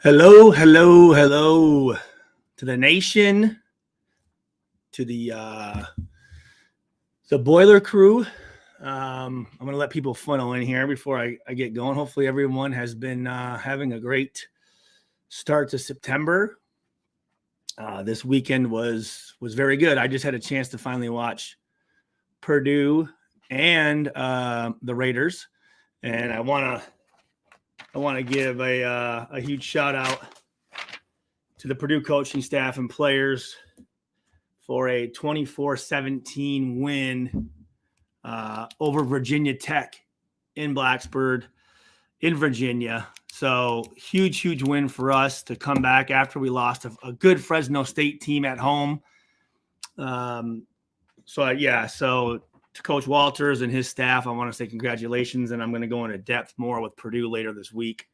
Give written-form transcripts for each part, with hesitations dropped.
Hello, hello, hello to the nation, to the boiler crew. I'm going to let people funnel in here before I get going. Hopefully, everyone has been having a great start to September. This weekend was very good. I just had a chance to finally watch Purdue and the Raiders, and I want to give a huge shout out to the Purdue coaching staff and players for a 24-17 win over Virginia Tech in Blacksburg, in Virginia. So huge win for us to come back after we lost a good Fresno State team at home. So to Coach Walters and his staff, I want to say congratulations, and I'm going to go into depth more with Purdue later this week.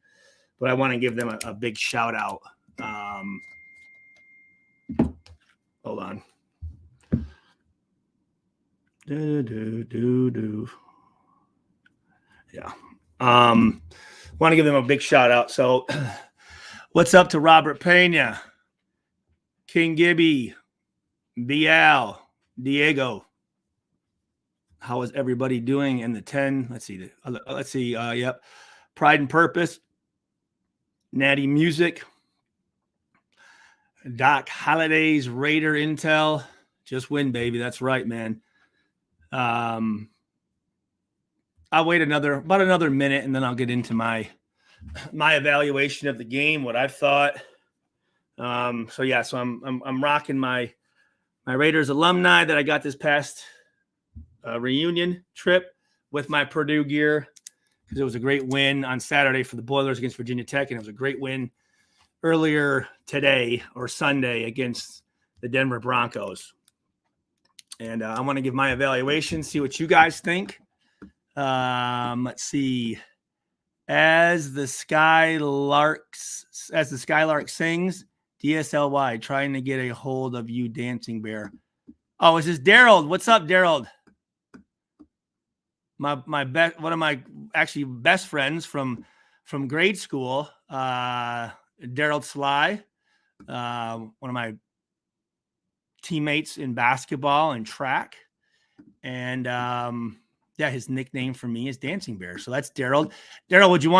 But I want to give them a big shout out. Hold on. Yeah. Want to give them a big shout out. So what's up to Robert Pena, King Gibby, Bial, Diego? How is everybody doing in the 10? Let's see. Yep. Pride and Purpose, Natty Music, Doc Holiday's Raider Intel. Just win, baby. That's right, man. I'll wait about another minute, and then I'll get into my evaluation of the game, what I thought. So I'm rocking my Raiders alumni that I got this past reunion trip with my Purdue gear, because it was a great win on Saturday for the Boilers against Virginia Tech, and it was a great win earlier today or Sunday against the Denver Broncos. And I want to give my evaluation, see what you guys think. Let's see. As the Skylark sings, DSLY, trying to get a hold of you, Dancing Bear. Oh, is this Daryl? What's up, Daryl? One of my actually best friends from grade school, Daryl Sly, one of my teammates in basketball and track, and his nickname for me is Dancing Bear. So that's Daryl. Daryl, would you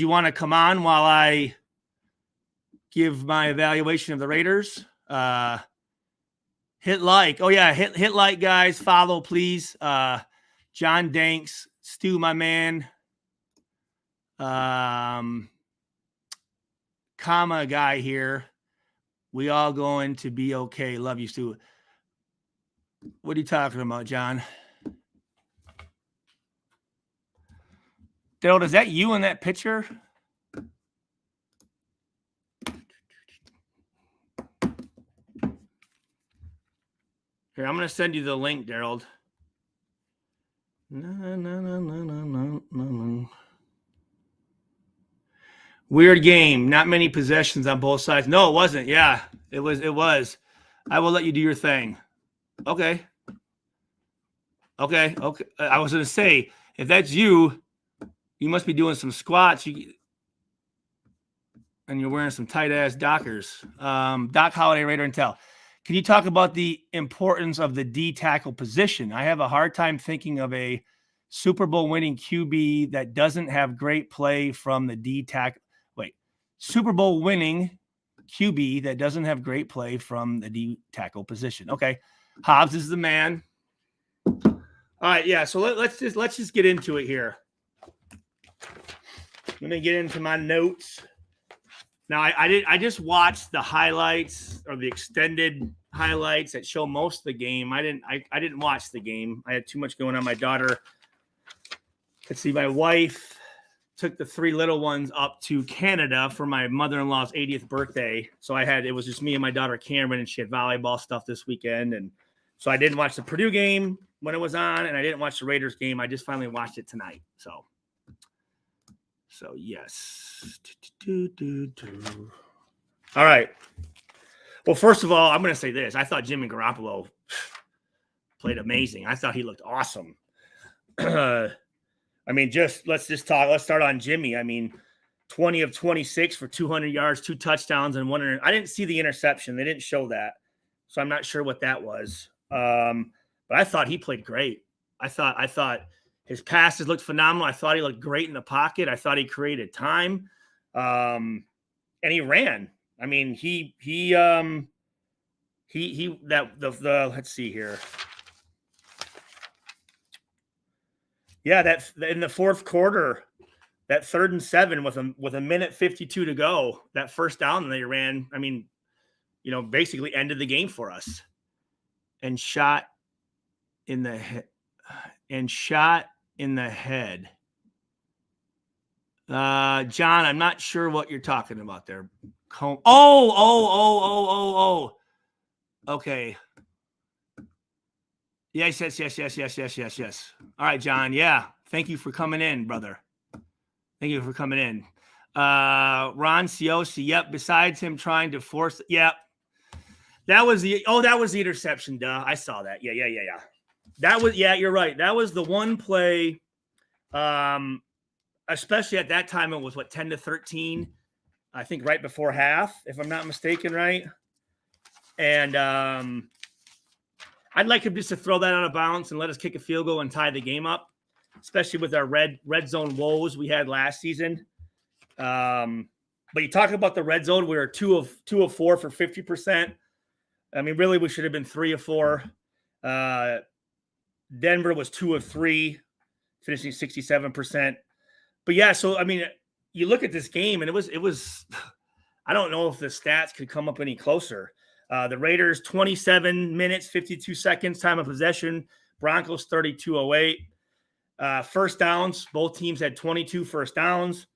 want to come on while I give my evaluation of the Raiders? Hit like. Oh yeah, hit like, guys. Follow, please. John Danks, Stu, my man. Comma guy here. We all going to be okay. Love you, Stu. What are you talking about, John? Daryl, is that you in that picture? Here, I'm going to send you the link, Daryl. No. Weird game. Not many possessions on both sides. No, it wasn't. Yeah, it was. I will let you do your thing. Okay. I was going to say, if that's you, you must be doing some squats. And you're wearing some tight-ass Dockers. Doc Holiday, Raider Intel. Can you talk about the importance of the D tackle position? I have a hard time thinking of a Super Bowl winning QB that doesn't have great play from the D tackle. Super Bowl winning QB that doesn't have great play from the D tackle position. Okay, Hobbs is the man. All right, yeah. So let's just get into it here. Let me get into my notes. Now I just watched the highlights or the extended highlights that show most of the game. I didn't watch the game. I had too much going on. My daughter. Let's see, my wife took the three little ones up to Canada for my mother-in-law's 80th birthday. So it was just me and my daughter Cameron, and she had volleyball stuff this weekend. And so I didn't watch the Purdue game when it was on, and I didn't watch the Raiders game. I just finally watched it tonight. So yes. All right. Well, first of all, I'm going to say this. I thought Jimmy Garoppolo played amazing. I thought he looked awesome. I mean, let's start on Jimmy. I mean, 20 of 26 for 200 yards, 2 touchdowns, and one. I didn't see the interception. They didn't show that, so I'm not sure what that was. But I thought he played great. I thought his passes looked phenomenal. I thought he looked great in the pocket. I thought he created time, and he ran. I mean, let's see here. Yeah, that in the fourth quarter, that 3rd and 7 with a minute 52 to go, that first down they ran, I mean, basically ended the game for us. And shot in the head. John, I'm not sure what you're talking about there. Okay. Yes. All right, John. Yeah. Thank you for coming in, brother. Thank you for coming in. Ron Ciosi. Yep. Besides him trying to force. Yep. That was the interception. Duh. I saw that. Yeah. You're right. That was the one play. Especially at that time, it was 10-13. I think right before half, if I'm not mistaken, right? And I'd like him just to throw that out of bounds and let us kick a field goal and tie the game up, especially with our red zone woes we had last season. But you talk about the red zone, we were 2 of 4 for 50%. I mean, really, we should have been 3 of 4. Denver was 2 of 3, finishing 67%. But yeah, so I mean, you look at this game, and it was. I don't know if the stats could come up any closer. The Raiders 27 minutes 52 seconds time of possession. Broncos 32:08. First downs, both teams had 22 first downs.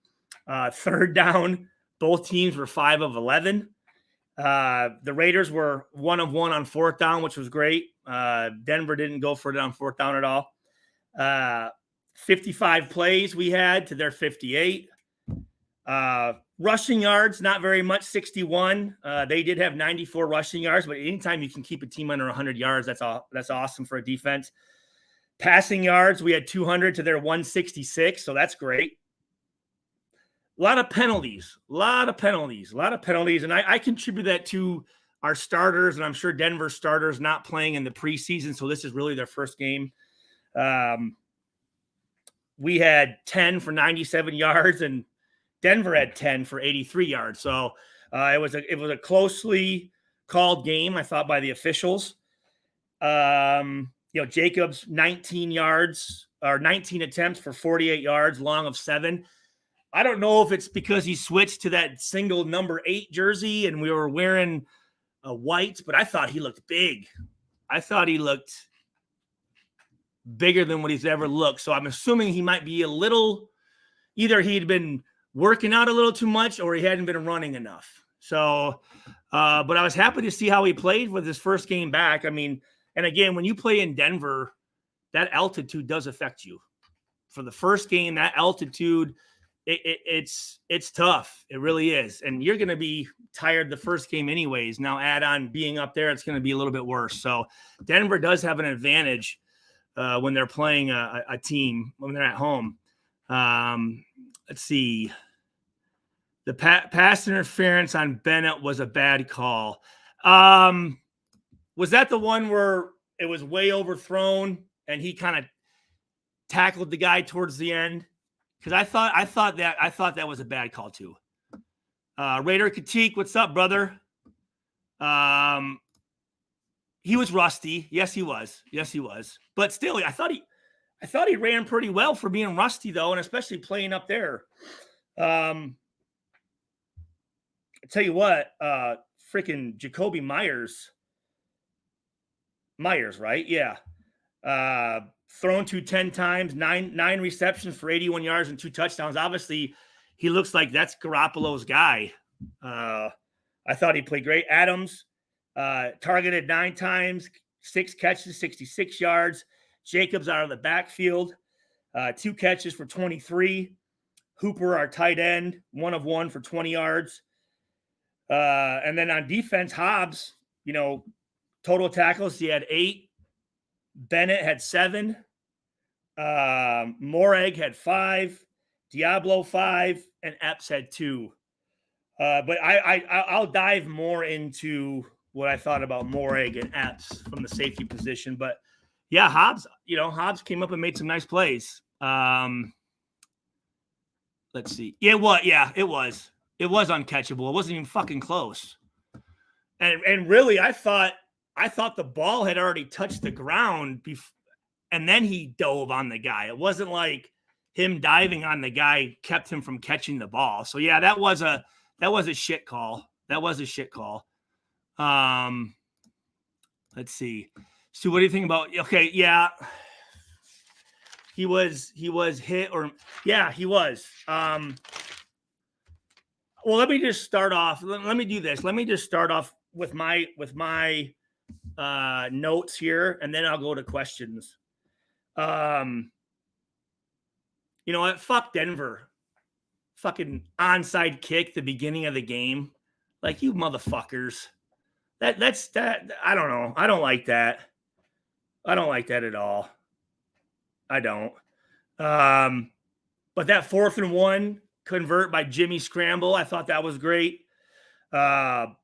Third down, both teams were 5 of 11. The Raiders were 1 of 1 on 4th down, which was great. Denver didn't go for it on 4th down at all. 55 plays we had to their 58. Rushing yards, not very much, 61. They did have 94 rushing yards, but anytime you can keep a team under 100 yards, that's awesome for a defense. Passing yards, we had 200 to their 166, so that's great. A lot of penalties, and I contribute that to our starters, and I'm sure Denver starters not playing in the preseason, so this is really their first game. We had 10 for 97 yards, and Denver had 10 for 83 yards. So it was a closely called game, I thought, by the officials. Jacobs 19 yards or 19 attempts for 48 yards, long of 7. I don't know if it's because he switched to that single number 8 jersey and we were wearing a white, but I thought he looked big. I thought he looked bigger than what he's ever looked. So I'm assuming he might be either he'd been working out a little too much or he hadn't been running enough. So, but I was happy to see how he played with his first game back. I mean, and again, when you play in Denver, that altitude does affect you. For the first game, that altitude, it's tough. It really is. And you're going to be tired the first game anyways. Now add on being up there, it's going to be a little bit worse. So Denver does have an advantage when they're playing a team, when they're at home. Let's see. The pass interference on Bennett was a bad call. Was that the one where it was way overthrown and he kind of tackled the guy towards the end? Because I thought that was a bad call too. Raider Katik, what's up, brother? He was rusty. Yes, he was. But still, I thought he ran pretty well for being rusty though, and especially playing up there. I tell you what, freaking Jacoby Myers, right? Yeah. Thrown to 10 times, nine receptions for 81 yards and 2 touchdowns. Obviously, he looks like that's Garoppolo's guy. I thought he played great. Adams targeted 9 times, 6 catches, 66 yards. Jacobs out of the backfield, 2 catches for 23. Hooper, our tight end, 1 of 1 for 20 yards. And then on defense, Hobbs, total tackles, he had 8. Bennett had 7. Morag had 5. Diablo 5, and Epps had 2. But I'll dive more into what I thought about Morag and Epps from the safety position. But yeah, Hobbs came up and made some nice plays. Let's see. Yeah, it was uncatchable. It wasn't even fucking close. And really, I thought the ball had already touched the ground and then he dove on the guy. It wasn't like him diving on the guy kept him from catching the ball. So yeah, that was a shit call. Let's see. So what do you think about? Okay, yeah. He was hit, or yeah, he was. Well, let me just start off. Let me do this. Let me just start off with my notes here, and then I'll go to questions. You know what? Fuck Denver. Fucking onside kick the beginning of the game. Like, you motherfuckers. That's I don't know. I don't like that. I don't like that at all. I don't. But that 4th and 1 convert by Jimmy Scramble, I thought that was great. I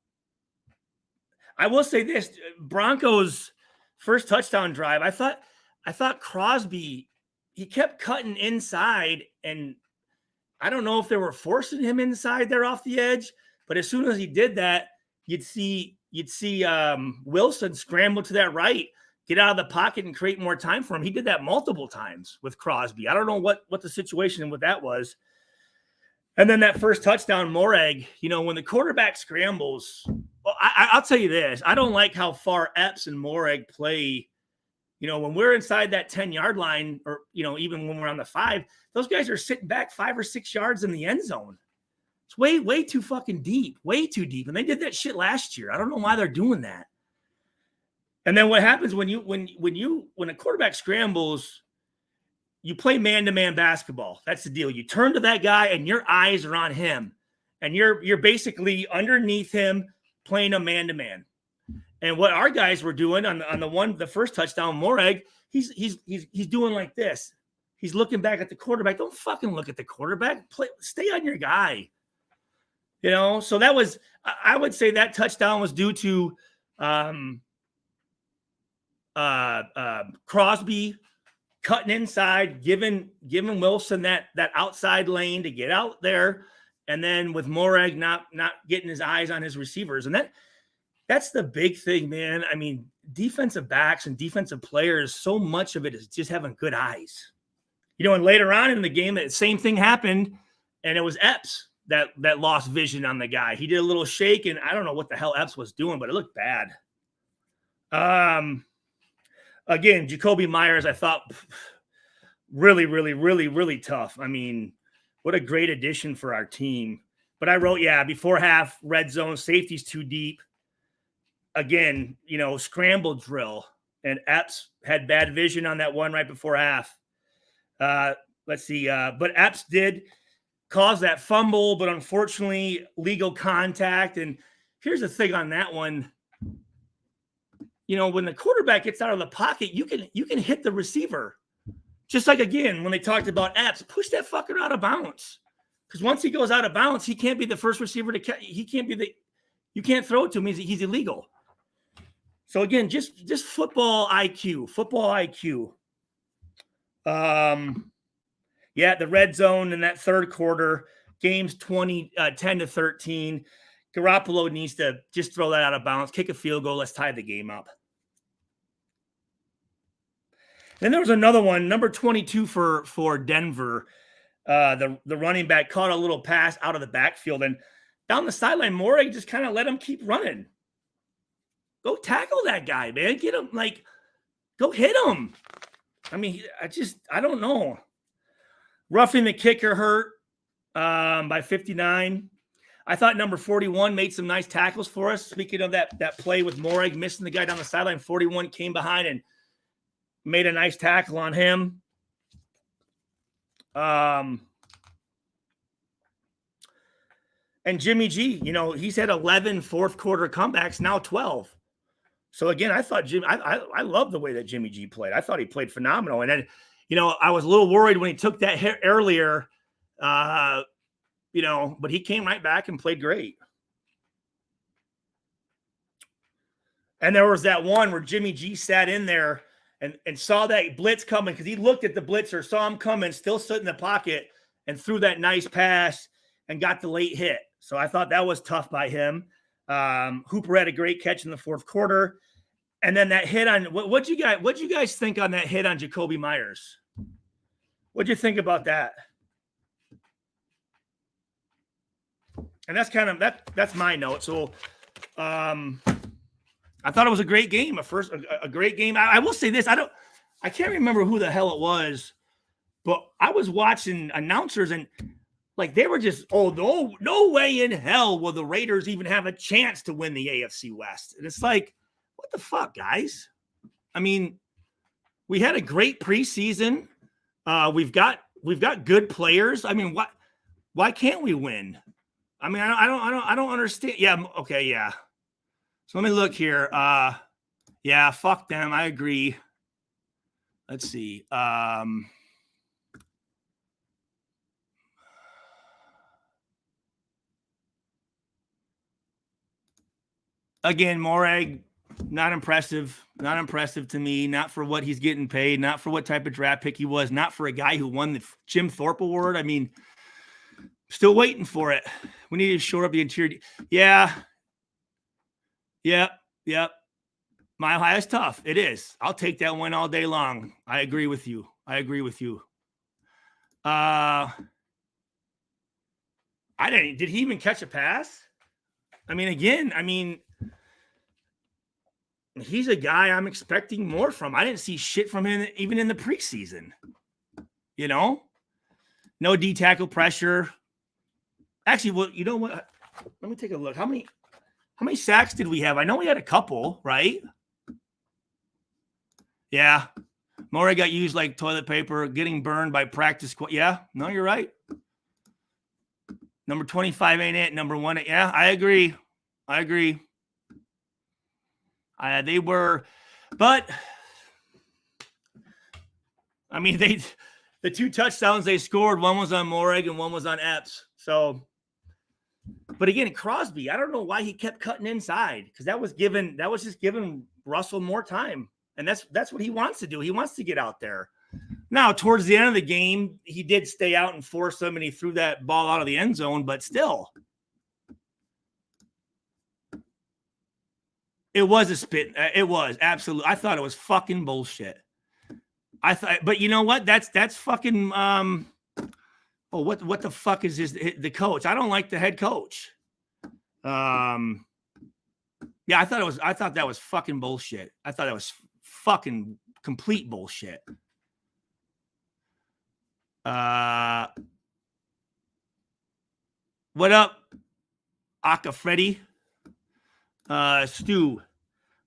will say this: Broncos' first touchdown drive, I thought Crosby, he kept cutting inside, and I don't know if they were forcing him inside there off the edge, but as soon as he did that, you'd see Wilson scramble to that right, get out of the pocket, and create more time for him. He did that multiple times with Crosby. I don't know what the situation with that was. And then that first touchdown, Morag, when the quarterback scrambles, well, I'll tell you this. I don't like how far Epps and Morag play. When we're inside that 10-yard line, or, even when we're on the 5, those guys are sitting back 5 or 6 yards in the end zone. It's way, way too fucking deep, way too deep. And they did that shit last year. I don't know why they're doing that. And then what happens when a quarterback scrambles, you play man-to-man basketball. That's the deal. You turn to that guy and your eyes are on him, and you're basically underneath him playing a man-to-man. And what our guys were doing on the first touchdown, Morag, he's doing like this. He's looking back at the quarterback. Don't fucking look at the quarterback. Stay on your guy. So that was, I would say that touchdown was due to Crosby cutting inside, giving Wilson that outside lane to get out there, and then with Morag not getting his eyes on his receivers. And that's the big thing, man. I mean, defensive backs and defensive players, so much of it is just having good eyes. And later on in the game, that same thing happened, and it was Epps that lost vision on the guy. He did a little shake, and I don't know what the hell Epps was doing, but it looked bad. Again, Jacoby Myers, I thought really, really, really, really tough. I mean, what a great addition for our team. But I wrote, before half, red zone, safety's too deep. Again, scramble drill, and Epps had bad vision on that one right before half. Let's see. But Epps did cause that fumble, but unfortunately, legal contact. And here's the thing on that one. When the quarterback gets out of the pocket, you can hit the receiver. Just like, again, when they talked about Epps, push that fucker out of bounds. Because once he goes out of bounds, he can't be the first receiver to catch. You can't throw it to him. He's illegal. So again, just football IQ. The red zone in that third quarter, game's 10-13. Garoppolo needs to just throw that out of bounds, kick a field goal. Let's tie the game up. Then there was another one, number 22 for Denver. The running back caught a little pass out of the backfield, and down the sideline, Morag just kind of let him keep running. Go tackle that guy, man. Get him, go hit him. I mean, I don't know. Roughing the kicker hurt by 59. I thought number 41 made some nice tackles for us. Speaking of that play with Morag missing the guy down the sideline, 41 came behind and made a nice tackle on him. And Jimmy G, he's had 11 fourth quarter comebacks, now 12. So again, I thought I love the way that Jimmy G played. I thought he played phenomenal. And then, I was a little worried when he took that hit earlier But he came right back and played great. And there was that one where Jimmy G sat in there and saw that blitz coming because he looked at the blitzer, saw him coming, still stood in the pocket, and threw that nice pass and got the late hit. So I thought that was tough by him. Hooper had a great catch in the fourth quarter. And then that hit on what'd you guys think on that hit on Jakobi Meyers? What'd you think about that? And that's kind of that's my note. So I thought it was a great game. A great game. I will say this. I can't remember who the hell it was, but I was watching announcers and like they were just, no way in hell will the Raiders even have a chance to win the AFC West. And it's like, what the fuck, guys? I mean, we had a great preseason. We've got good players. I mean, why can't we win? I mean, I don't understand. Yeah, okay, yeah. So let me look here. Yeah, fuck them. I agree. Let's see. Again, Morag, not impressive. Not impressive to me. Not for what he's getting paid. Not for what type of draft pick he was. Not for a guy who won the Jim Thorpe Award. I mean, still waiting for it. We need to shore up the interior. Yeah. Yep. Mile High is tough. It is. I'll take that one all day long. I agree with you. Did he even catch a pass? I mean, he's a guy I'm expecting more from. I didn't see shit from him even in the preseason. No D tackle pressure. Actually, well, you know what? Let me take a look. How many sacks did we have? I know we had a couple, right? Yeah. Murray got used like toilet paper, getting burned by practice. Yeah, no, you're right. Number 25 ain't it. Number 1, yeah, I agree. They were, but I mean, the 2 touchdowns they scored, one was on Morag and one was on Epps. So, but again, Crosby, I don't know why he kept cutting inside because that was just giving Russell more time. And that's what he wants to do. He wants to get out there. Now, towards the end of the game, he did stay out and force them, and he threw that ball out of the end zone, but still. It was a spit. It was absolutely. I thought it was fucking bullshit. But you know what? That's fucking. What the fuck is the coach? I don't like the head coach. Yeah, I thought that was fucking bullshit. I thought that was fucking complete bullshit. What up, Aka Freddy? Stu,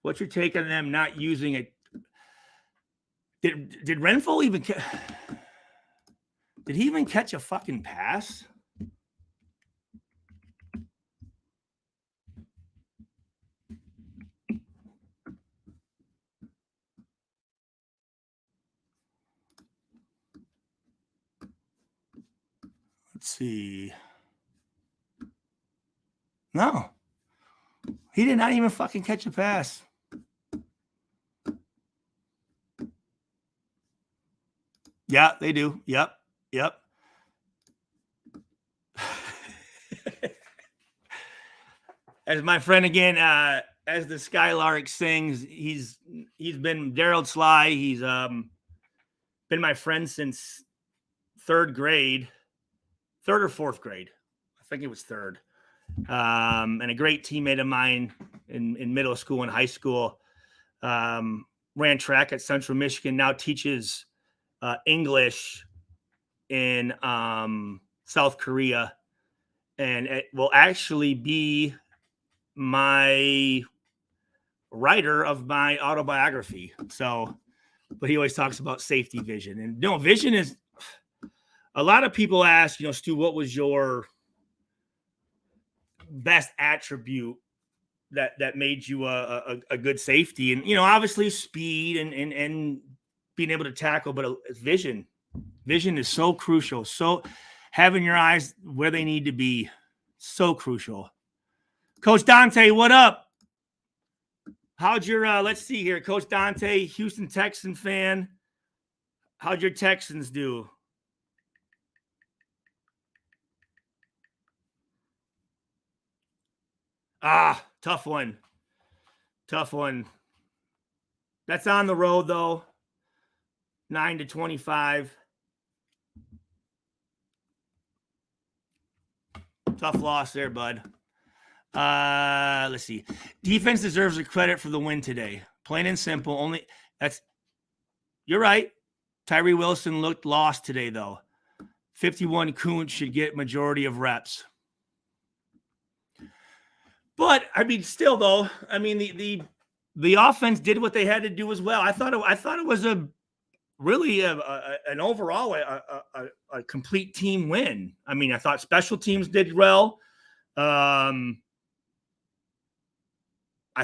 what's your take on them not using it? Did Renfro even did he even catch a fucking pass? Let's see. No. He did not even fucking catch a pass. Yeah, they do. Yep. As my friend again, as the Skylark sings, he's been Daryl Sly. He's been my friend since 3rd grade, 3rd or 4th grade. I think it was 3rd. And a great teammate of mine in middle school and high school. Ran track at Central Michigan, now teaches English in South Korea, and it will actually be my writer of my autobiography. So, but he always talks about safety vision, and vision is. A lot of people ask, Stu, what was your best attribute that made you a good safety? And obviously speed and being able to tackle, but vision is so crucial. So having your eyes where they need to be, so crucial. Coach Dante, what up? How'd your, let's see here, Coach Dante, Houston Texan fan. How'd your Texans do? Tough one. Tough one. That's on the road, though. 9-25. Tough loss there, bud. Let's see. Defense deserves the credit for the win today. Plain and simple. You're right. Tyree Wilson looked lost today, though. 51 Kuntz should get majority of reps. But I mean, still though, I mean the offense did what they had to do as well. I thought it was an overall a complete team win. I mean, I thought special teams did well. I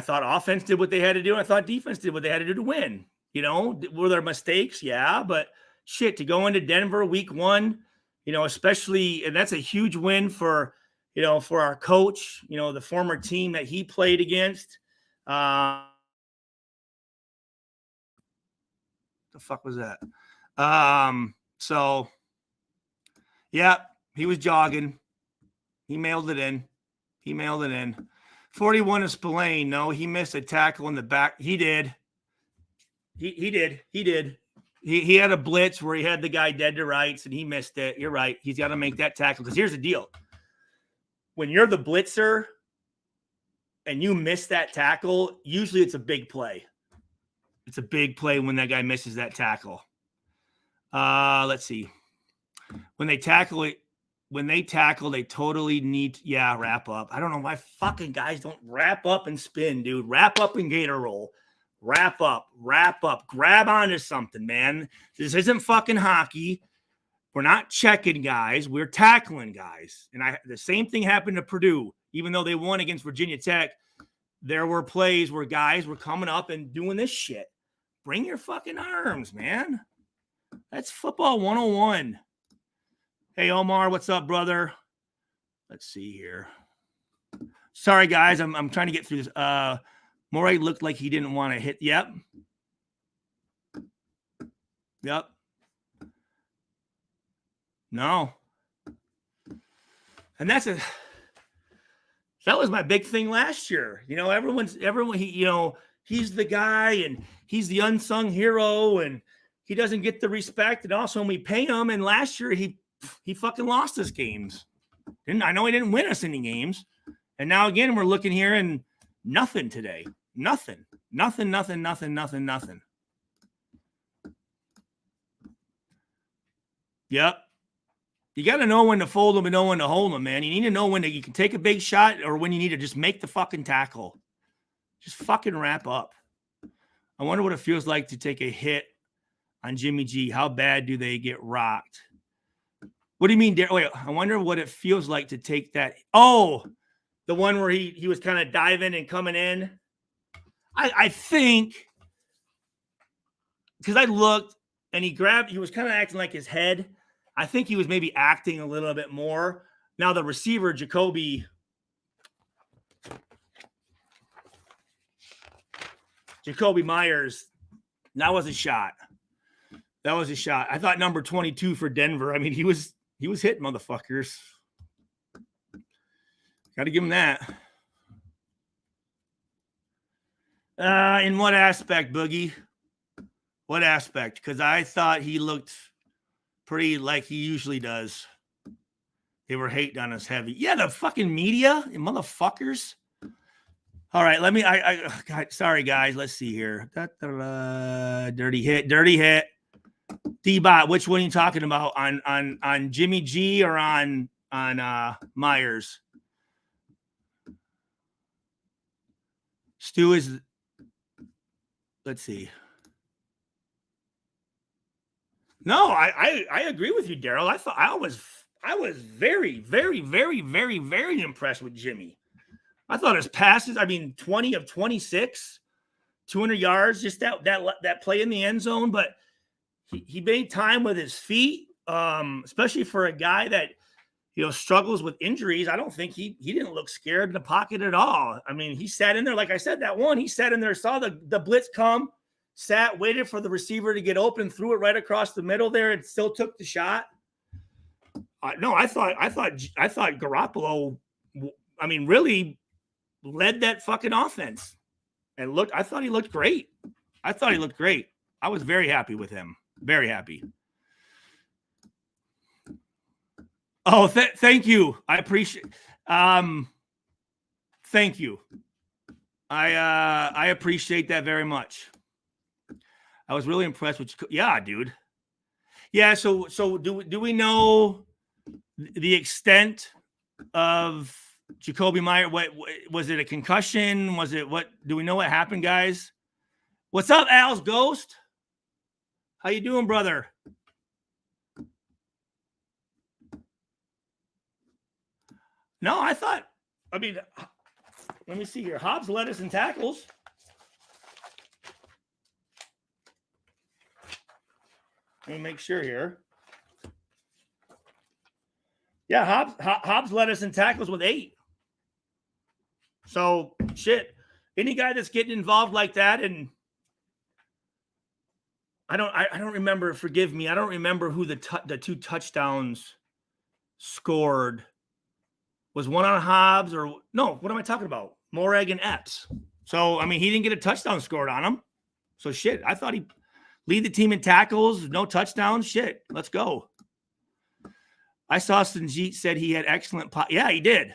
thought offense did what they had to do. I thought defense did what they had to do to win. You know, were there mistakes? Yeah, but shit, to go into Denver week 1, you know, especially, and that's a huge win for, you know, for our coach, you know, the former team that he played against. The fuck was that? So, yeah, he was jogging. He mailed it in. 41 is Spillane. No, he missed a tackle in the back. He did. He did. He had a blitz where he had the guy dead to rights, and he missed it. You're right. He's got to make that tackle. Because here's the deal. When you're the blitzer and you miss that tackle, usually it's a big play. It's a big play when that guy misses that tackle. Let's see. When they tackle, they totally need wrap up. I don't know why fucking guys don't wrap up and spin, dude. Wrap up and gator roll. Wrap up. Grab onto something, man. This isn't fucking hockey. We're not checking guys. We're tackling guys. And the same thing happened to Purdue. Even though they won against Virginia Tech, there were plays where guys were coming up and doing this shit. Bring your fucking arms, man. That's football 101. Hey, Omar, what's up, brother? Let's see here. Sorry, guys. I'm trying to get through this. Morey looked like he didn't want to hit. Yep. No. And that was my big thing last year. You know, everyone, he's the guy and he's the unsung hero and he doesn't get the respect. And also when we pay him, and last year he fucking lost us games. I know he didn't win us any games. And now again, we're looking here and nothing today. Nothing. Yep. You got to know when to fold them and know when to hold them, man. You need to know when you can take a big shot or when you need to just make the fucking tackle. Just fucking wrap up. I wonder what it feels like to take a hit on Jimmy G. How bad do they get rocked? What do you mean? Wait, I wonder what it feels like to take that. Oh, the one where he was kind of diving and coming in. I think because I looked and he was kind of acting like his head. I think he was maybe acting a little bit more. Now the receiver, Jacoby Myers, that was a shot. I thought number 22 for Denver. I mean, he was hitting motherfuckers. Got to give him that. In what aspect, Boogie? What aspect? Because I thought he looked pretty like he usually does. They were hating on us heavy. Yeah, the fucking media, you motherfuckers. All right, God, sorry, guys. Let's see here. Dirty hit. D-Bot, which one are you talking about? On Jimmy G or on Myers? Stu is... Let's see. No, I agree with you, Daryl. I was very, very, very, very, very impressed with Jimmy. I thought his passes, 20 of 26, 200 yards, just that play in the end zone, but he made time with his feet. especially for a guy that, struggles with injuries. I don't think he didn't look scared in the pocket at all. I mean, he sat in there, like I said, he sat in there, saw the blitz come, sat, waited for the receiver to get open, threw it right across the middle there, and still took the shot. No, I thought Garoppolo, I mean, really led that fucking offense. And I thought he looked great. I was very happy with him. Very happy. Oh, thank you. I appreciate. Thank you. I appreciate that very much. I was really impressed with you. Yeah, dude. Yeah. So do we know the extent of Jakobi Meyer? What was it? A concussion? Was it what? Do we know what happened, guys? What's up, Al's Ghost? How you doing, brother? No, I mean, let me see here. Hobbs, lettuce, and tackles. Let me make sure here. Yeah, Hobbs, lettuce, and tackles with 8. So, shit. Any guy that's getting involved like that, and I don't remember, forgive me, I don't remember who the 2 touchdowns scored. Was one on Hobbs or no? What am I talking about? Morag and Epps. So, I mean, he didn't get a touchdown scored on him. So, shit, I thought he'd lead the team in tackles, no touchdowns. Shit, let's go. I saw Sanjeet said he had excellent yeah, he did.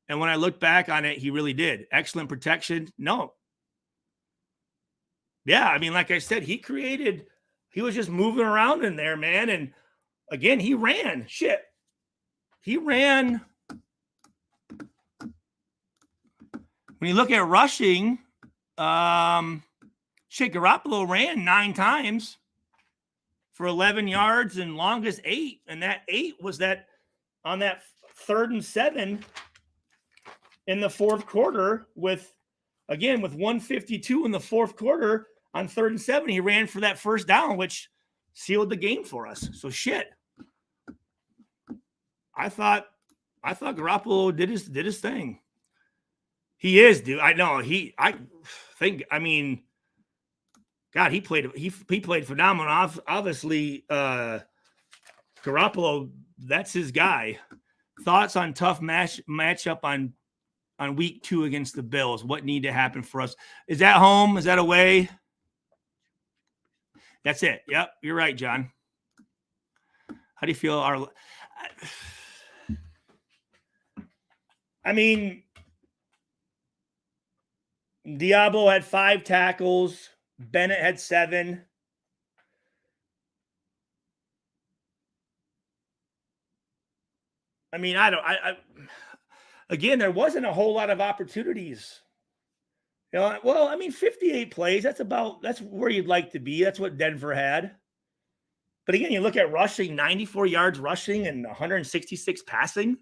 And when I looked back on it, he really did. Excellent protection. No. Yeah, I mean, like I said, he was just moving around in there, man. And again, he ran. Shit. He ran. When you look at rushing, Garoppolo ran 9 times for 11 yards and longest 8. And that 8 was that on that 3rd and 7 in the 4th quarter with 152 in the 4th quarter on 3rd and 7. He ran for that first down, which sealed the game for us. So shit. I thought Garoppolo did his thing. He is, dude. I know. I mean, God, he played phenomenal. Obviously, Garoppolo, that's his guy. Thoughts on tough matchup on week 2 against the Bills? What need to happen for us? Is that home? Is that away? That's it. Yep, you're right, John. How do you feel? I mean, Diablo had 5 tackles. Bennett had 7. I mean, again, there wasn't a whole lot of opportunities. Well, I mean, 58 plays, that's where you'd like to be. That's what Denver had. But again, you look at rushing, 94 yards rushing and 166 passing.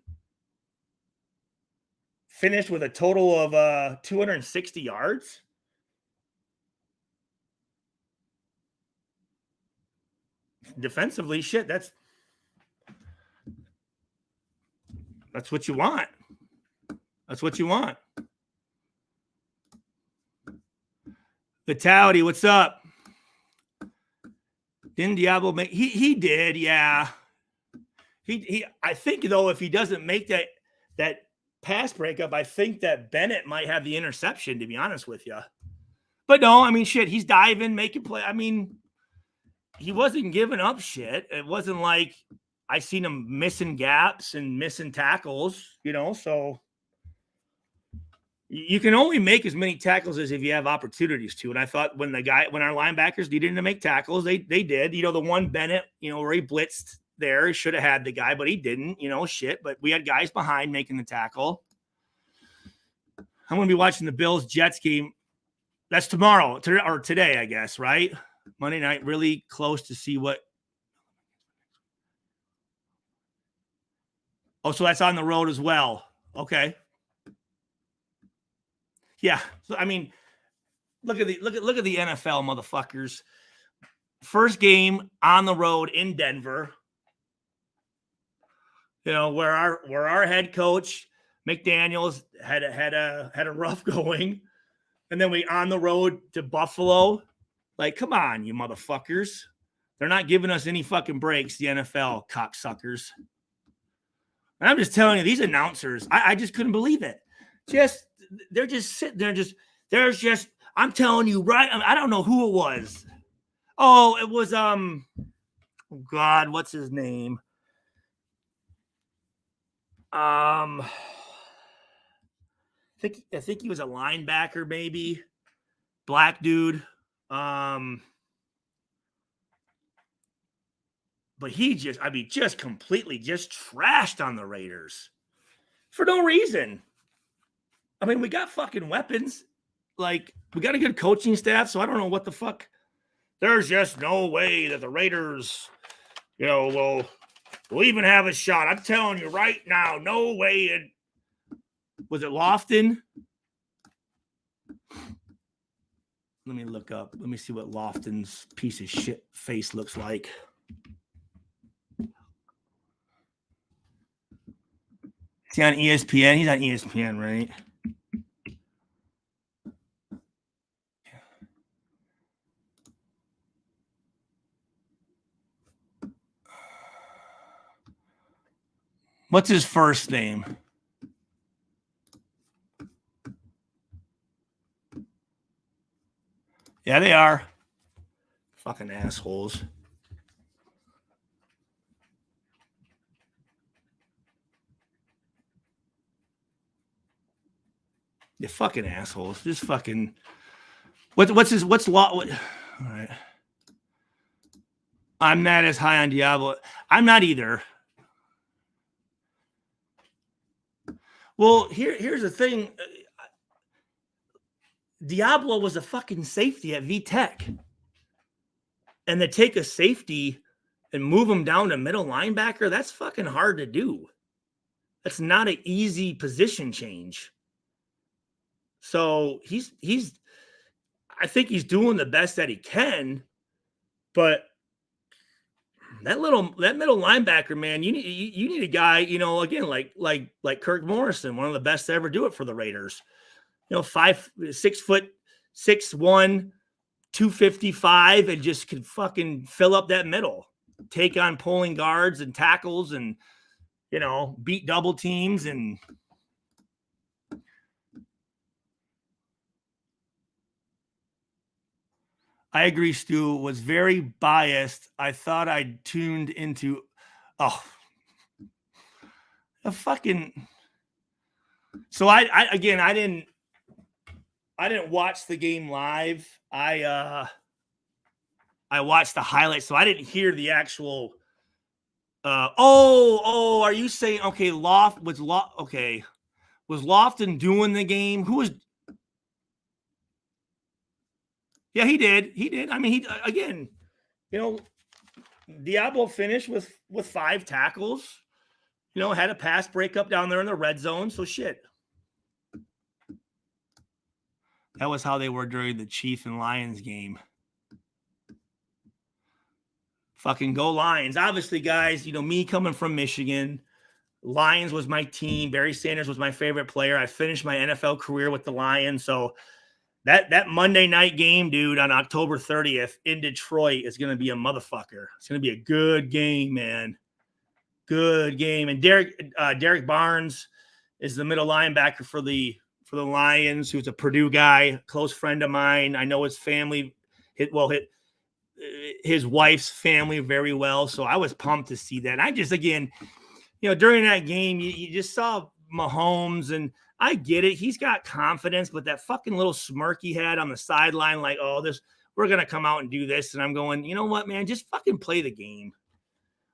Finished with a total of 260 yards. Defensively, shit, that's what you want. That's what you want. Vitality, what's up? Didn't Diablo make he did, yeah. He I think though, if he doesn't make that pass breakup, I think that Bennett might have the interception, to be honest with you. But no, I mean, shit, he's diving, making play. I mean, he wasn't giving up shit. It wasn't like I seen him missing gaps and missing tackles, so you can only make as many tackles as if you have opportunities to. And I thought when our linebackers needed to make tackles, they did. The one Bennett, where he blitzed there, he should have had the guy, but he didn't, shit. But we had guys behind making the tackle. I'm going to be watching the Bills-Jets game. That's tomorrow or today, I guess, right? Monday night, really close to see what. Oh, so that's on the road as well. Okay. Yeah. So, I mean, look at the NFL, motherfuckers. First game on the road in Denver. where our head coach McDaniels had a rough going, and then we on the road to Buffalo. Like, come on, you motherfuckers! They're not giving us any fucking breaks. The NFL cocksuckers. And I'm just telling you, these announcers, I just couldn't believe it. They're just sitting there, there's just. I'm telling you, right? I don't know who it was. Oh, it was oh God, what's his name? I think he was a linebacker, maybe black dude. But he just completely just trashed on the Raiders for no reason. I mean, we got fucking weapons. Like, we got a good coaching staff, so I don't know what the fuck. There's just no way that the Raiders, will even have a shot. I'm telling you right now, no way. Was it Lofton? Let me look up. Let me see what Lofton's piece of shit face looks like. Is he on ESPN? He's on ESPN, right? What's his first name? Yeah, they are. Fucking assholes. You fucking assholes. Just fucking. What's law? All right. I'm not as high on Diablo. I'm not either. Well, here's the thing. Diablo was a fucking safety at VTech. And to take a safety and move him down to middle linebacker, that's fucking hard to do. That's not an easy position change. So I think he's doing the best that he can, but that middle linebacker, man, you need a guy, again, like Kirk Morrison, one of the best to ever do it for the Raiders. 6 foot 6'1", 255, and just could fucking fill up that middle, take on pulling guards and tackles, and beat double teams. And I agree, Stu was very biased. I thought I tuned into a fucking. So I didn't watch the game live. I watched the highlights, so I didn't hear the actual. Are you saying okay? Was Lofton doing the game? Who was? Yeah, he did. I mean, Diablo finished with 5 tackles. Had a pass breakup down there in the red zone. So shit. That was how they were during the Chiefs and Lions game. Fucking go Lions. Obviously, guys, me coming from Michigan, Lions was my team. Barry Sanders was my favorite player. I finished my NFL career with the Lions. So that Monday night game, dude, on October 30th in Detroit is going to be a motherfucker. It's going to be a good game, man. Good game. And Derek Barnes is the middle linebacker for the Lions, who's a Purdue guy, close friend of mine. I know his family, his wife's family very well. So I was pumped to see that. And I just, again, during that game, you just saw Mahomes, and I get it. He's got confidence, but that fucking little smirk he had on the sideline, like, we're going to come out and do this. And I'm going, you know what, man, just fucking play the game.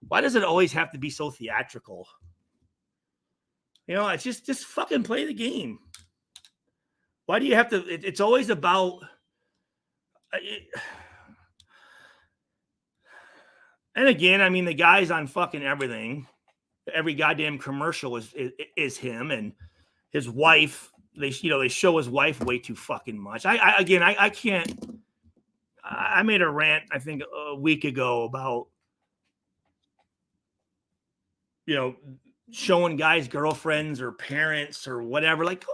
Why does it always have to be so theatrical? It's just fucking play the game. Why do you have to? It's always about. And again, I mean, the guy's on fucking everything. Every goddamn commercial is him, and his wife. They show his wife way too fucking much. I can't. I made a rant, I think, a week ago about showing guys girlfriends or parents or whatever. Like,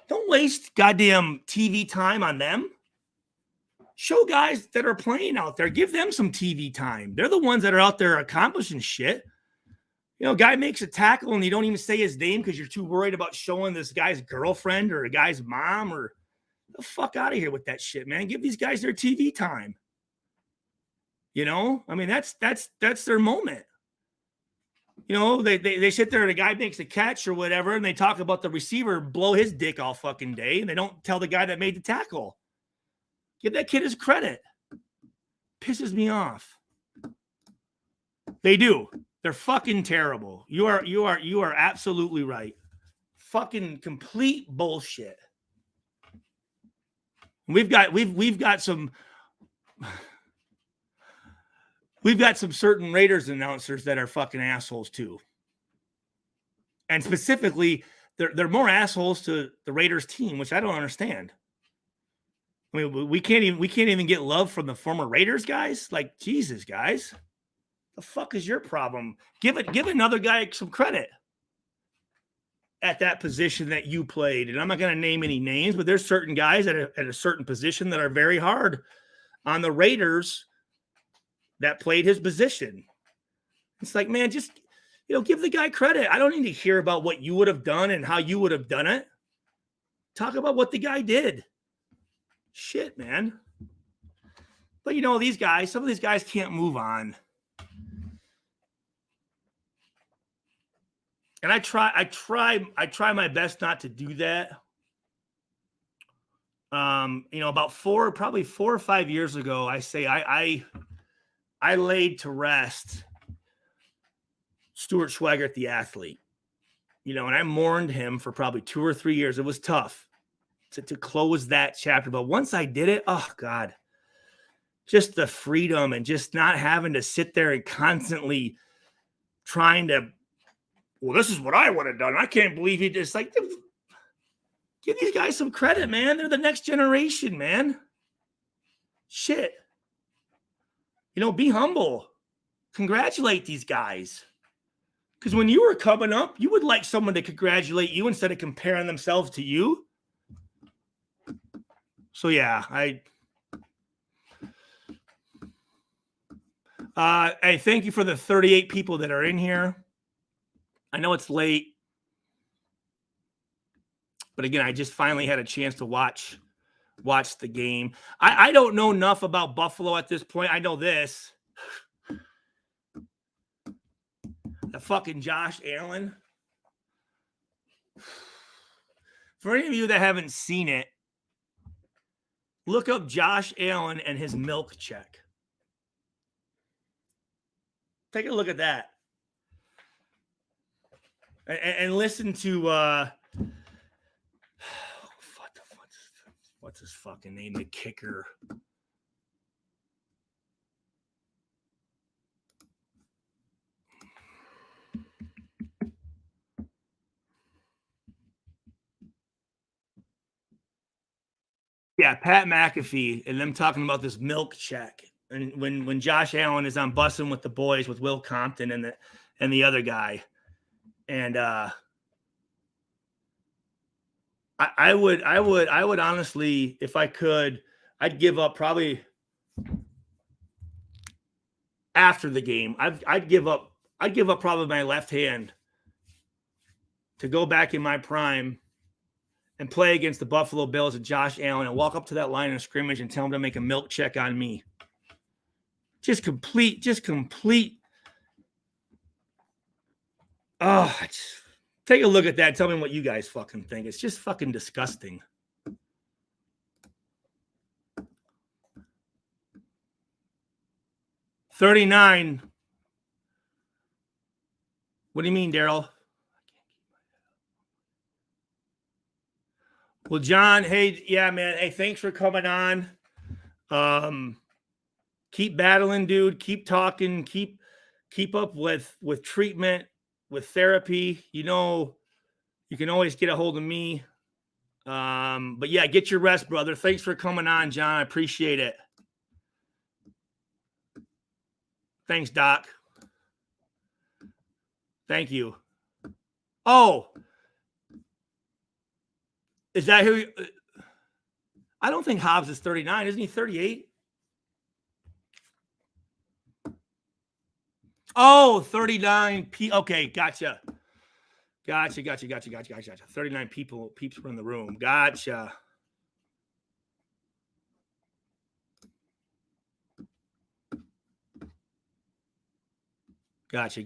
don't waste goddamn TV time on them. Show guys that are playing out there, give them some TV time. They're the ones that are out there accomplishing shit. You know, guy makes a tackle and you don't even say his name because you're too worried about showing this guy's girlfriend or a guy's mom, or the fuck out of here with that shit, man. Give these guys their TV time. You know, I mean, that's their moment. You know, they sit there and a guy makes a catch or whatever, and they talk about the receiver blow his dick all fucking day, and they don't tell the guy that made the tackle. Give that kid his credit. Pisses me off. They do. They're fucking terrible. You are absolutely right. Fucking complete bullshit. We've got some certain Raiders announcers that are fucking assholes too. And specifically, they're more assholes to the Raiders team, which I don't understand. I mean, we can't even get love from the former Raiders guys. Like, Jesus, guys, the fuck is your problem? Give another guy some credit at that position that you played. And I'm not going to name any names, but there's certain guys at a certain position that are very hard on the Raiders that played his position. It's like, man, just, give the guy credit. I don't need to hear about what you would have done and how you would have done it. Talk about what the guy did. Shit, man. But these guys, some of these guys can't move on. And I try my best not to do that. About probably 4 or 5 years ago, I say I laid to rest Stuart Schweigert, the athlete. And I mourned him for probably 2 or 3 years. It was tough to close that chapter. But once I did it, oh God, just the freedom and just not having to sit there and constantly trying to, well, this is what I would have done. I can't believe he just like, give these guys some credit, man. They're the next generation, man. Shit. Be humble. Congratulate these guys. Because when you were coming up, you would like someone to congratulate you instead of comparing themselves to you. So yeah, I thank you for the 38 people that are in here. I know it's late, but again, I just finally had a chance to watch the game. I don't know enough about Buffalo at this point. I know this. The fucking Josh Allen. For any of you that haven't seen it, look up Josh Allen and his milk check. Take a look at that. And listen to what's his fucking name? The kicker. Yeah, Pat McAfee, and them talking about this milk check. And when Josh Allen is on Bussin' with the Boys with Will Compton and the other guy. And I would honestly, if I could, I'd give up probably after the game. I'd give up probably my left hand to go back in my prime and play against the Buffalo Bills and Josh Allen and walk up to that line of scrimmage and tell him to make a milk check on me. Just complete. Oh, take a look at that. Tell me what you guys fucking think. It's just fucking disgusting. $39. What do you mean, Daryl? Well, John, hey, yeah, man. Hey, thanks for coming on. Keep battling, dude. Keep talking. Keep up with treatment, with therapy. You can always get a hold of me. But yeah, get your rest, brother. Thanks for coming on, John. I appreciate it. Thanks, Doc. Thank you. Oh, is that who? I don't think Hobbs is 39. Isn't he 38? Oh, 39. Okay, gotcha. Gotcha. 39 peeps were in the room. Gotcha. Gotcha.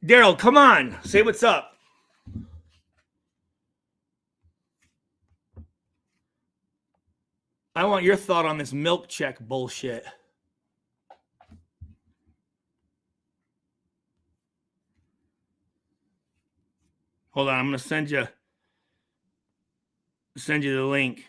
Daryl, come on. Say what's up. I want your thought on this milk check bullshit. Hold on, I'm gonna send you the link.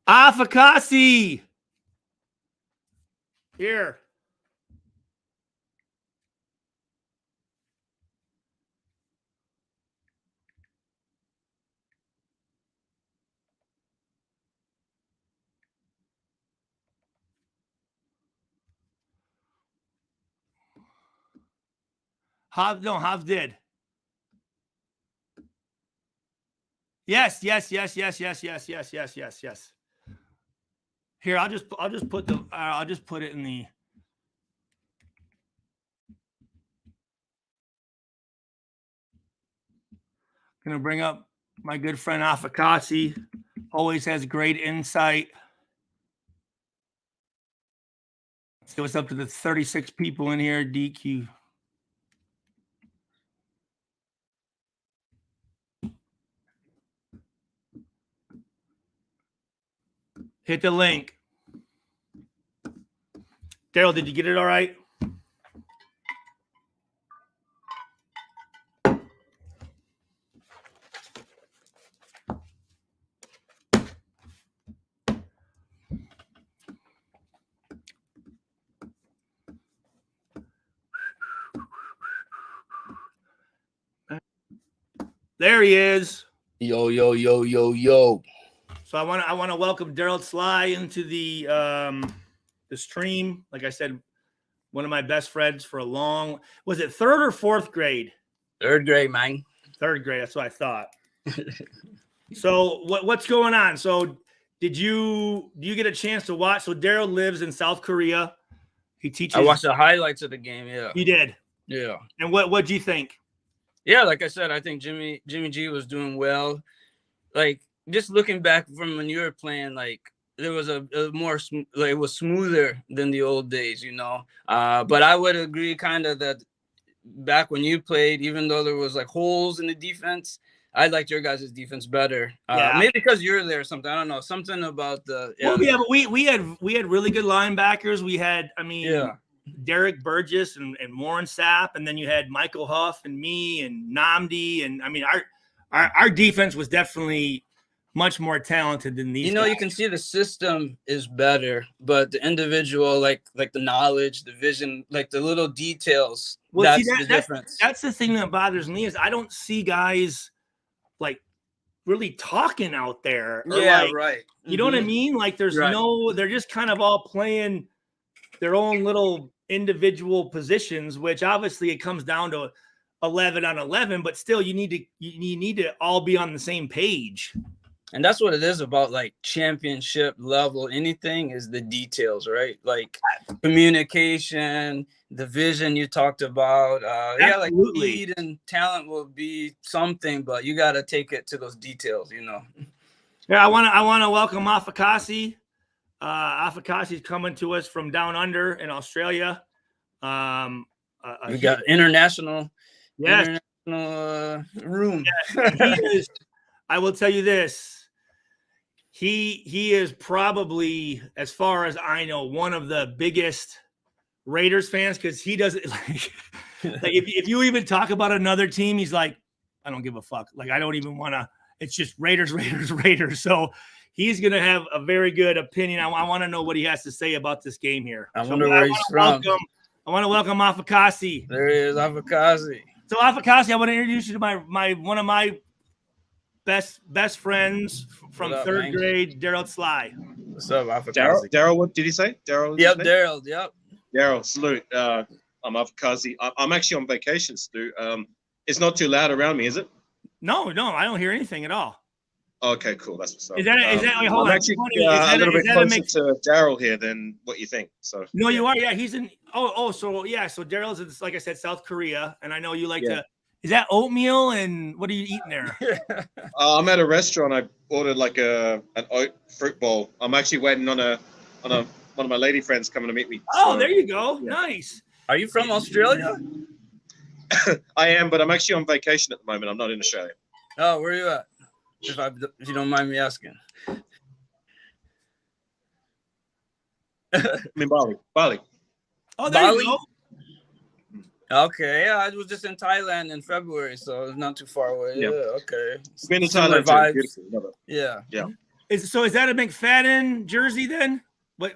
Afakasi. Here. Hobbs did. Yes. Here, I'll just put it in the. Gonna bring up my good friend Afakasi. Always has great insight. Let's see what's up to the 36 people in here. DQ. Hit the link. Daryl, did you get it all right? There he is. Yo. So I want to welcome Daryl Sly into the stream. Like I said, one of my best friends for a long. Was it third or fourth grade? Third grade, man. Third grade. That's what I thought. So what's going on? So do you get a chance to watch? So Daryl lives in South Korea. He teaches. I watched the highlights of the game. Yeah. You did. Yeah. And what'd you think? Yeah, like I said, I think Jimmy G was doing well. Like just looking back from when you were playing, like there was a more like it was smoother than the old days, you know. But I would agree kind of that back when you played, even though there was like holes in the defense, I liked your guys' defense better. Maybe because you're there or something. I don't know. Something about the. Yeah. Well, yeah, but we had really good linebackers. We had, Derek Burgess and Warren Sapp, and then you had Michael Huff and me and Namdi, and I mean our defense was definitely much more talented than these. You can see the system is better, but the individual, like the knowledge, the vision, like the little details. Well, that's the difference. That's the thing that bothers me is I don't see guys like really talking out there. Yeah, right. You know what I mean? Like there's they're just kind of all playing their own little individual positions, which obviously it comes down to 11 on 11, but still you need to all be on the same page. And that's what it is about like championship level. Anything is the details, right? Like communication, the vision you talked about. Like speed and talent will be something, but you got to take it to those details, you know? Yeah. I want to welcome Afakasi. Afakasi's coming to us from down under in Australia. We got international room. He is, I will tell you this. he is probably, as far as I know, one of the biggest Raiders fans, because he doesn't like if you even talk about another team, he's like, I don't give a fuck. Like, I don't even want to. It's just Raiders, Raiders, Raiders. So he's going to have a very good opinion. I want to know what he has to say about this game here. I wonder where he's from. I want to welcome Afakasi. There he is, Afakasi. So Afakasi, I want to introduce you to my one of my best friends from third grade, Daryl Sly. What's up, Afakasi? Daryl, what did he say? Daryl. Yep, Daryl. Yep. Daryl, salute. I'm Afakasi. I'm actually on vacation, Stu. It's not too loud around me, is it? No, I don't hear anything at all. Okay, cool. That's what's up. Is that wait, hold I'm on. actually a little bit closer to Daryl here than what you think. So no, you are. Yeah, he's in. So Daryl's in, like I said, South Korea, and I know you like to. Is that oatmeal and what are you eating there? I'm at a restaurant. I ordered like an oat fruit bowl. I'm actually waiting on one of my lady friends coming to meet me. Oh, there you go. Yeah. Nice. Are you from Australia? I am, but I'm actually on vacation at the moment. I'm not in Australia. Oh, where are you at? If you don't mind me asking. I'm in Bali. Oh, there you go. Okay, yeah, I was just in Thailand in February, so it's not too far away. Yeah, okay. Been to Thailand, beautiful. Yeah. Is that a McFadden jersey then? What?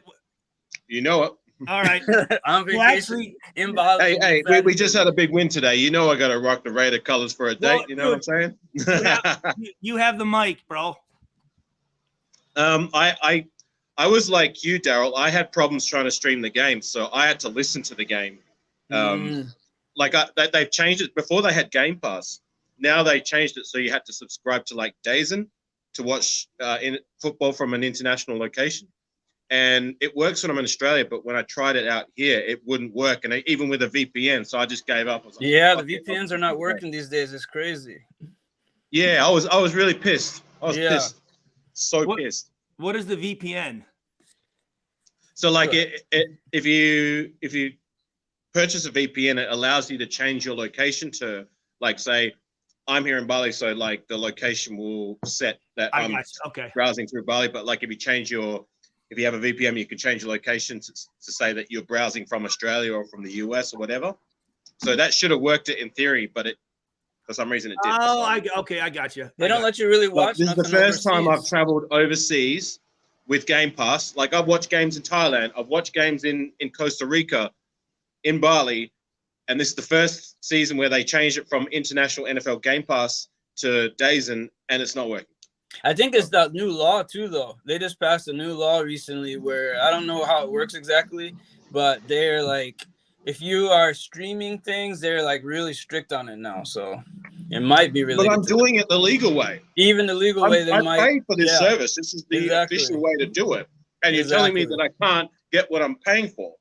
You know it. All right. On vacation in Bali. Hey, we just had a big win today. You know I got to rock the Raider colors for a date. Well, you know what I'm saying? you have the mic, bro. I was like you, Daryl. I had problems trying to stream the game, so I had to listen to the game. They've changed it. Before they had Game Pass. Now they changed it so you had to subscribe to like DAZN to watch in football from an international location. And it works when I'm in Australia, but when I tried it out here, it wouldn't work. And even with a VPN, so I just gave up. The VPNs are not working these days. It's crazy. Yeah, I was really pissed. I was pissed. Pissed. What is the VPN? So like if you purchase a VPN, it allows you to change your location to like say I'm here in Bali, so like the location will set that I'm browsing through Bali. But like if you have a VPN, you can change your location to say that you're browsing from Australia or from the US or whatever. So that should have worked it in theory, but for some reason it didn't. Oh, I got you. They don't let you really watch. This is the first time I've traveled overseas with Game Pass. Like I've watched games in Thailand, I've watched games in Costa Rica, in Bali, and this is the first season where they changed it from international NFL Game Pass to DAZN, and it's not working. I think it's the new law too, though. They just passed a new law recently where I don't know how it works exactly, but they're like, if you are streaming things, they're like really strict on it now. So it might be related. But I'm doing it the legal way. Even the legal way, they might. I paid for this service. This is the official way to do it. And you're telling me that I can't get what I'm paying for.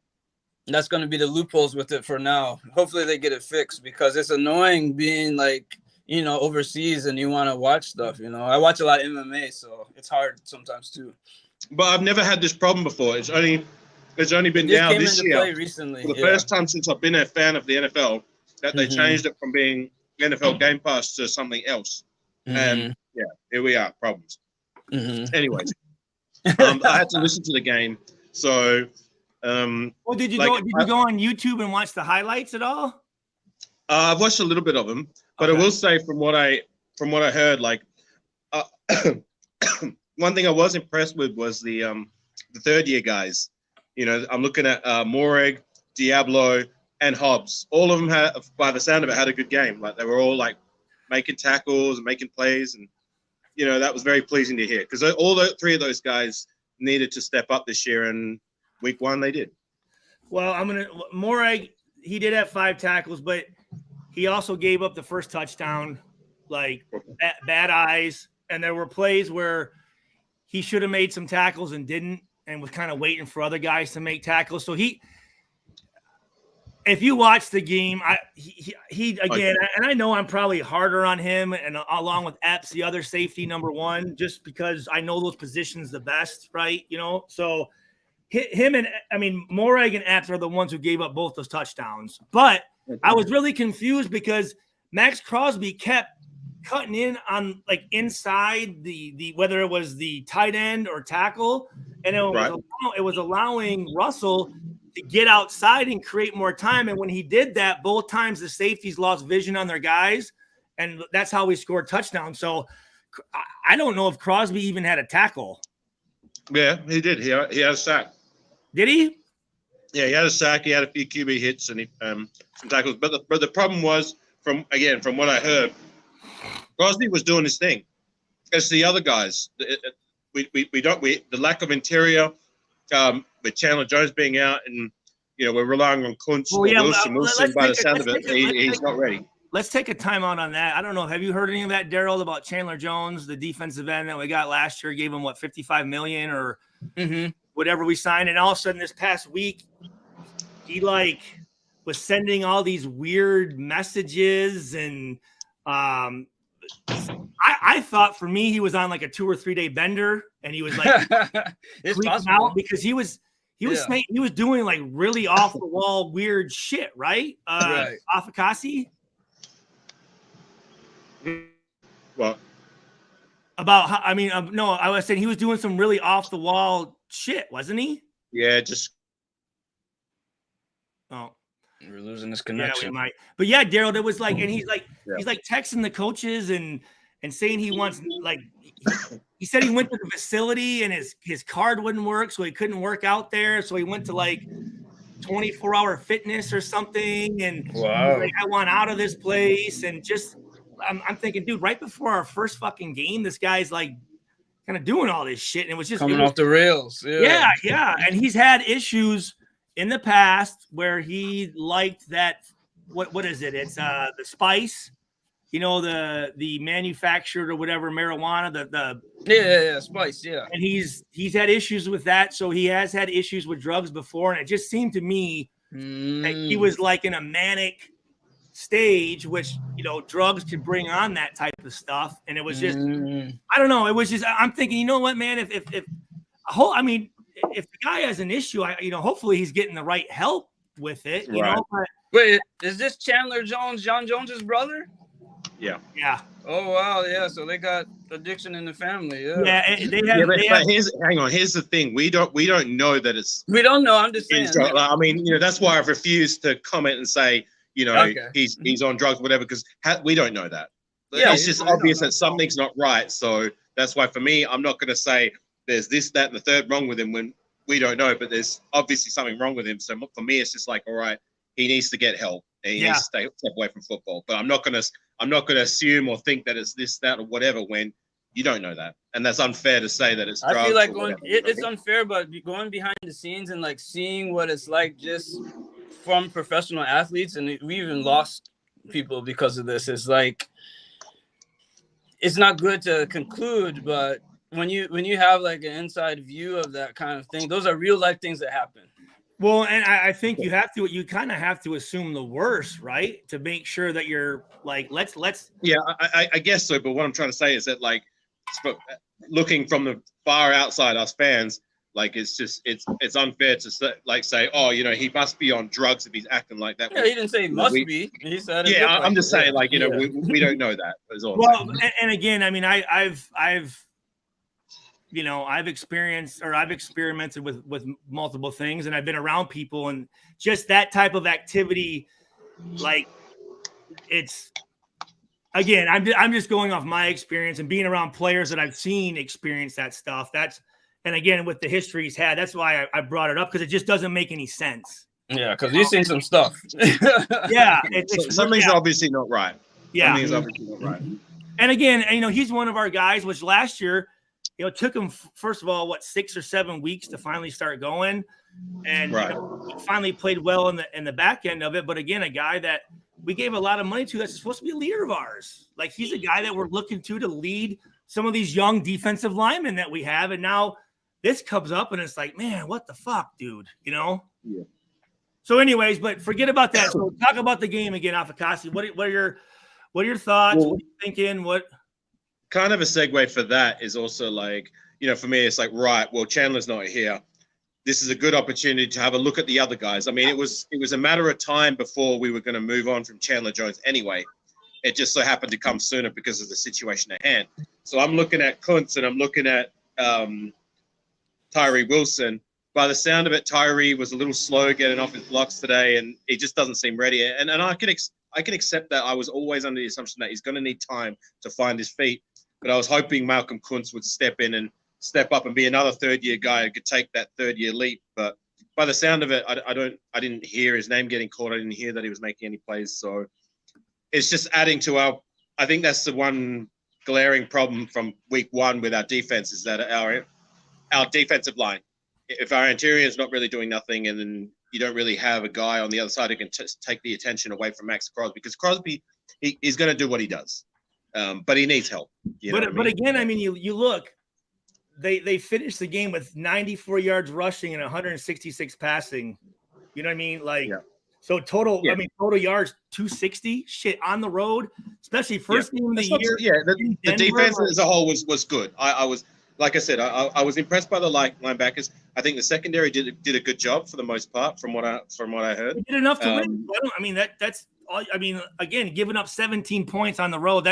That's going to be the loopholes with it for now. Hopefully they get it fixed because it's annoying being like, overseas and you want to watch stuff, I watch a lot of MMA, so it's hard sometimes too. But I've never had this problem before. It's only been now this year. Recently. For the first time since I've been a fan of the NFL that they changed it from being NFL Game Pass to something else. And here we are, problems. Anyways, I had to listen to the game. So did you go on YouTube and watch the highlights at all? I've watched a little bit of them, but I will say from what I heard, like one thing I was impressed with was the third year guys. I'm looking at Moreg, Diablo, and Hobbs. All of them had, by the sound of it, had a good game. Like they were all like making tackles and making plays, and that was very pleasing to hear because all three of those guys needed to step up this year, and week one they did. Well, Moreg, he did have 5 tackles, but he also gave up the first touchdown, like bad eyes. And there were plays where he should have made some tackles and didn't, and was kind of waiting for other guys to make tackles. So if you watch the game, he again, and I know I'm probably harder on him, and along with Epps, the other safety number 1, just because I know those positions the best, right? So him and Moreg and Epps are the ones who gave up both those touchdowns. But I was really confused because Max Crosby kept cutting in on like inside the whether it was the tight end or tackle, and it was allowing Russell to get outside and create more time. And when he did that, both times the safeties lost vision on their guys, and that's how we scored touchdowns. So I don't know if Crosby even had a tackle. Yeah, he did. He had a sack. Did he? Yeah, he had a sack. He had a few QB hits and some tackles. But the problem was, from what I heard, Crosby was doing his thing. As the other guys, the lack of interior, with Chandler Jones being out, and we're relying on Kuntz or Wilson. By the sound of it, he's not ready. Let's take a timeout on that. I don't know. Have you heard any of that, Daryl, about Chandler Jones, the defensive end that we got last year? Gave him what, $55 million or whatever we signed, and all of a sudden this past week, he was sending all these weird messages, and I thought for me he was on like a 2 or 3 day bender, and he was like freaking out because he was saying he was doing like really off the wall weird shit, right? Right. Afakasi? What? About how, no, I was saying he was doing some really off the wall shit, wasn't he? Yeah, just. Oh, we're losing this connection. Yeah, we might. But yeah, Daryl, there was like, and he's like texting the coaches and saying he wants he said he went to the facility and his card wouldn't work, so he couldn't work out there. So he went to like 24-hour fitness or something, and wow, like, I want out of this place. And just I'm thinking, dude, right before our first fucking game, this guy's like kind of doing all this shit, and it was just coming off the rails. Yeah. And he's had issues in the past where he liked that. What is it? It's the spice, the manufactured or whatever marijuana. The spice. Yeah. And he's had issues with that, so he has had issues with drugs before, and it just seemed to me that he was like in a manic stage, which drugs could bring on that type of stuff. And it was just I don't know, it was just, I'm thinking, you know what, man, if the guy has an issue, hopefully he's getting the right help with it, you know. But, wait, is this Chandler Jones John Jones's brother? Yeah. Oh wow, yeah. So they got addiction in the family. Yeah. Here's the thing. We don't know that it's. We don't know. I'm just saying. That's why I've refused to comment and say, he's on drugs, whatever, because we don't know that. Yeah, it's just obvious that something's not right. So that's why, for me, I'm not going to say there's this, that, and the third wrong with him when we don't know. But there's obviously something wrong with him. So for me, it's just like, all right, he needs to get help. And he needs to step away from football. But I'm not going to assume or think that it's this, that, or whatever when you don't know that. And that's unfair to say that it's drugs. I feel like it's unfair, but going behind the scenes and like seeing what it's like just from professional athletes, and we even lost people because of this. It's like, it's not good to conclude, but when you have like an inside view of that kind of thing, those are real life things that happen. Well, and I think you kind of have to assume the worst, right? To make sure that you're like, let's. Yeah, I guess so. But what I'm trying to say is that, like, looking from the far outside, us fans, like, it's unfair to say, oh, he must be on drugs if he's acting like that. Yeah, he didn't say must be. He said it. Yeah, I'm just saying, like, we don't know that. Is all. Well, and again, I mean, I've experimented with multiple things, and I've been around people, and just that type of activity, like, it's, again, I'm just going off my experience and being around players that I've seen experience that stuff. And again, with the history he's had, that's why I brought it up, because it just doesn't make any sense. Yeah, because you've seen some stuff. Yeah. Something's obviously not right. Yeah. Something's obviously not right. And again, he's one of our guys, which last year, it took him, first of all, 6 or 7 weeks to finally start going. And he finally played well in the back end of it. But again, a guy that we gave a lot of money to that's supposed to be a leader of ours. Like, he's a guy that we're looking to lead some of these young defensive linemen that we have. And now this comes up, and it's like, man, what the fuck, dude? Yeah. So anyways, but forget about that. So talk about the game again, Afakasi. What are your thoughts? What are you thinking? What kind of a segue for that is also, like, for me, it's like, right, well, Chandler's not here. This is a good opportunity to have a look at the other guys. I mean, it was a matter of time before we were going to move on from Chandler Jones anyway. It just so happened to come sooner because of the situation at hand. So I'm looking at Kuntz and I'm looking at Tyree Wilson. By the sound of it, Tyree was a little slow getting off his blocks today, and he just doesn't seem ready. And I can accept that. I was always under the assumption that he's going to need time to find his feet. But I was hoping Malcolm Kuntz would step in and step up and be another third-year guy who could take that third-year leap. But by the sound of it, I didn't hear his name getting called. I didn't hear that he was making any plays. So it's just adding to our. I think that's the one glaring problem from week one with our defense is that our defensive line. If our interior is not really doing nothing, and then you don't really have a guy on the other side who can take the attention away from Max Crosby, because Crosby he's going to do what he does, but he needs help. But again, I mean, you look, they finished the game with 94 yards rushing and 166 passing. You know what I mean? Like, yeah. So total, yeah. I mean, total yards 260. Shit, on the road, especially first game of the year. The defense as a whole was good. I was. Like I said, I was impressed by the linebackers. I think the secondary did a good job for the most part, from what I heard. They did enough to win. I mean that's all. I mean, again, giving up 17 points on the road.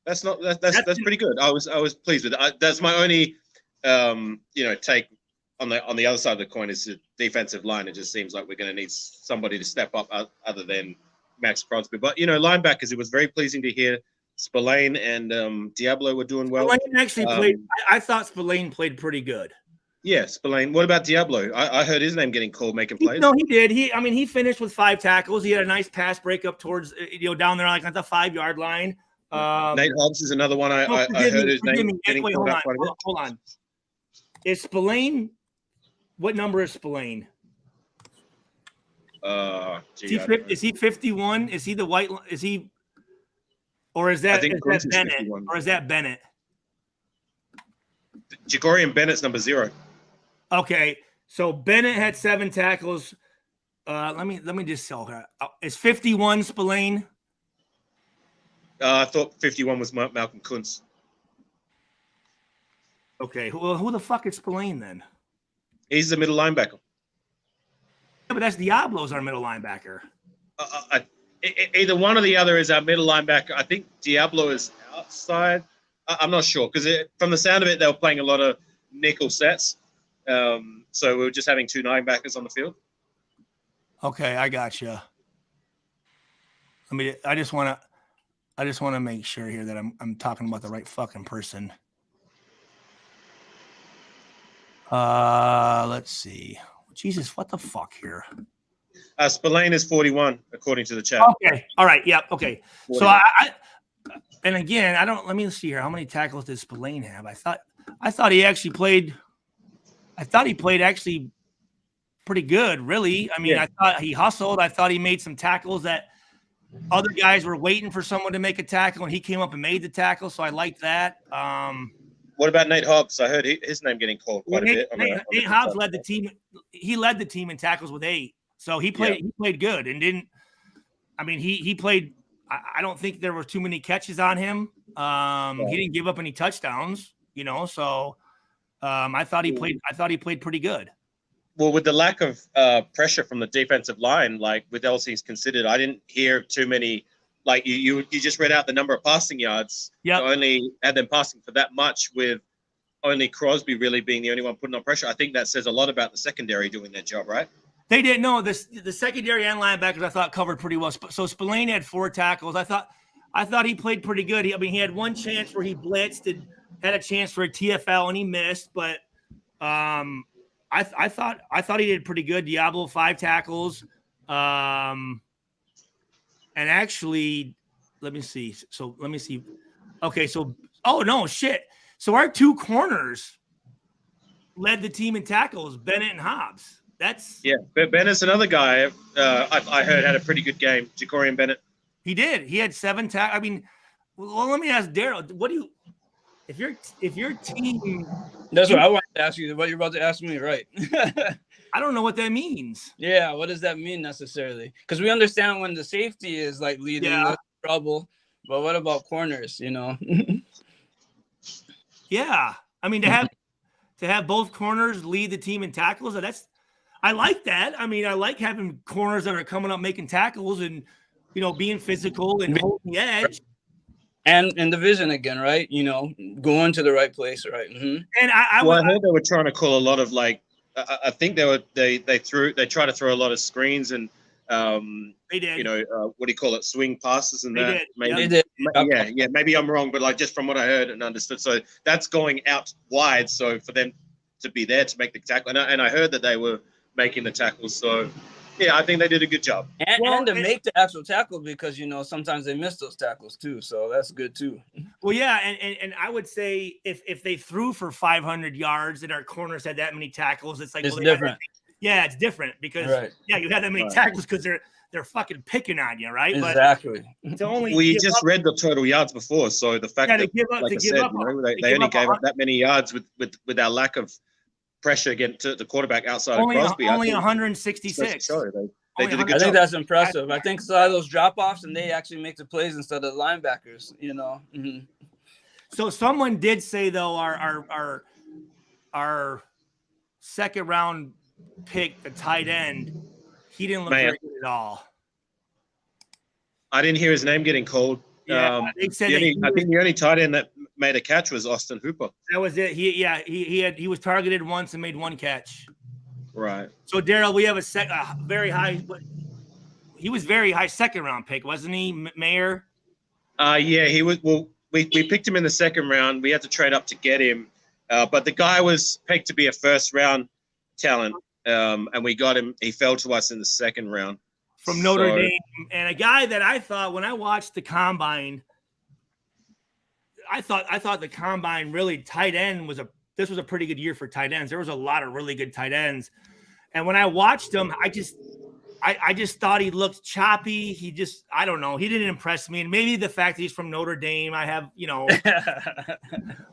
That's pretty good. I was pleased with it. That's my only take on the other side of the coin is the defensive line. It just seems like we're going to need somebody to step up other than Max Crosby. But linebackers, it was very pleasing to hear. Spillane and Diablo were doing well. Spillane actually played. I thought Spillane played pretty good. Yeah, Spillane. What about Diablo? I heard his name getting called, making plays. No, he did. He finished with 5 tackles. He had a nice pass breakup towards down there like at the 5-yard line. Nate Hobbs is another one. I heard his name getting called out quite a bit. Hold on. Is Spillane? What number is Spillane? Is he 51? Is he the white? Is he? Or is that Bennett? 51. Or is that Bennett? Jacorian Bennett's number 0. Okay, so Bennett had 7 tackles. Let me just tell her. Is 51 Spillane? I thought 51 was Malcolm Kuntz. Okay, well, who the fuck is Spillane then? He's the middle linebacker. Yeah, but that's Diablo's our middle linebacker. Either one or the other is our middle linebacker. I think Diablo is outside. I'm not sure because from the sound of it, they were playing a lot of nickel sets. So we were just having 2 linebackers on the field. Okay, I got you. I just want to make sure here that I'm talking about the right fucking person. Let's see. Jesus, what the fuck here? Spillane is 41, according to the chat. Okay. All right. Yep. Yeah, okay. 41. So and again, let me see here. How many tackles did Spillane have? I thought he actually played. I thought he played actually pretty good, really. I mean, yeah. I thought he hustled. I thought he made some tackles that other guys were waiting for someone to make a tackle, and he came up and made the tackle. So I liked that. What about Nate Hobbs? I heard his name getting called quite a bit. Nate Hobbs led the team. He led the team in tackles with 8. So he played good and didn't. I mean, he played. I don't think there were too many catches on him. He didn't give up any touchdowns. So I thought he played pretty good. Well, with the lack of pressure from the defensive line, like with all things considered, I didn't hear too many. Like you just read out the number of passing yards. Yeah. Only had them passing for that much, with only Crosby really being the only one putting on pressure. I think that says a lot about the secondary doing their job, right? They didn't know this. The secondary and linebackers I thought covered pretty well. So Spillane had 4 tackles. I thought he played pretty good. He had one chance where he blitzed and had a chance for a TFL and he missed. But I thought he did pretty good. Diablo 5 tackles. And actually, let me see. Okay, so no shit. So our 2 corners led the team in tackles, Bennett and Hobbs. But Bennett's another guy I heard had a pretty good game. Jacorian Bennett. He did. He had 7 tackles. I mean, well, let me ask Daryl. What do you, if your team? That's what I wanted to ask you. What you're about to ask me, right? I don't know what that means. Yeah, what does that mean necessarily? Because we understand when the safety is like leading us trouble, but what about corners? Yeah, I mean to have both corners lead the team in tackles. I like that. I mean, I like having corners that are coming up making tackles and being physical and holding the edge. And in the vision again, right? Going to the right place, right? And I heard they were trying to call a lot of I think they tried to throw a lot of screens and they did. What do you call it? Swing passes and They that. did. Maybe, They did. yeah. Maybe I'm wrong, but just from what I heard and understood, so that's going out wide. So for them to be there to make the tackle, and I heard that they were making the tackles. So yeah, I think they did a good job. And to make the actual tackle, because sometimes they miss those tackles too. So that's good too. Well, yeah, and I would say if they threw for 500 yards and our corners had that many tackles, it's like it's different. Yeah, it's different because you had that many tackles because they're fucking picking on you, right? Exactly. But to only we just read the total yards before, so the fact that they only gave up that many yards with our lack of pressure against the quarterback outside of Crosby. Only 166. They did a good job. I think that's impressive. I think a lot of those drop-offs and they actually make the plays instead of linebackers. Mm-hmm. So someone did say though our second round pick, the tight end, he didn't look very good at all. I didn't hear his name getting called. Yeah, they said I think the only tight end that made a catch was Austin Hooper. That was it. He was targeted once and made one catch. Right. So Daryl, we have a very high. He was very high second round pick, wasn't he, Mayer? Yeah, he was. Well, we picked him in the second round. We had to trade up to get him, but the guy was picked to be a first round talent, and we got him. He fell to us in the second round. From Notre Dame, and a guy that I thought when I watched the combine, I thought the combine really tight end this was a pretty good year for tight ends. There was a lot of really good tight ends, and when I watched him, I just thought he looked choppy. I don't know. He didn't impress me, and maybe the fact that he's from Notre Dame, I have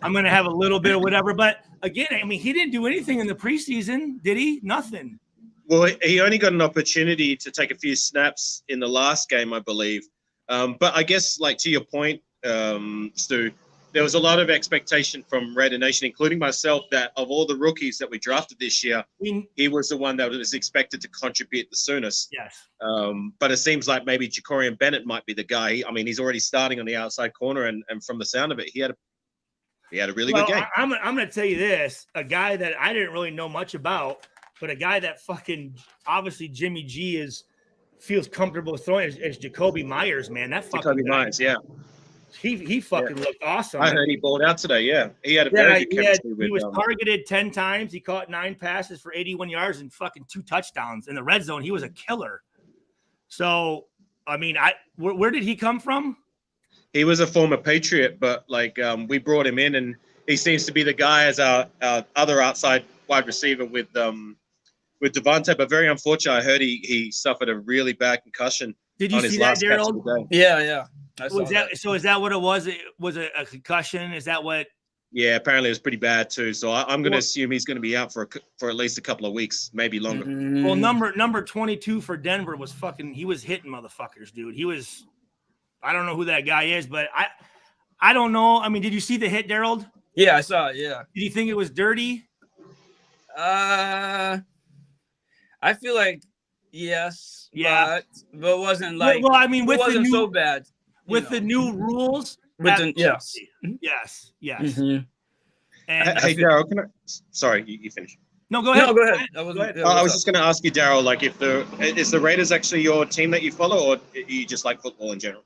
I'm gonna have a little bit of whatever. But again, I mean, he didn't do anything in the preseason, did he? Nothing. Well, he only got an opportunity to take a few snaps in the last game, I believe. But I guess, to your point, Stu, there was a lot of expectation from Raider Nation, including myself, that of all the rookies that we drafted this year, he was the one that was expected to contribute the soonest. Yes. But it seems like maybe Jacorian Bennett might be the guy. I mean, he's already starting on the outside corner, and from the sound of it, he had a really good game. I'm going to tell you this, a guy that I didn't really know much about, but a guy that fucking obviously Jimmy G feels comfortable throwing is Jacoby Myers, man. That fucking Jacoby Myers, yeah. He fucking looked awesome. I heard he balled out today. Yeah, he had a very good chemistry with. He was targeted 10 times. He caught 9 passes for 81 yards and fucking 2 touchdowns in the red zone. He was a killer. So, I mean, where did he come from? He was a former Patriot, but we brought him in, and he seems to be the guy as our other outside wide receiver with Devontae. But very unfortunate, I heard he suffered a really bad concussion. Did you see that, Daryl? Yeah. So is that what it was? It was a concussion? Is that what? Yeah, apparently it was pretty bad too. So I'm going to assume he's going to be out for at least a couple of weeks, maybe longer. Mm-hmm. Well, number 22 for Denver was he was hitting motherfuckers, dude. I don't know who that guy is, but I don't know. I mean, did you see the hit, Daryl? Yeah, I saw it. Yeah. Did you think it was dirty? I feel like yes, yeah, but it wasn't like. Well, I mean, it wasn't so bad with the new rules. Yes. Mm-hmm. And hey, Daryl, sorry, you finish. No, go ahead. No, go ahead. I was just going to ask you, Daryl, is the Raiders actually your team that you follow, or you just like football in general?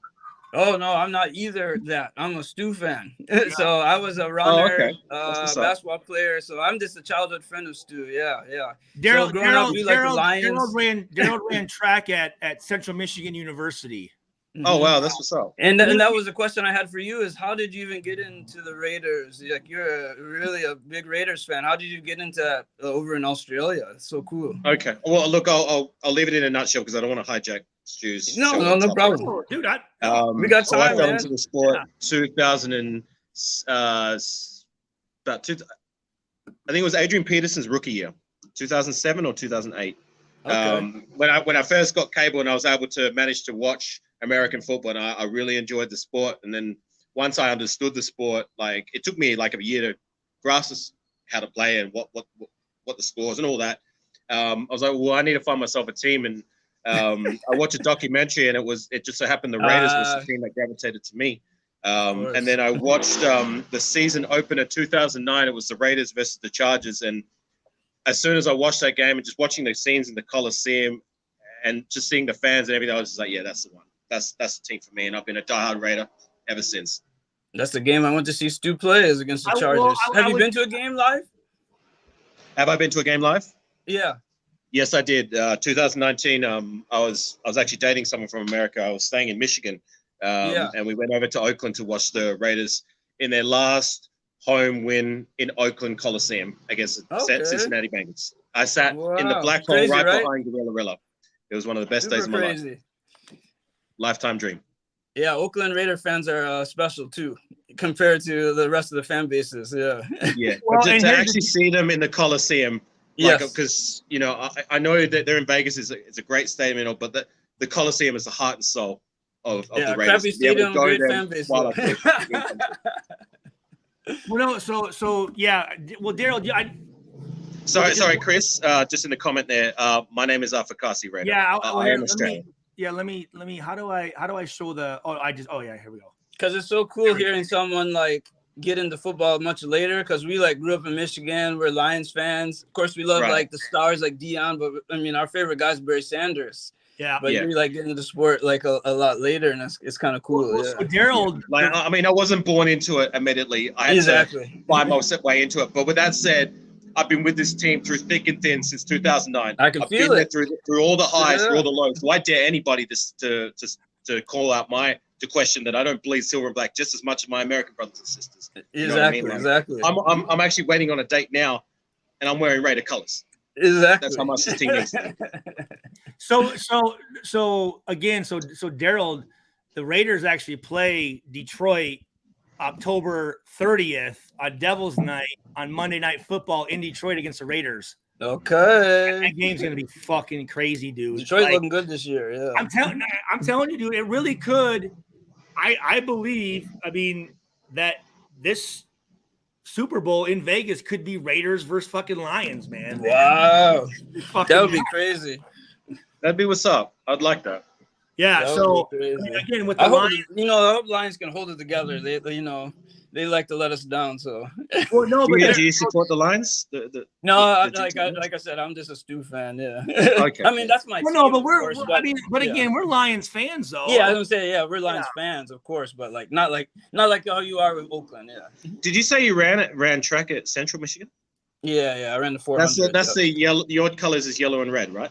Oh no, I'm not either that. I'm a Stu fan. So I was a runner, basketball player. So I'm just a childhood friend of Stu. Yeah. Daryl ran track at Central Michigan University. Oh wow, that's what's up. And that was the question I had for you: is how did you even get into the Raiders? Like you're really a big Raiders fan. How did you get into that over in Australia? It's so cool. Okay, well look, I'll leave it in a nutshell because I don't want to hijack Stu's. No problem, dude. We got time, I fell into the sport 2000 and I think it was Adrian Peterson's rookie year, 2007 or 2008. Okay. When I first got cable and I was able to manage to watch American football, and I really enjoyed the sport. And then once I understood the sport, it took me a year to grasp how to play and what the scores and all that. I was like, well, I need to find myself a team, and I watched a documentary, and it just so happened the Raiders was the team that gravitated to me. And then I watched the season opener 2009. It was the Raiders versus the Chargers, and as soon as I watched that game and just watching the scenes in the Coliseum and just seeing the fans and everything, I was just like, yeah, that's the one. That's the team for me, and I've been a diehard Raider ever since. That's the game I went to see Stu play, is against the Chargers. Have you been to a game live? Have I been to a game live? Yeah. Yes, I did. 2019. I was actually dating someone from America. I was staying in Michigan, and we went over to Oakland to watch the Raiders in their last home win in Oakland Coliseum against Cincinnati Bengals. I sat in the black hole right behind Gorilla. It was one of the best days of my life. Lifetime dream. Yeah, Oakland Raider fans are special too, compared to the rest of the fan bases. Yeah. Yeah. Well, to actually see them in the Coliseum, because I know that they're in Vegas is a great stadium, but the Coliseum is the heart and soul of the Raiders. Crappy stadium, great fan base. Well, no, so yeah. Well, Daryl, Sorry, Chris. Just in the comment there. My name is Fakasi Raider. Yeah, I am Australian. Let me. How do I show the? Here we go. Because it's so cool hearing someone like get into football much later. Because we like grew up in Michigan. We're Lions fans. Of course, we love like the stars like Deion, but I mean our favorite guy is Barry Sanders. Yeah, but you're like getting into the sport like a lot later, and it's kind of cool. So Daryl, I wasn't born into it immediately. I had to find my way into it. But with that said, I've been with this team through thick and thin since 2009. I can feel it through all the highs, through all the lows. So I dare anybody to call out to question that I don't bleed silver and black just as much as my American brothers and sisters. Exactly. I'm actually waiting on a date now, and I'm wearing Raider colors. Exactly. That's how much this team needs to be. So Daryl, the Raiders actually play Detroit October 30th on Devil's Night on Monday Night Football in Detroit against the Raiders. Okay. That game's gonna be fucking crazy, dude. Detroit looking good this year. Yeah. I'm telling you, dude, it really could. I believe. I mean that this Super Bowl in Vegas could be Raiders versus fucking Lions, man. Wow, that would be crazy. That'd be what's up. I'd like that. Yeah. So again, with the Lions, I hope Lions can hold it together. They like to let us down. So. Well, no, but do you support the Lions? Like I said, I'm just a Stu fan. Yeah. Okay. I mean, that's my. Well, no, but again, we're Lions fans, though. Yeah, I was gonna say, we're Lions fans, of course, but like not like how you are with Oakland. Yeah. Did you say you ran track at Central Michigan? Yeah, I ran the 400. That's the yellow. Your colors is yellow and red, right?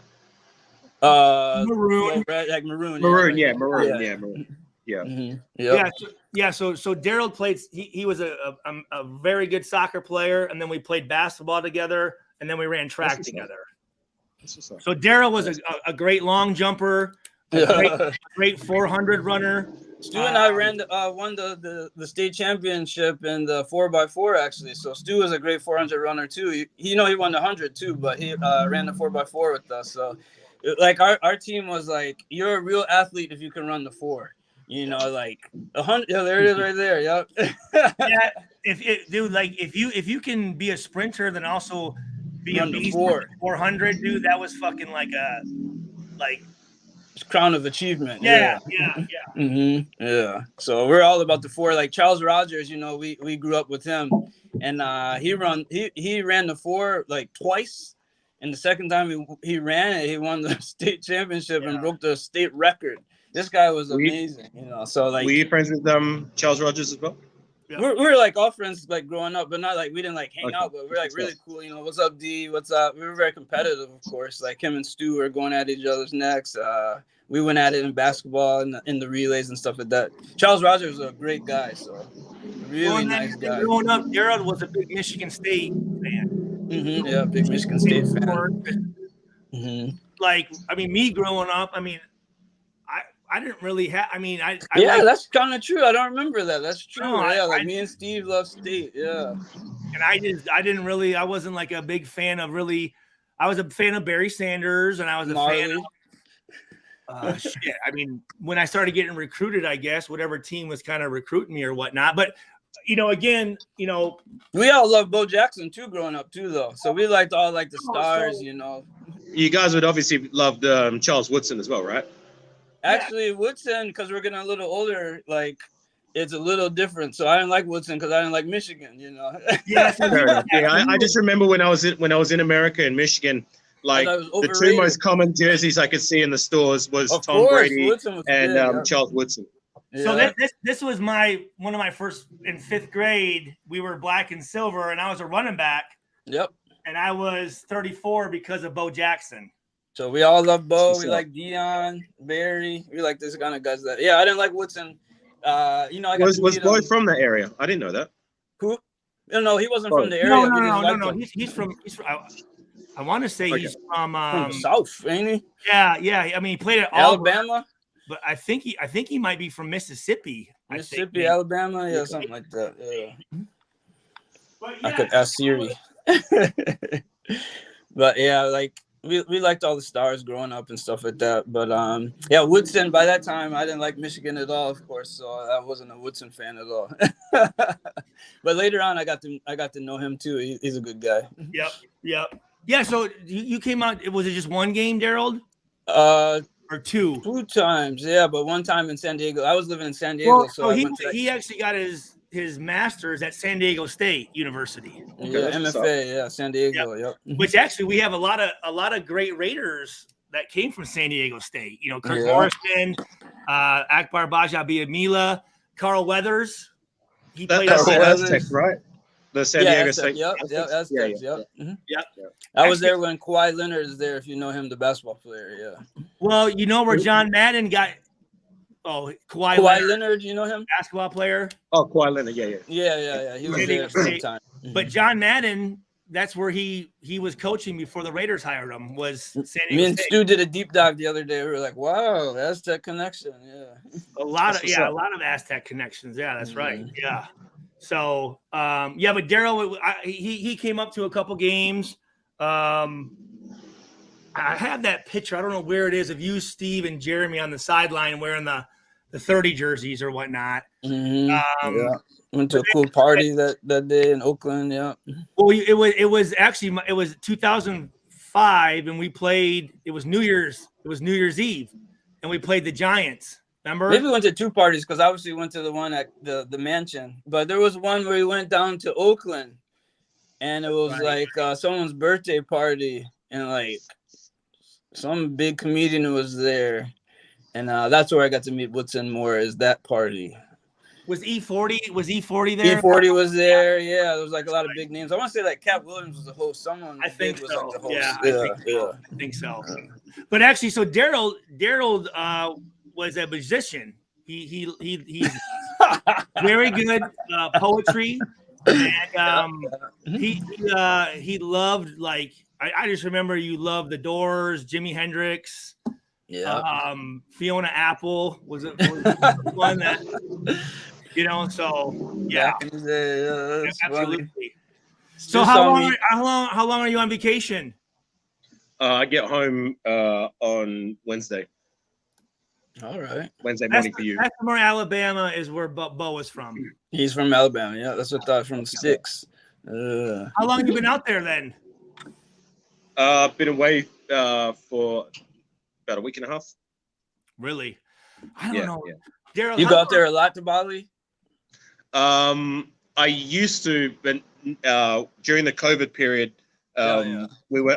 Maroon. Red, like maroon. Maroon, maroon. Yeah. Mm-hmm. So Daryl played. He was a very good soccer player, and then we played basketball together, and then we ran track together. So Daryl was a great long jumper, great 400 runner. Stu and I won the state championship in the 4x4 actually. So Stu was a great 400 runner too. He won the 100 too, but he ran the 4x4 with us. So like our team was like, you're a real athlete if you can run the 4. Like 100. Yeah, there it is right there. Yep. Yeah. If you can be a sprinter, then also be a beast 400, dude. That was fucking like crown of achievement. Yeah. Mm-hmm. Yeah. So we're all about the 4. Like Charles Rogers, we grew up with him, and he ran the 4 like twice, and the second time he ran it, he won the state championship and broke the state record. This guy was amazing, So like, were you friends with Charles Rogers as well? Yeah. We're like all friends like growing up, but not like we didn't like hang out, but we're like really cool. What's up, D? What's up? We were very competitive, of course. Like him and Stu were going at each other's necks. We went at it in basketball and in the relays and stuff like that. Charles Rogers was a great guy, so really nice guy. Growing up, Daryl was a big Michigan State fan. Mm-hmm. Yeah, big Michigan State fan. Mm-hmm. Like, I mean, me growing up, I mean, I didn't really have. I mean, that's kind of true. I don't remember that. That's true. No, me and Steve love State. Yeah, and I wasn't like a big fan of really. I was a fan of Barry Sanders, and I was a fan of. Shit. I mean, when I started getting recruited, I guess whatever team was kind of recruiting me or whatnot. But again, we all loved Bo Jackson too, growing up too, though. So we liked all like the stars, you guys would obviously love Charles Woodson as well, right? Actually, Woodson, because we're getting a little older, like it's a little different. So I didn't like Woodson because I didn't like Michigan, you know. Yeah, so Fair enough. Yeah, he I just remember when I was in America in Michigan, like thought it was the two overrated. most common jerseys I could see in the stores was Of Tom course, Brady Woodson was and good, yeah. Charles Woodson. So Yeah. this was one of my first in 5th grade. We were black and silver, and I was a running back, Yep. and I was 34 because of Bo Jackson. So we all love Bo. What's We up? like Dion, Barry. We like this kind of guys. That I didn't like Woodson. You know, I got Was to meet Boy him. from that area? I didn't know that. Who? No, he wasn't from the area. No, We just liked no. him. He's from I want to say Okay. he's from From the South, ain't he? yeah. I mean, he played at Auburn, Alabama, but I think he might be from Mississippi. I think, Mississippi, maybe. Alabama, yeah, something like that. Yeah. But I yeah, could ask Siri. But yeah, like we liked all the stars growing up and stuff like that. But yeah, Woodson. By that time, I didn't like Michigan at all, of course. So I wasn't a Woodson fan at all. But later on, I got to know him too. He's a good guy. Yep. Yeah. So you came out. Was it just one game, Daryl, or two? 2 times, yeah. But one time in San Diego. I was living in San Diego, Well, so I he went to he actually got his master's at San Diego State University, yeah, that's what's MFA, yeah, San Diego, yep. which actually we have a lot of great Raiders that came from San Diego State. You know, Kirk Yeah. Morrison, Akbar Bajabiamila, Carl Weathers. He played That's at the Carl Weathers. Weathers. Aztecs, right? The San Diego Aztecs, State. Yep, Aztecs, Yeah. yep. Mhm. Yep. I was there when Kawhi Leonard is there. If you know him, the basketball player, yeah. Well, you know where John Madden got. Oh, Kawhi Kawhi Leonard, Leonard, you know him? basketball player. Oh, Kawhi Leonard. Yeah. Yeah. He was San there Diego at the State. time. But John Madden, that's where he was coaching before the Raiders hired him. Was San Me Diego and State. Stu did a deep dive the other day. We were like, "Wow, that's that connection." Yeah. A lot That's of what's a up. lot of Aztec connections. Yeah, that's right. Mhm. Yeah. So yeah, but Daryl, he came up to a couple games. I have that picture. I don't know where it is of you, Steve, and Jeremy on the sideline wearing the 30 jerseys or whatnot. Mhm. Um, Yeah. Went to a cool party that day in Oakland. Yeah. Well, it was actually it was 2005, and we played. It was New Year's Eve, and we played the Giants. Remember? Maybe we went to 2 parties because obviously we went to the one at the mansion, but there was one where we went down to Oakland, and it was Right. like someone's birthday party, and like some big comedian was there, and that's where I got to meet Woodson more. Is that party? Was E40? Was E40 there? E40 was there. Yeah, there was like a lot of big names. I want to say like Cat Williams was the host. Someone I think big was so. like the host. Yeah, I think so. But actually, so Daryl was a musician. He's very good poetry, and he loved, like, I just remember you loved the Doors, Jimi Hendrix, Yeah. Fiona Apple was one that, you know. So yeah, Back in the day, yeah, that's funny. absolutely. Stu So saw me- how long are you on vacation? I get home on Wednesday All right. morning for you. Bessemer, Alabama is where Bo is from. He's from Alabama. Yeah, that's what I thought, from the sticks. How long have you been out there then? I've been away for about a week and a half. Really? I don't know. Yeah. Daryl, You how go out long- there a lot to Bali? I used to, but during the COVID period, Yeah.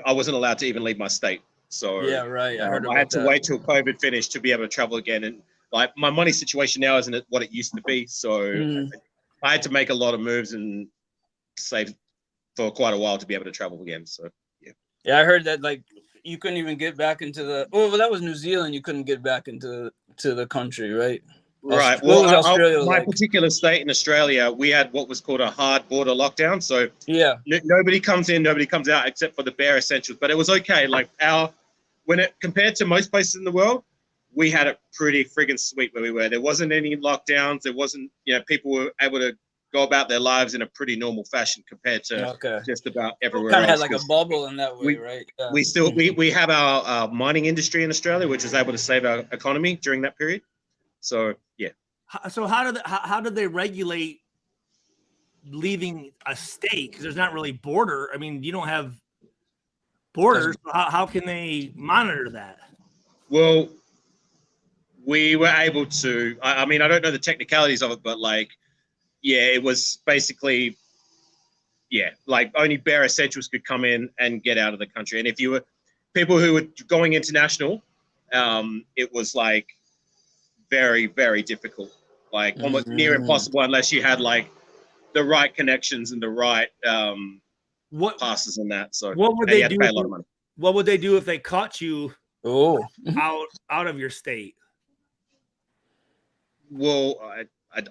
I wasn't allowed to even leave my state. So Yeah, right. I heard about I had to that. wait till COVID finished to be able to travel again. And like my money situation now isn't what it used to be. So Mhm. I had to make a lot of moves and save for quite a while to be able to travel again. So Yeah, I heard that like you couldn't even get back into the. Well, that was New Zealand. You couldn't get back into the country, right? right. What was Well, Australia my like? particular state in Australia, we had what was called a hard border lockdown. So Yeah. nobody comes in, nobody comes out except for the bare essentials. But it was okay. Like when it compared to most places in the world, we had it pretty friggin' sweet where we were. There wasn't any lockdowns. There wasn't, people were able to go about their lives in a pretty normal fashion compared to Okay. just about everywhere Kind of else. had like a bubble in that way, right? Yeah. we still we have our mining industry in Australia, which was able to save our economy during that period. So yeah. So how did they regulate leaving a state? Because there's not really border. I mean, you don't have borders. How can they monitor that? Well, we were able to. I mean, I don't know the technicalities of it, but like, yeah, it was basically, yeah, like only bare essentials could come in and get out of the country. And if you were people who were going international, it was like very, very difficult, like almost near impossible, unless you had like the right connections and the right What passes and that. So what would and you they had to do? pay a lot of money. What would they do if they caught you Oh, out of your state? Well,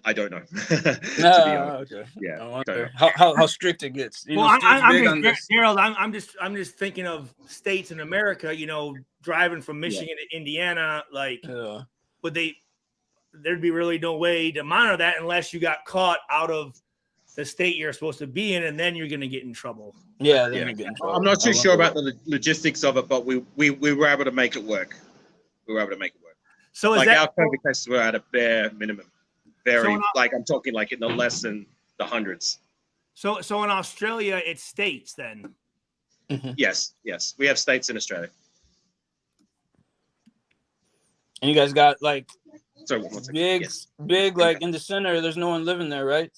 I don't know. To be no, honest. okay. Yeah, I don't wonder know. how strict it gets. You know, Well, Stu's big on this. Gerald, I'm just thinking of states in America. You know, driving from Michigan to Indiana, like Yeah. would they? There'd be really no way to monitor that unless you got caught out of the state you're supposed to be in, and then you're going to get in trouble. Yeah, then Yeah. you get in trouble. I'm not I too sure wonder about the logistics of it, but we were able to make it work. We were able to make it work. So is Like that our COVID cases were at a bare minimum. Very, So like I'm talking like in the less than the hundreds. so in Australia it's states then? Yes. We have states in Australia. And you guys got like So one second. big, Yes. big, like in the center. There's no one living there, right?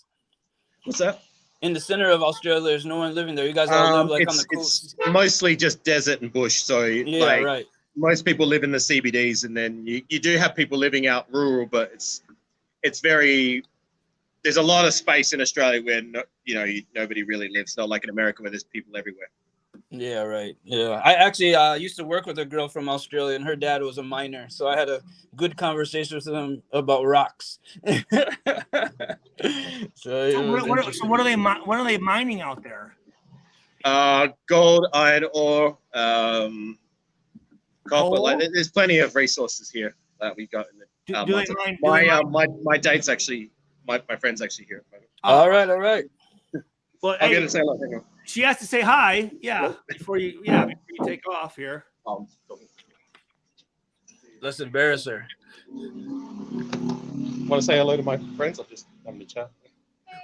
What's that? In the center of Australia, there's no one living there. You guys all live like on the coast. It's mostly just desert and bush. So Yeah, like right. most people live in the CBDs, and then you do have people living out rural, but it's very. There's a lot of space in Australia where nobody really lives. Not like in America where there's people everywhere. Yeah, right. Yeah, I actually used to work with a girl from Australia, and her dad was a miner, so I had a good conversation with him about rocks. So what are they mining out there? Gold, iron ore, copper. Coal? Like there's plenty of resources here that we got in the. Do they mine? My date's actually my friend's actually here. all right. Well, I'll hey, get to say hello. Hang on. she has to say hi. Yeah, before you take off here. Let's embarrass her. Want to say hello to my friends? I'll just having a chat.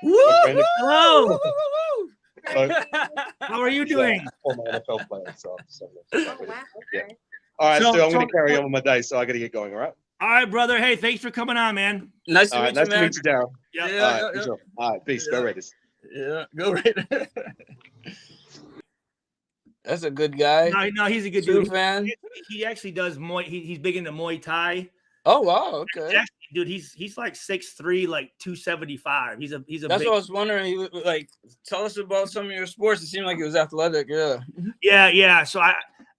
Hello. Hello. How are you doing? Former NFL player, so Oh, wow. Yeah. Okay. All right, So- Stu, I'm going so- to carry on with my day, so I got to get going. All right. All right, brother. Hey, thanks for coming on, man. Nice to All right. meet Nice you, to man. meet you, Daryl. Yeah. Yeah, All right. For sure. All right. Peace. Go Yeah. Raiders. Yeah, go right. That's a good guy. No, he's a good True dude. fan. He actually does he's big into Muay Thai. Oh wow, okay. Actually, dude, he's like 6'3", like 275. He's a That's big, what I was wondering. He was like, tell us about some of your sports. It seemed like he was athletic. Yeah. yeah. So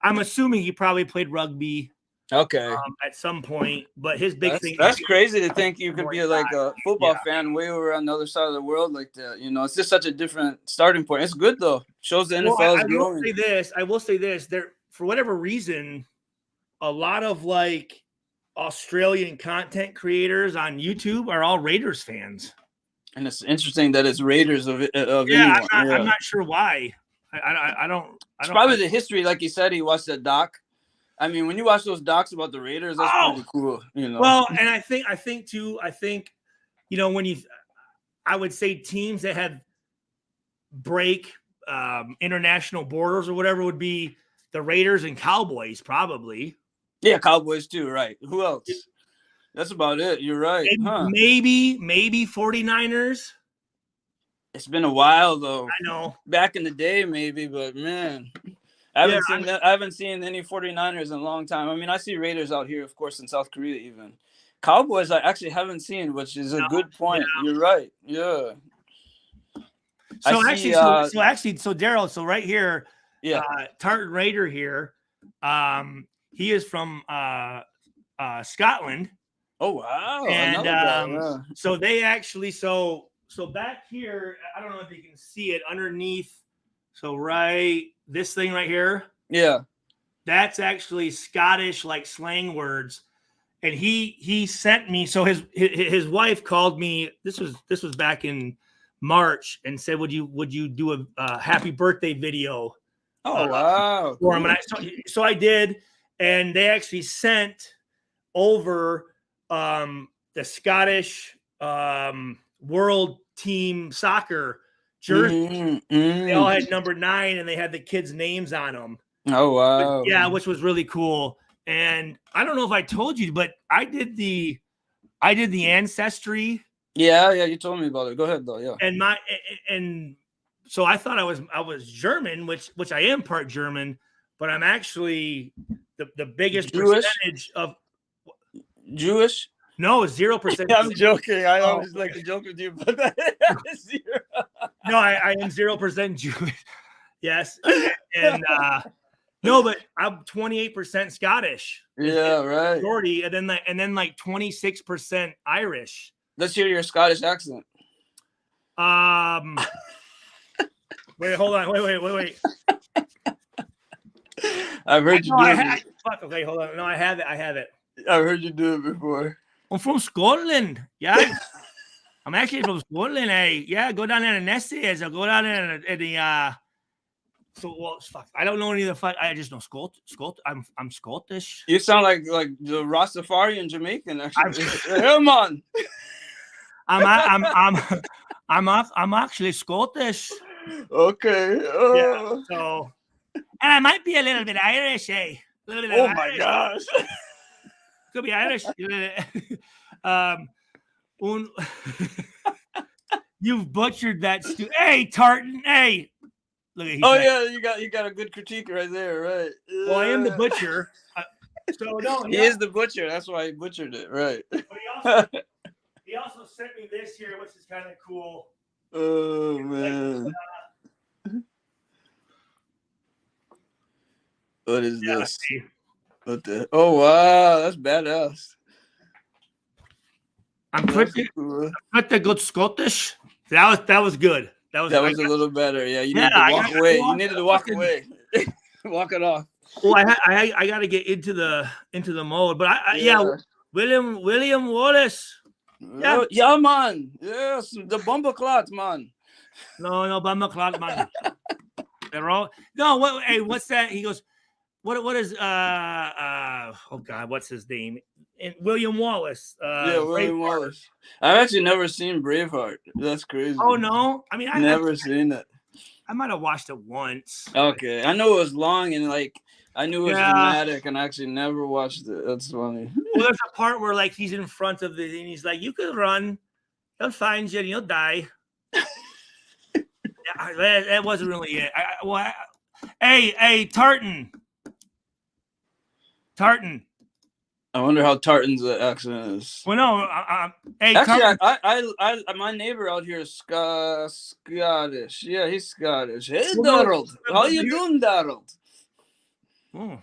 I'm assuming he probably played rugby Okay. at some point, but his big thing That's crazy to think you could be Muay like Thai. a football Yeah. fan way over on the other side of the world like that. You know, it's just such a different starting point. It's good though. Shows the NFL Well, is I will say this. There, for whatever reason, a lot of like Australian content creators on YouTube are all Raiders fans. And it's interesting that it's Raiders of Yeah, anyone. I'm not sure why. I don't. It's probably the history, like you said. He watched that doc. I mean, when you watch those docs about the Raiders, that's pretty cool. You know. Well, and I think too. When I would say teams that have break international borders or whatever would be the Raiders and Cowboys, probably. Yeah, Cowboys too, right? Who else? That's about it. You're right. Maybe 49ers. It's been a while though. I know. Back in the day, maybe, but man, I haven't seen any 49ers in a long time. I mean, I see Raiders out here, of course, in South Korea even. Cowboys, I actually haven't seen, which is a good point. Yeah. You're right. Yeah. So Daryl, so right here, yeah, Tartan Raider here. He is from Scotland. Oh wow! And so they actually so back here, I don't know if you can see it underneath. So right, this thing right here. Yeah, that's actually Scottish like slang words. And he sent me. So his wife called me. This was back in March and said, "Would you do a happy birthday video?" Oh wow! For him, and so I did. And they actually sent over the Scottish world team soccer jersey. They all had number 9, and they had the kids' names on them. Oh wow. Yeah, which was really cool. And I don't know if I told you, but I did the ancestry. Yeah, you told me about it. Go ahead though. Yeah. And so I thought I was German, which I am part German, but I'm actually the biggest Jewish? percentage of Jewish? no 0%. I'm joking. I Oh, always like to joke with you, but zero. No, I am 0% Jewish. Yes, and no, but I'm 28% Scottish. Yeah, right. Majority, and then like 26% Irish. Let's hear your Scottish accent. Wait, hold on. Wait. I've heard you do it. Fuck. Okay, hold on. No, I have it. I've heard you do it before. I'm from Scotland. Yeah, I'm actually from Scotland. Hey, yeah, go down there in Nessie. I'll go down there in the. So well, fuck. I don't know any of the fuck. I just know Scot. I'm Scottish. You sound like the Rastafarian Jamaican. Actually, yeah, man. I'm actually Scottish. Okay. Yeah. So, and I might be a little bit Irish, eh? Oh my gosh. Could be Irish. You've butchered that. Hey, Tartan. Hey. Look at. Oh yeah, you got a good critique right there, right? Well, I am the butcher. So no, he is the butcher. That's why he butchered it, right? But he also sent me this here, which is kind of cool. Oh man. What is this? What the? Oh wow, that's badass. I'm pretty good Scottish. That was good. That was a little better. Yeah, you needed to walk away. You needed to walk away. Walk it off. Well, I got to get into the mode, but William Wallace. Yeah, man. Yes, the bomber clot, man. No, bomber clot, man. They're all no. Hey, what's that? He goes. What is oh God, what's his name? And William Wallace. William Wallace. I've actually never seen Braveheart. That's crazy. Oh no, I mean I never seen it. I might have watched it once. Okay, I know it was long and like I knew it was dramatic, and I actually never watched it. That's funny. Well, there's a part where like he's in front of the and he's like, "You can run, he'll find you, and you'll die." That wasn't really it. Hey, Tartan. I wonder how Tartan's accent is. Well, no. Hey, actually, Tartan. I my neighbor out here is Scottish. Yeah, he's Scottish. Hey, Donald, how you doing, Donald? Oh,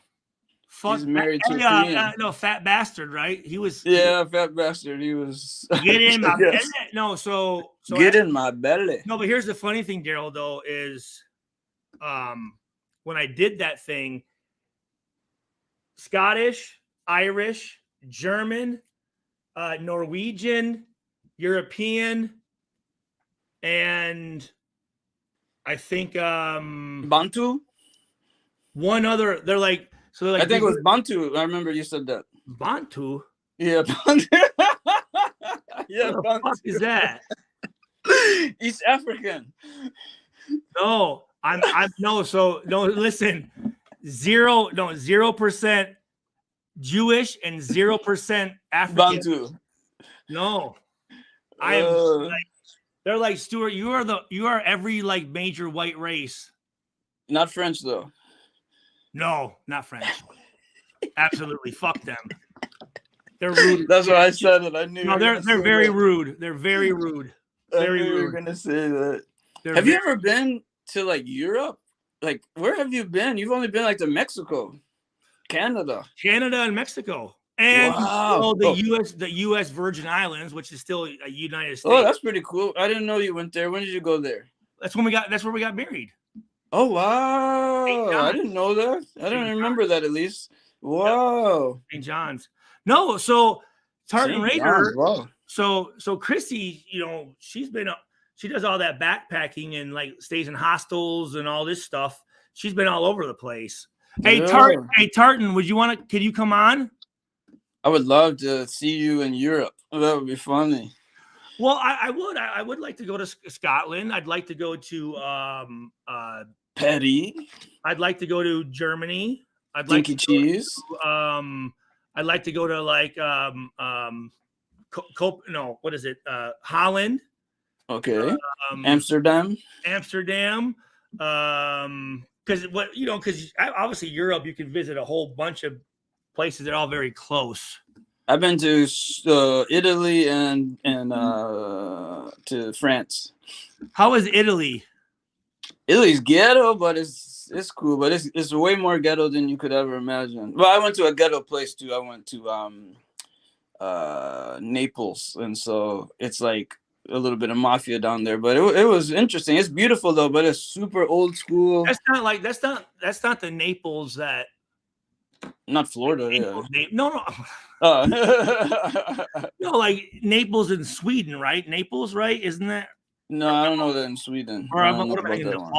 he's married to a Korean. No, fat bastard, right? He was. Yeah, fat bastard. He was. Get in my belly. No, so get in my belly. No, but here's the funny thing, Daryl. Though is, when I did that thing. Scottish, Irish, German, Norwegian, European, and I think Bantu. One other. They're like I think it was Bantu. I remember you said that. Bantu. Yeah, Bantu. Yeah, what the Bantu. fuck is that? East African. No, I'm no. So no. Listen. 0% Jewish and 0% African. Bantu. No, I am. They're like Stuart. You are every like major white race. Not French though. No, not French. Absolutely, fuck them. They're rude. That's why I said it. I knew. No, they're very rude. They're very rude. Very rude. You're gonna say that. Have you ever been to like Europe? Like, where have you been? You've only been like to Mexico, Canada, and Mexico, and the U.S. Virgin Islands, which is still a United States. Oh, that's pretty cool. I didn't know you went there. When did you go there? That's where we got married. Oh wow! I didn't know that. I don't remember that at least. Wow. St. John's. No, so Tartan Raider. Wow. So Chrissy, she does all that backpacking and like stays in hostels and all this stuff. She's been all over the place. Hey, Tartan, could you come on? I would love to see you in Europe. That would be funny. Well, I would like to go to Scotland. I'd like to go to Petty, I'd like to go to Germany. I'd like Dinky to Cheese. I'd like to go to like what is it? Holland, Okay. um, Amsterdam. Amsterdam. Because obviously Europe, you can visit a whole bunch of places. They're all very close. I've been to Italy and to France. How is Italy? Italy's ghetto, but it's cool. But it's way more ghetto than you could ever imagine. Well, I went to a ghetto place too. I went to Naples, and so it's like a little bit of mafia down there. But it was interesting. It's beautiful though, but it's super old school. That's not the Naples that. Not Florida. Naples, Yeah. no. No, like Naples in Sweden, right? Naples, right? Isn't that? No, I don't know that in Sweden. Or I don't know what about about in that one.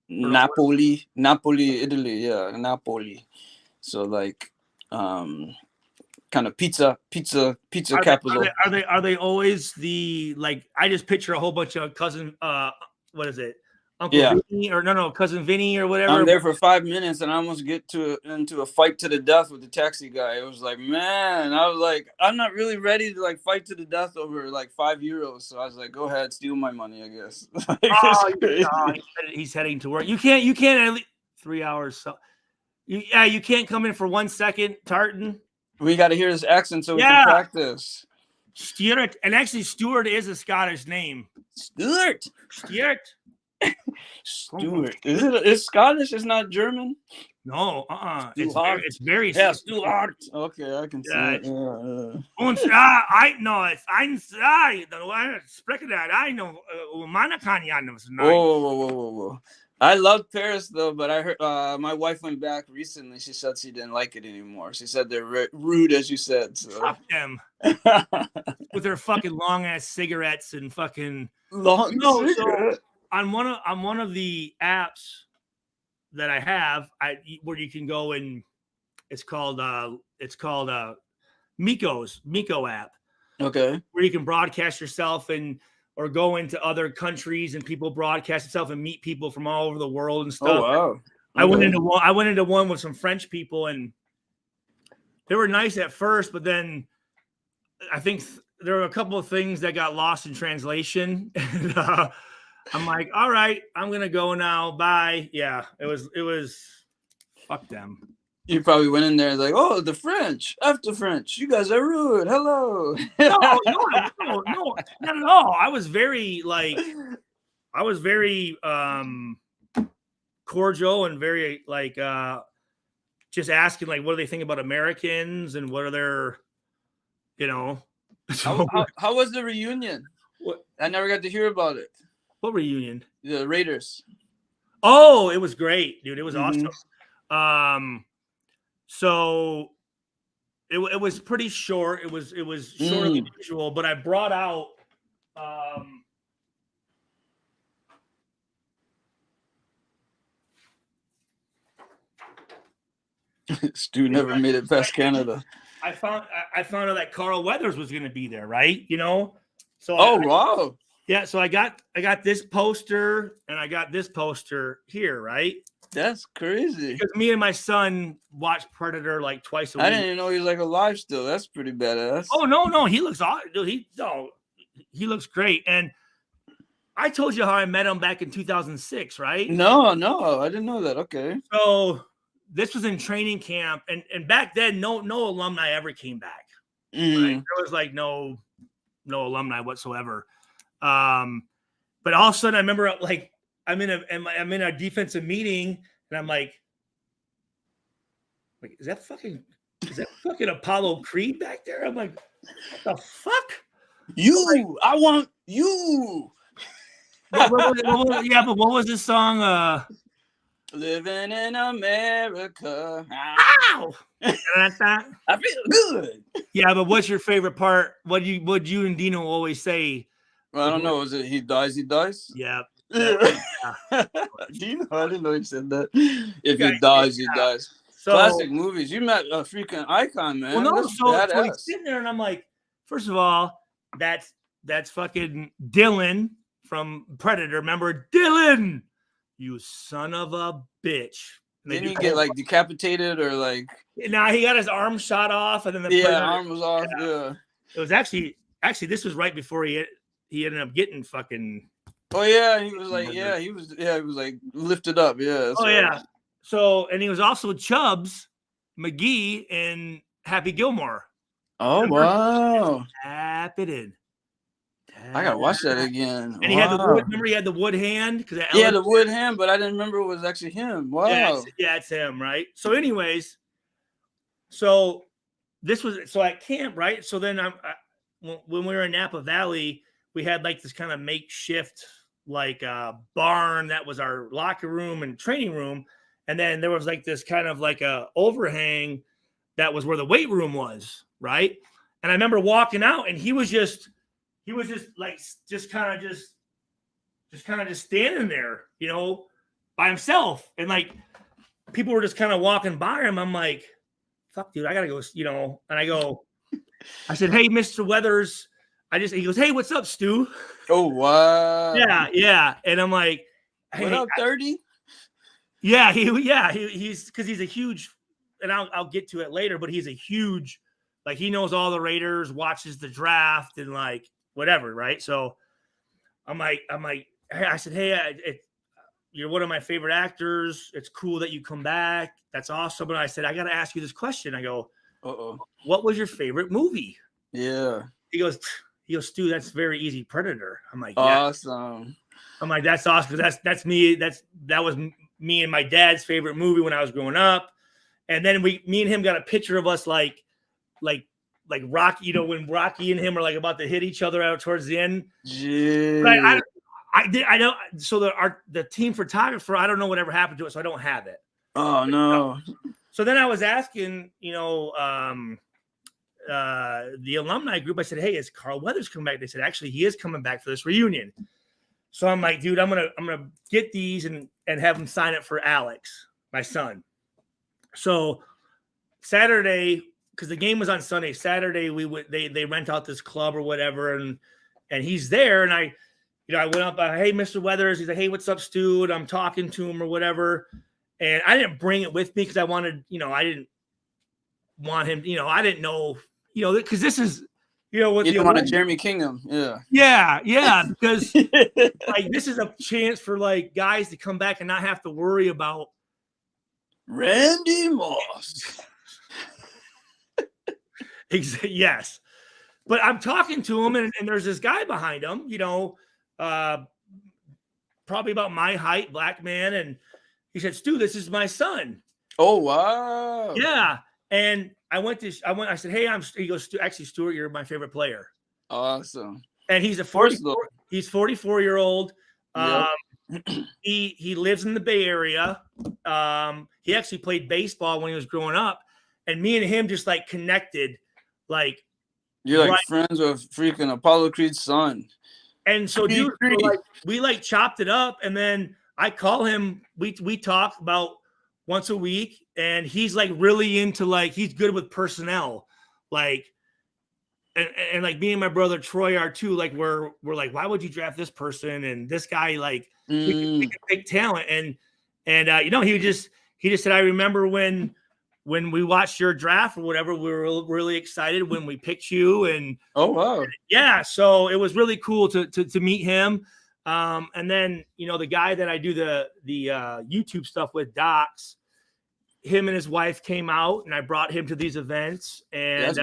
Nepal? Napoli, Italy. Yeah, Napoli. So like, kind of pizza capital. Are they always the like? I just picture a whole bunch of cousin. What is it? Uncle Vinny or no, cousin Vinny or whatever. I'm there for 5 minutes and I almost get into a fight to the death with the taxi guy. It was like, man, I was like, I'm not really ready to like fight to the death over like €5. So I was like, go ahead, steal my money, I guess. He's heading to work. You can't at least 3 hours. So you can't come in for 1 second, Tartan. We got to hear his accent so we can practice. Stuart, and actually Stuart is a Scottish name. Stuart. It's Scottish. It's not German. No, It's very Stuart. Okay, I can see it. I know it's I spreche that. I know Whoa. I love Paris though, but I heard my wife went back recently. She said she didn't like it anymore. She said they're rude, as you said. So. Fuck them with their fucking long ass cigarettes and fucking cigarette. On one of the apps that I have, where you can go and it's called Miko app. Okay. Where you can broadcast yourself or go into other countries and people broadcast itself and meet people from all over the world and stuff. Oh wow. Okay. I went into one with some French people and they were nice at first, but then I think there were a couple of things that got lost in translation. And, I'm like, all right, I'm gonna go now. Bye. Yeah, it was fuck them. You probably went in there like, oh, the French, after French, you guys are rude. Hello. No, not at all. I was very cordial and very like just asking like, what do they think about Americans and what are their, How was the reunion? What? I never got to hear about it. What reunion? The Raiders. Oh, it was great, dude. It was awesome. So it was pretty short. It was shorter than usual, but I brought out Stu never made it past Canada. I found out that Carl Weathers was going to be there, right? So wow. Yeah, so I got this poster and I got this poster here, right? That's crazy. Because me and my son watch Predator like twice a week. I didn't even know he was like alive still. That's pretty badass. Oh no, he looks awesome. He looks great. And I told you how I met him back in 2006, right? No, I didn't know that. Okay. So this was in training camp, and back then no alumni ever came back. Right? There was like no alumni whatsoever. But all of a sudden I remember like I'm in a defensive meeting and I'm like is that fucking Apollo Creed back there? I'm like, what the fuck? I want you. Yeah, but what was this song? Living in America. Ow! I feel good. Yeah, but what's your favorite part? What you and Dino always say? Well, I don't know. Is it he dies? Yeah. Dino, I didn't know he said that. If he dies, he dies. So, classic movies. You met a freaking icon, man. Well, no, so he's sitting there, and I'm like, first of all, that's fucking Dylan from Predator. Remember Dylan? you son of a bitch. And they Didn't he do- get like decapitated or like? Nah, he got his arm shot off, and then the Yeah, president- arm was off. Yeah. it was actually this was right before he ended up getting fucking. Oh yeah, he was like, he was like lifted up. Yeah. that's Oh right. yeah. So, and he was also Chubbs McGee in Happy Gilmore. Oh wow. Tap it in. I gotta watch that again. And he had the wood. Remember, he had the wood hand because the wood hand, but I didn't remember it was actually him. Wow. Yeah, it's him, right? So, anyways, so this was so at camp, right? So then when we were in Napa Valley, we had like this kind of makeshift like barn that was our locker room and training room, and then there was like this kind of like a overhang that was where the weight room was, right? And I remember walking out, and he was just kind of standing there, you know, by himself. And like people were just kind of walking by him. I'm like, fuck, dude, I gotta go, you know. And I said, hey, Mr. Weathers. He goes, hey, what's up, Stu? Oh wow. Yeah. And I'm like, hey, what up, 30? he's because he's a huge, and I'll get to it later, but he's a huge, like he knows all the Raiders, watches the draft and like whatever, right? So I'm like, I said, hey, you're one of my favorite actors. It's cool that you come back. That's awesome. But I said, I got to ask you this question. I go, what was your favorite movie? Yeah. He goes, Stu, that's very easy. Predator. I'm like, yeah. Awesome. I'm like, that's awesome. That's me. That was me and my dad's favorite movie when I was growing up. And then me and him got a picture of us like Rocky, you know, when Rocky and him are like about to hit each other out towards the end. Yeah. I don't. So the team photographer, I don't know whatever happened to it, so I don't have it. Oh no. So then I was asking, you know, the alumni group. I said, hey, is Carl Weathers coming back? They said, actually, he is coming back for this reunion. So I'm like, dude, I'm gonna get these and have him sign it for Alex, my son. So Saturday, because the game was on Sunday, Saturday they rent out this club or whatever, and he's there, and I went up, hey, Mr. Weathers. He's like, hey, what's up, Stu? And I'm talking to him or whatever, and I didn't bring it with me because I wanted, you know, I didn't want him, you know, I didn't know, you know, because this is, you know, what you don't want a Jeremy Kingdom, yeah, because like this is a chance for like guys to come back and not have to worry about Randy Moss. Yes, but I'm talking to him, and there's this guy behind him, you know, probably about my height, black man, and he said, Stu, this is my son. Oh wow. Yeah. And I said, hey, he goes, actually, Stuart, you're my favorite player. Awesome. And he's 44-year-old. Yep. He lives in the Bay Area. He actually played baseball when he was growing up, and me and him just like connected, like you're like friends with freaking Apollo Creed's son. And so, dude, we like chopped it up, and then I call him. We talk about once a week, and he's like really into like he's good with personnel, like. And like me and my brother Troy are too. Like we're like, why would you draft this person and this guy? Like we can pick talent, and you know, he just said, I remember when we watched your draft or whatever, we were really excited when we picked you. And oh wow, yeah, so it was really cool to meet him. And then, you know, the guy that I do the YouTube stuff with, Docs, him and his wife came out, and I brought him to these events, and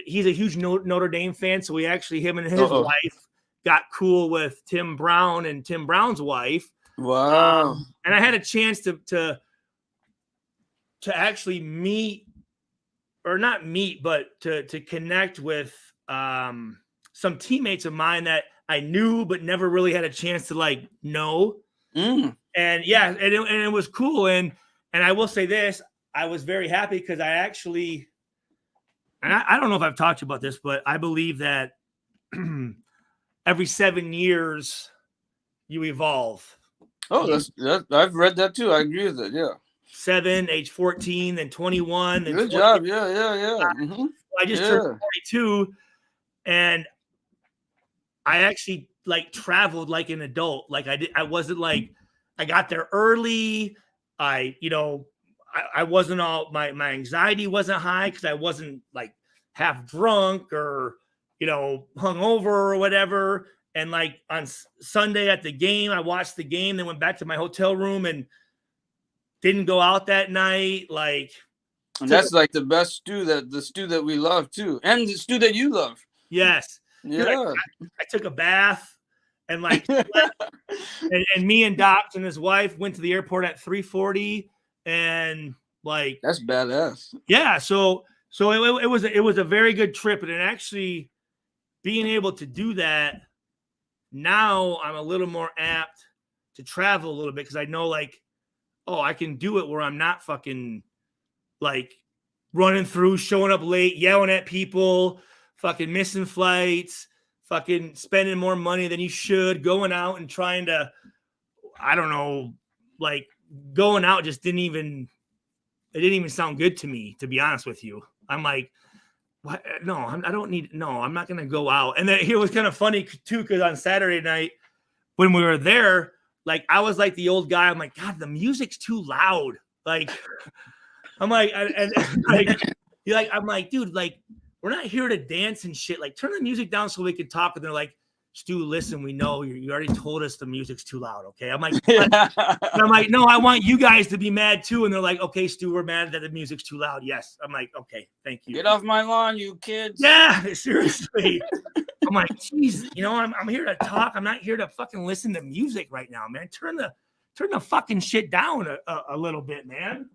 he's a huge Notre Dame fan. So him and his wife got cool with Tim Brown and Tim Brown's wife. Wow. And I had a chance to actually meet, or not meet, but to connect with some teammates of mine that I knew, but never really had a chance to like know. And yeah, and it was cool. And I will say this, I was very happy because I actually, and I don't know if I've talked to you about this, but I believe that every 7 years you evolve. Oh, I've read that too. I agree with it. Yeah. 7, age 14, then 21. Then good 20. job. Yeah. I just turned 42, and I actually like traveled like an adult. Like I wasn't like, I got there early. I wasn't all, my anxiety wasn't high because I wasn't like half drunk or, hungover or whatever. And like on Sunday at the game, I watched the game, then went back to my hotel room and didn't go out that night. Like, And that's like the best stew that we love too. And the stew that you love. yes. Yeah. Dude, I took a bath and like, and me and Doc and his wife went to the airport at 3:40 and like, That's badass. yeah. So it was a very good trip. And it actually being able to do that, now I'm a little more apt to travel a little bit because I know like, oh, I can do it where I'm not fucking like running through, showing up late, yelling at people, fucking missing flights, fucking spending more money than you should, going out and trying to, I don't know, like going out just didn't even sound good to me, to be honest with you. I'm like, what? No, I'm not going to go out. And then it was kind of funny too, because on Saturday night when we were there, like I was like the old guy. I'm like, God, the music's too loud. Like, I'm like, I'm like, dude, like, we're not here to dance and shit. Like, turn the music down so we can talk. And they're like, Stu, listen, we know you already told us the music's too loud. Okay. I'm like, I'm like, no, I want you guys to be mad too. And they're like, okay, Stu, we're mad that the music's too loud. Yes. I'm like, okay, thank you. Get off my lawn, you kids. Yeah, seriously. I'm like, geez, I'm here to talk. I'm not here to fucking listen to music right now, man. Turn the fucking shit down a little bit, man.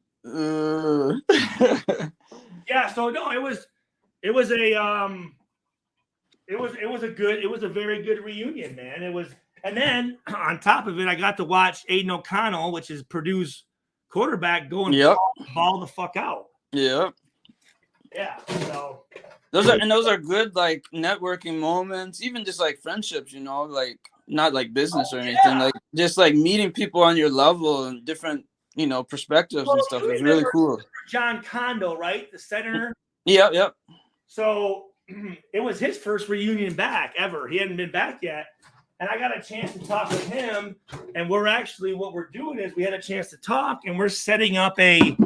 Yeah. So no, it was a very good reunion, man. It was, and then on top of it, I got to watch Aiden O'Connell, which is Purdue's quarterback, going ball the fuck out. Yep. Yeah. So those are good like networking moments, even just like friendships, like not like business or anything, like just like meeting people on your level and different, perspectives and stuff. It's really cool. John Kondo, right? The center. Yep. So it was his first reunion back ever. He hadn't been back yet. And I got a chance to talk with him. And what we're doing is we had a chance to talk and we're setting up maybe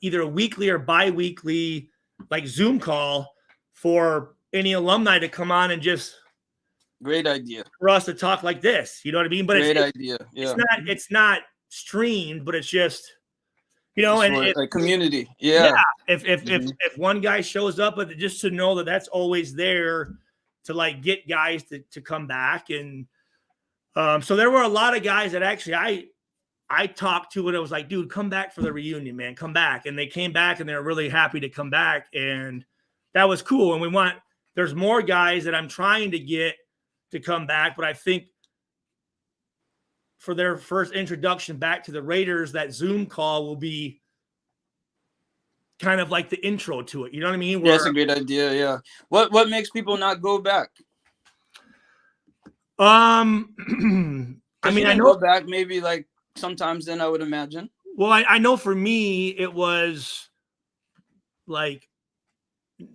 either a weekly or bi-weekly like Zoom call for any alumni to come on and just great idea for us to talk like this. You know what I mean? But great idea. Yeah. It's not streamed, but it's just, like community. Yeah. If one guy shows up, but just to know that that's always there to like get guys to come back. And so there were a lot of guys that actually I talked to and I was like, dude, come back for the reunion, man, come back. And they came back and they were really happy to come back. And that was cool. And there's more guys that I'm trying to get to come back, but I think for their first introduction back to the Raiders, that Zoom call will be kind of like the intro to it. You know what I mean? That's a great idea. Yeah. What makes people not go back? I mean, I know go back maybe like sometimes then I would imagine. Well, I know for me, it was like,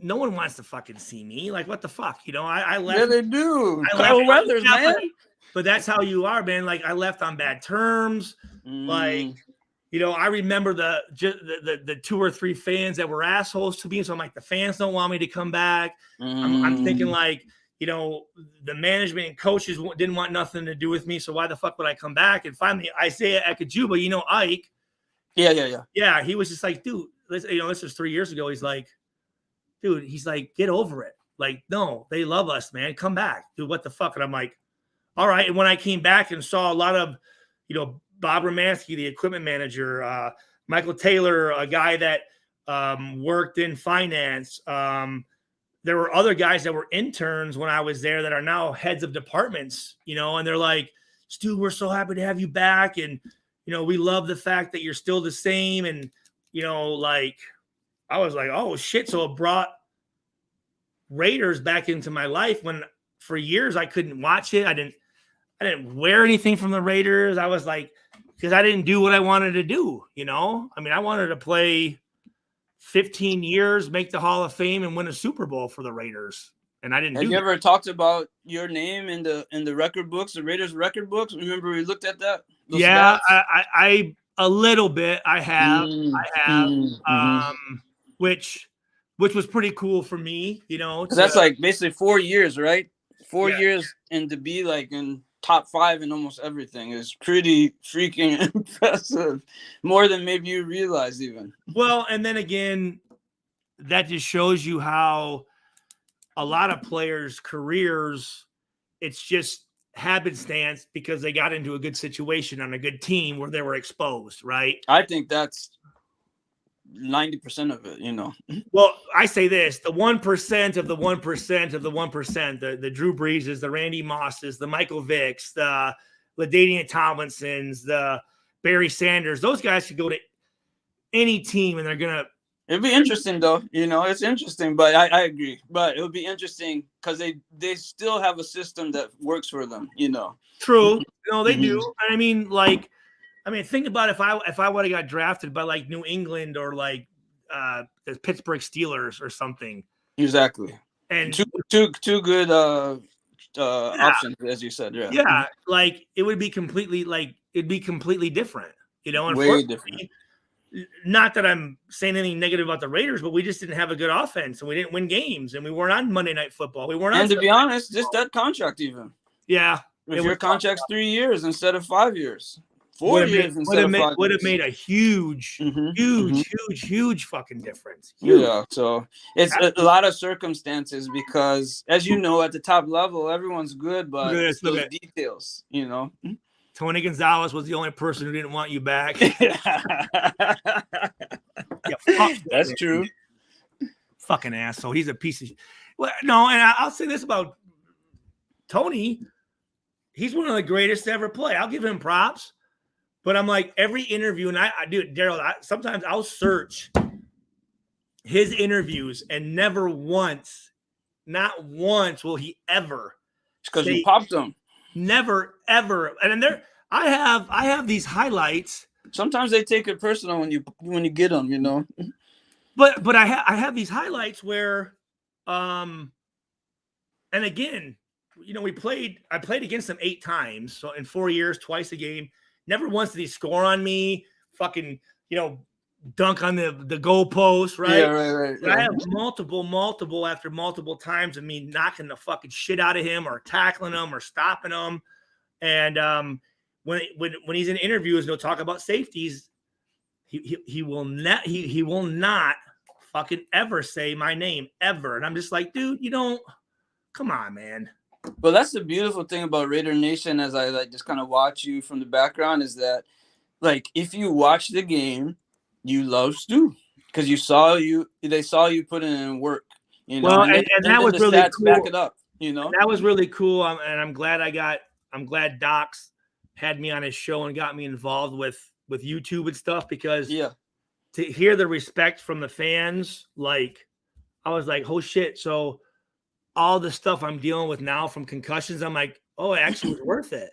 no one wants to fucking see me. Like, what the fuck? I left. Yeah, they do. Kyle Weathers, man. But that's how you are, man. Like, I left on bad terms. Like, I remember the 2 or 3 fans that were assholes to me. So I'm like, the fans don't want me to come back. I'm thinking like, the management and coaches didn't want nothing to do with me. So why the fuck would I come back? And finally, Isaiah Ekajuba, Ike. Yeah. He was just like, dude, this was 3 years ago. He's like, get over it. Like, no, they love us, man. Come back, dude. What the fuck? And I'm like, all right. And when I came back and saw a lot of, Bob Romansky, the equipment manager, Michael Taylor, a guy that worked in finance. There were other guys that were interns when I was there that are now heads of departments, and they're like, Stu, we're so happy to have you back. And, we love the fact that you're still the same. And, like, I was like, oh shit. So it brought Raiders back into my life when for years I couldn't watch it. I didn't wear anything from the Raiders. I was like, because I didn't do what I wanted to do. I mean, I wanted to play 15 years, make the Hall of Fame and win a Super Bowl for the Raiders. and I didn't Have do you that. ever talked about your name in the record books, the Raiders record books? Remember we looked at that? Those Yeah, stats? I a little bit. I have, Because which was pretty cool for me, you know. that's like basically 4 years, right? 4 Yeah. years, and to be like in top 5 in almost everything is pretty freaking impressive. More than maybe you realize, even. Well, and then again, that just shows you how a lot of players' careers, it's just happenstance because they got into a good situation on a good team where they were exposed, right? I think that's 90% of it, you know. Well, I say this: the 1% of the 1% of the 1%, the Drew Breeses, the Randy Mosses, the Michael Vicks, the LaDainian Tomlinsons, the Barry Sanders, those guys could go to any team and they're gonna. It'd be interesting, though. You know, it's interesting, but I agree. But it would be interesting because they still have a system that works for them, you know. True, no, they do. I mean, think about if I would have got drafted by like New England or like the Pittsburgh Steelers or something. Exactly. And two good options, as you said. Yeah. Yeah, like it would be completely different, you know. Way different. Not that I'm saying anything negative about the Raiders, but we just didn't have a good offense and we didn't win games and we weren't on Monday Night Football. We weren't. And to be honest, just that contract, even. Yeah. If your contract's 3 years instead of 5 years, 4 years instead of 5 years, would have made a huge fucking difference. Huge. Yeah, so it's a lot of circumstances because, as you know, at the top level, everyone's good, but it's those details, you know. Tony Gonzalez was the only person who didn't want you back. Yeah, that's true. Fucking asshole. He's a piece of. Well, no, and I'll say this about Tony. He's one of the greatest to ever play. I'll give him props. But I'm like, every interview, and I do it, Daryl, sometimes I'll search his interviews and not once will he ever. Because you popped them. Never, ever. And then I have these highlights. Sometimes they take it personal when you get them, you know. But I have these highlights where, and again, you know, I played against them 8 times. So in 4 years, twice a game. Never once did he score on me, fucking, you know, dunk on the goalpost, right? Yeah, right. Yeah. I have multiple after multiple times of me knocking the fucking shit out of him or tackling him or stopping him. And when he's in interviews, he'll talk about safeties. He will not fucking ever say my name ever. And I'm just like, dude, you don't. Come on, man. Well, that's the beautiful thing about Raider Nation, as I like just kind of watch you from the background, is that like if you watch the game, you love Stu because they saw you put in work, you know. Well, and that was really cool. Back it up, you know. And that was really cool, and I'm glad Docs had me on his show and got me involved with YouTube and stuff because to hear the respect from the fans, like I was like, oh shit, so. All the stuff I'm dealing with now from concussions, I'm like, oh, it actually was worth it.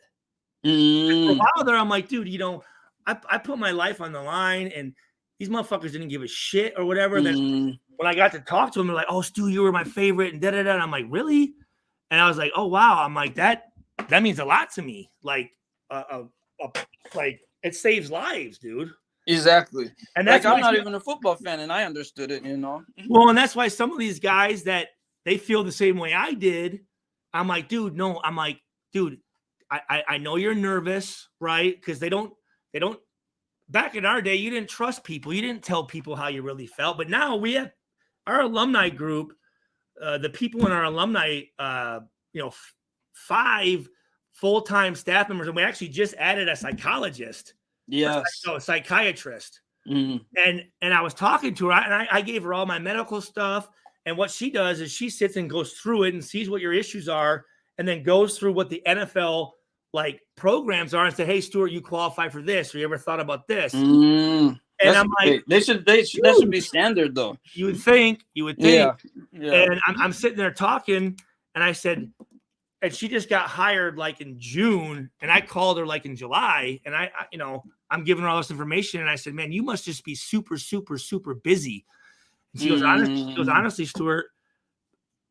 For a while there, I'm like, dude, you know, I put my life on the line and these motherfuckers didn't give a shit or whatever. Then when I got to talk to them, they're like, oh, Stu, you were my favorite and da-da-da. And I'm like, really? And I was like, oh, wow. I'm like, that means a lot to me. Like, like it saves lives, dude. Exactly. And that's like, I'm not even a football fan and I understood it, you know? Well, and that's why some of these guys that, they feel the same way I did. I'm like, dude, no. I'm like, dude, I know you're nervous, right? Because they don't. Back in our day, you didn't trust people. You didn't tell people how you really felt. But now we have our alumni group, the people in our alumni, 5 full-time staff members, and we actually just added a psychologist. Yes. A psychiatrist. Mm-hmm. And I was talking to her, and I gave her all my medical stuff. And what she does is she sits and goes through it and sees what your issues are and then goes through what the NFL like programs are and say, hey, Stuart, you qualify for this. Or you ever thought about this? And I'm like, that should be standard though. You would think. Yeah. And I'm sitting there talking and I said, and she just got hired like in June and I called her like in July and I I'm giving her all this information. And I said, man, you must just be super, super, super busy. She goes, honestly, Stuart,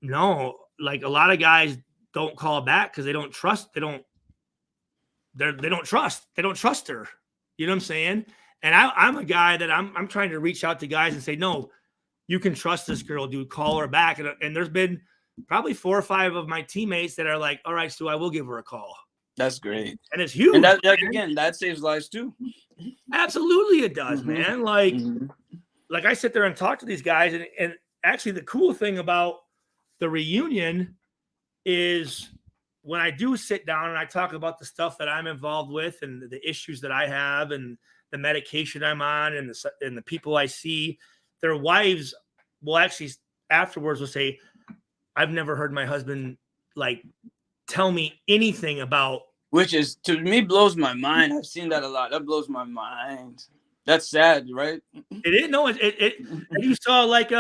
no, like a lot of guys don't call back because they don't trust her. You know what I'm saying? And I'm a guy that I'm trying to reach out to guys and say, no, you can trust this girl, dude. Call her back. And there's been probably 4 or 5 of my teammates that are like, all right, Stu, I will give her a call. That's great. And it's huge. And that, like, again, that saves lives too. Absolutely it does, man. Like I sit there and talk to these guys, and actually the cool thing about the reunion is when I do sit down and I talk about the stuff that I'm involved with and the issues that I have and the medication I'm on and the people I see, their wives will actually afterwards will say, I've never heard my husband like tell me anything about. Which is, to me, blows my mind. I've seen that a lot. That blows my mind. That's sad, right? It is. No, you saw like,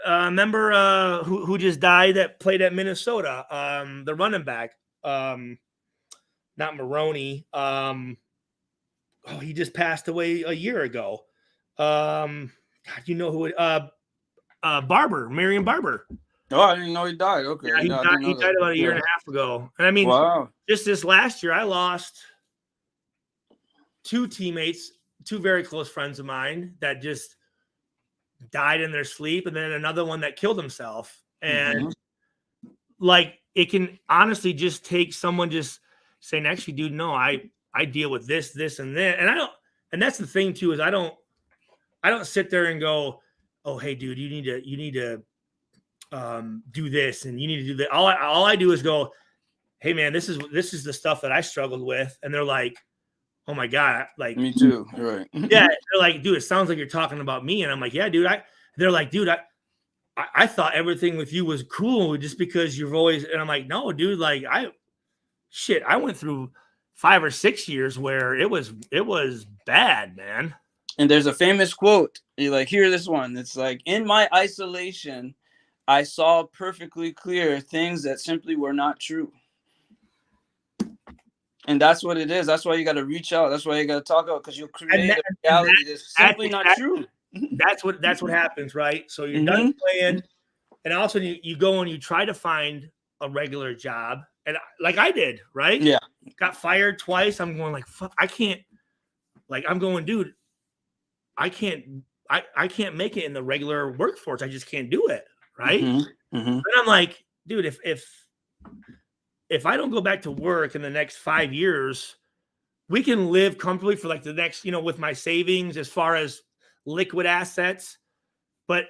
remember who just died that played at Minnesota, the running back, not Maroney. He just passed away a year ago. God, you know who Barber, Marion Barber. Oh, I didn't know he died. Okay. Yeah, he died about a year and a half ago. And I mean, wow. Just this last year, I lost 2 teammates, 2 very close friends of mine that just died in their sleep, and then another one that killed himself. And like, it can honestly just take someone just saying, actually, dude, no, I deal with this, and that. And that's the thing too, is I don't sit there and go, oh, hey, dude, you need to do this and you need to do that. All I do is go, hey man, this is the stuff that I struggled with. And they're like, oh my God, like me too. Right. Yeah. They're like, dude, it sounds like you're talking about me. And I'm like, yeah, dude. They're like, dude, I thought everything with you was cool just because you've always, and I'm like, no, dude, like I went through 5 or 6 years where it was bad, man. And there's a famous quote. You like, hear this one. It's like, in my isolation, I saw perfectly clear things that simply were not true. And that's what it is. That's why you got to reach out. That's why you got to talk out, because you'll create a reality that's simply not true. That's what happens, right? So you're done playing, and also you go and you try to find a regular job, and like I did, right? Yeah. Got fired twice. I'm going like, fuck, I can't. Like I'm going, dude, I can't make it in the regular workforce. I just can't do it, right? And I'm like, dude, if I don't go back to work in the next 5 years, we can live comfortably for like the next, with my savings as far as liquid assets. But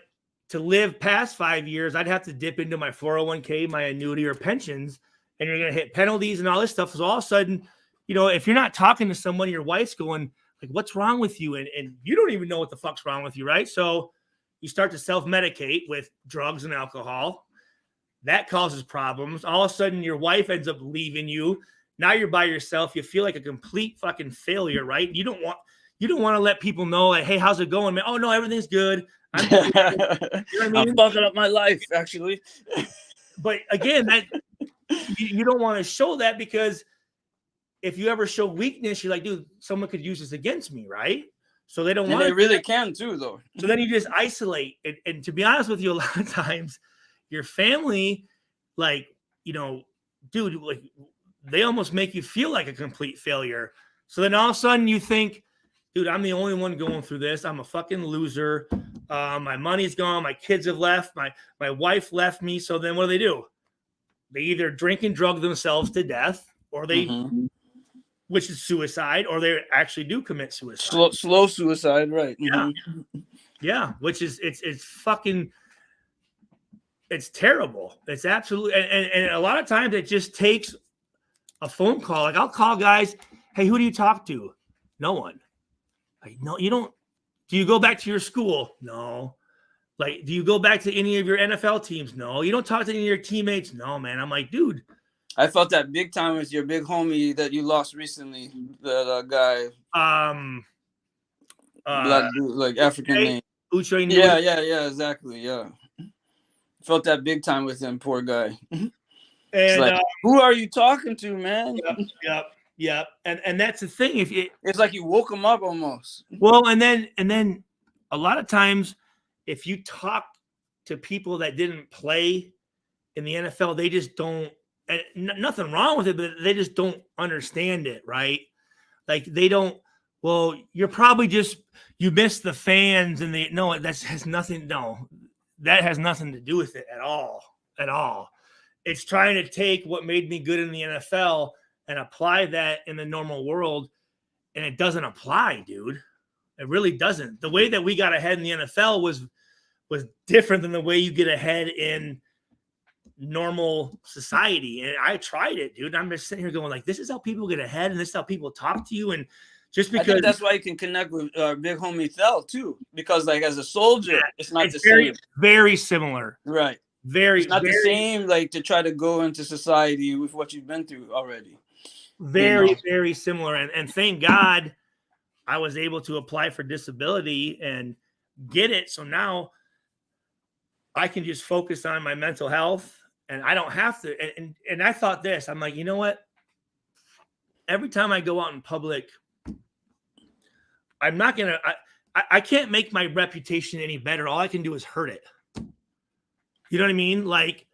to live past 5 years, I'd have to dip into my 401k, my annuity or pensions, and you're going to hit penalties and all this stuff. So all of a sudden, if you're not talking to someone, your wife's going like, what's wrong with you? And you don't even know what the fuck's wrong with you, right? So you start to self-medicate with drugs and alcohol. That causes problems. All of a sudden, your wife ends up leaving you. Now you're by yourself. You feel like a complete fucking failure, right? You don't want to let people know, like, hey, how's it going, man? Oh no, everything's good. I'm good. You know what I mean? I'm fucking up my life, actually. But again, that you don't want to show that, because if you ever show weakness, you're like, dude, someone could use this against me, right? So they don't want. They really can too, though. So then you just isolate. And to be honest with you, a lot of times, your family, like, dude, like they almost make you feel like a complete failure. So then all of a sudden you think, dude, I'm the only one going through this. I'm a fucking loser. My money's gone. My kids have left. My wife left me. So then what do? They either drink and drug themselves to death, or they, which is suicide, or they actually do commit suicide. Slow suicide, right? Yeah. Yeah. Which is, it's fucking, it's terrible. It's absolutely, and a lot of times it just takes a phone call. Like I'll call guys, hey, who do you talk to? No one. Like, no, you don't. Do you go back to your school? No. Like, do you go back to any of your NFL teams? No. You don't talk to any of your teammates? No, man. I'm like, dude. I felt that big time with your big homie that you lost recently. That guy. Black dude, like African name. Uche. Yeah, exactly. Yeah. Felt that big time with him, poor guy. And like, who are you talking to, man? Yep. And that's the thing. It's like you woke him up almost. Well, and then a lot of times, if you talk to people that didn't play in the NFL, they just don't, and nothing wrong with it, but they just don't understand it, right? Like they don't, well, you're probably just, you miss the fans and no, that has nothing to do with it at all. It's trying to take what made me good in the NFL and apply that in the normal world. And it doesn't apply, dude. It really doesn't. The way that we got ahead in the NFL was different than the way you get ahead in normal society. And I tried it, dude. I'm just sitting here going like, this is how people get ahead and this is how people talk to you. And just because I think that's why you can connect with big homie Thel too, because like as a soldier, it's not the very, same. very similar. Right. Very, It's not very, the same like to try to go into society with what you've been through already. very, very similar. And thank God I was able to apply for disability and get it. So now I can just focus on my mental health and I don't have to. And I thought this, I'm like, you know what? Every time I go out in public, I'm not going to, I can't make my reputation any better. All I can do is hurt it. You know what I mean? Like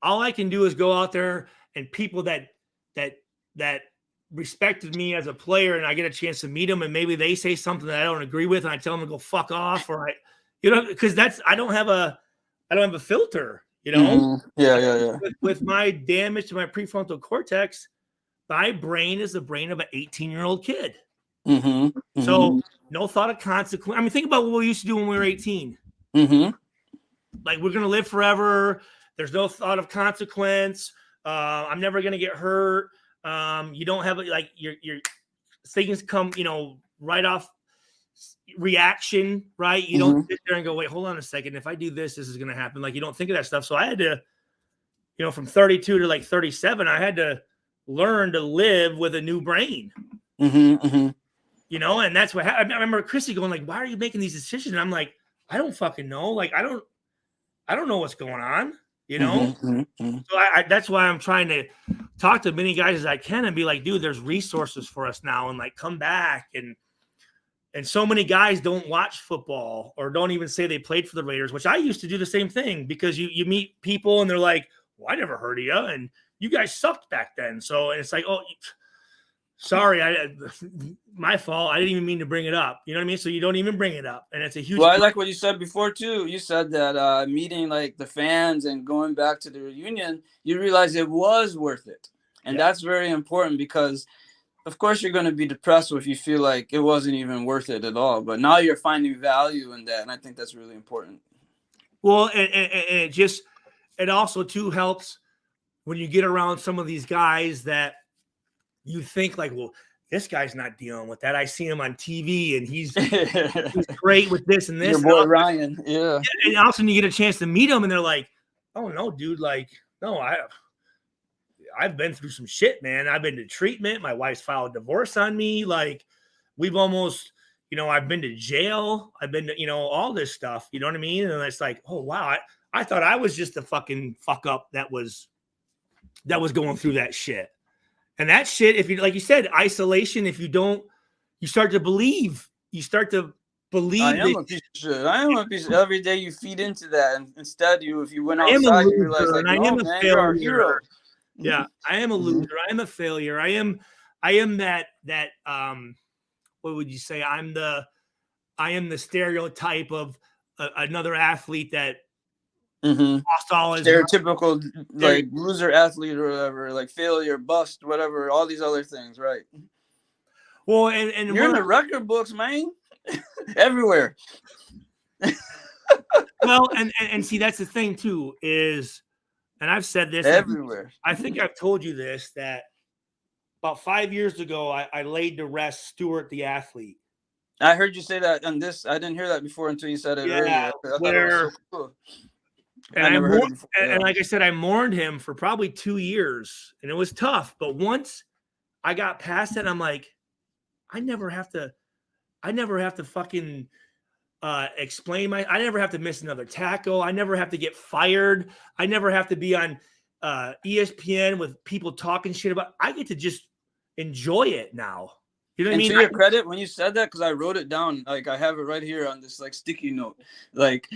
all I can do is go out there and people that respected me as a player and I get a chance to meet them and maybe they say something that I don't agree with and I tell them to go fuck off or because I don't have a filter, you know? Mm-hmm. Yeah. With my damage to my prefrontal cortex, my brain is the brain of an 18-year-old kid. Mm-hmm. So no thought of consequence. I mean, think about what we used to do when we were 18. Mm-hmm. Like we're going to live forever. There's no thought of consequence. I'm never going to get hurt. You don't have like your things come, right off reaction, right? You don't sit there and go, wait, hold on a second. If I do this, this is going to happen. Like you don't think of that stuff. So I had to, from 32 to like 37, I had to learn to live with a new brain. And that's what happened. I remember Chrissy going like, why are you making these decisions? And I'm like, I don't fucking know. Like, I don't know what's going on, So that's why I'm trying to talk to as many guys as I can and be like, dude, there's resources for us now and like come back. And so many guys don't watch football or don't even say they played for the Raiders, which I used to do the same thing because you meet people and they're like, well, I never heard of you. And you guys sucked back then. So, and it's like, oh, sorry, my fault. I didn't even mean to bring it up. You know what I mean? So you don't even bring it up. And it's a huge. Well, I like what you said before too. You said that meeting like the fans and going back to the reunion, you realize it was worth it. And that's very important because of course you're going to be depressed if you feel like it wasn't even worth it at all. But now you're finding value in that. And I think that's really important. Well, and it also too helps when you get around some of these guys that you think like, well, this guy's not dealing with that. I see him on TV and he's great with this and this. Your boy Ryan. Yeah. And all of a sudden you get a chance to meet him and they're like, oh no, dude. Like, no, I've been through some shit, man. I've been to treatment. My wife's filed divorce on me. Like we've almost, I've been to jail. I've been to, all this stuff, you know what I mean? And it's like, oh wow. I thought I was just a fucking fuck up that was going through that shit. And that shit, if you, like you said, isolation, if you don't, you start to believe. I am a piece of shit. I am a piece of, every day you feed into that. And instead, if you went outside, you realize like, I am a failure. Mm-hmm. Yeah, I am a loser. I am a failure. I am that what would you say? I am the stereotype of another athlete that lost all his stereotypical like loser athlete or whatever, like failure, bust, whatever, all these other things, right? Well, and you're in the record books, man, everywhere. Well, and see, that's the thing too is, and I've said this everywhere. I think I've told you this that about 5 years ago, I laid to rest Stewart the athlete. I heard you say that on this. I didn't hear that before until you said it earlier. I thought it was so cool. And like I said, I mourned him for probably 2 years and it was tough. But once I got past it, I'm like, I never have to fucking explain I never have to miss another tackle. I never have to get fired. I never have to be on ESPN with people talking shit about, I get to just enjoy it now. You know what I And mean? to your credit, when you said that, because I wrote it down, like I have it right here on this like sticky note, like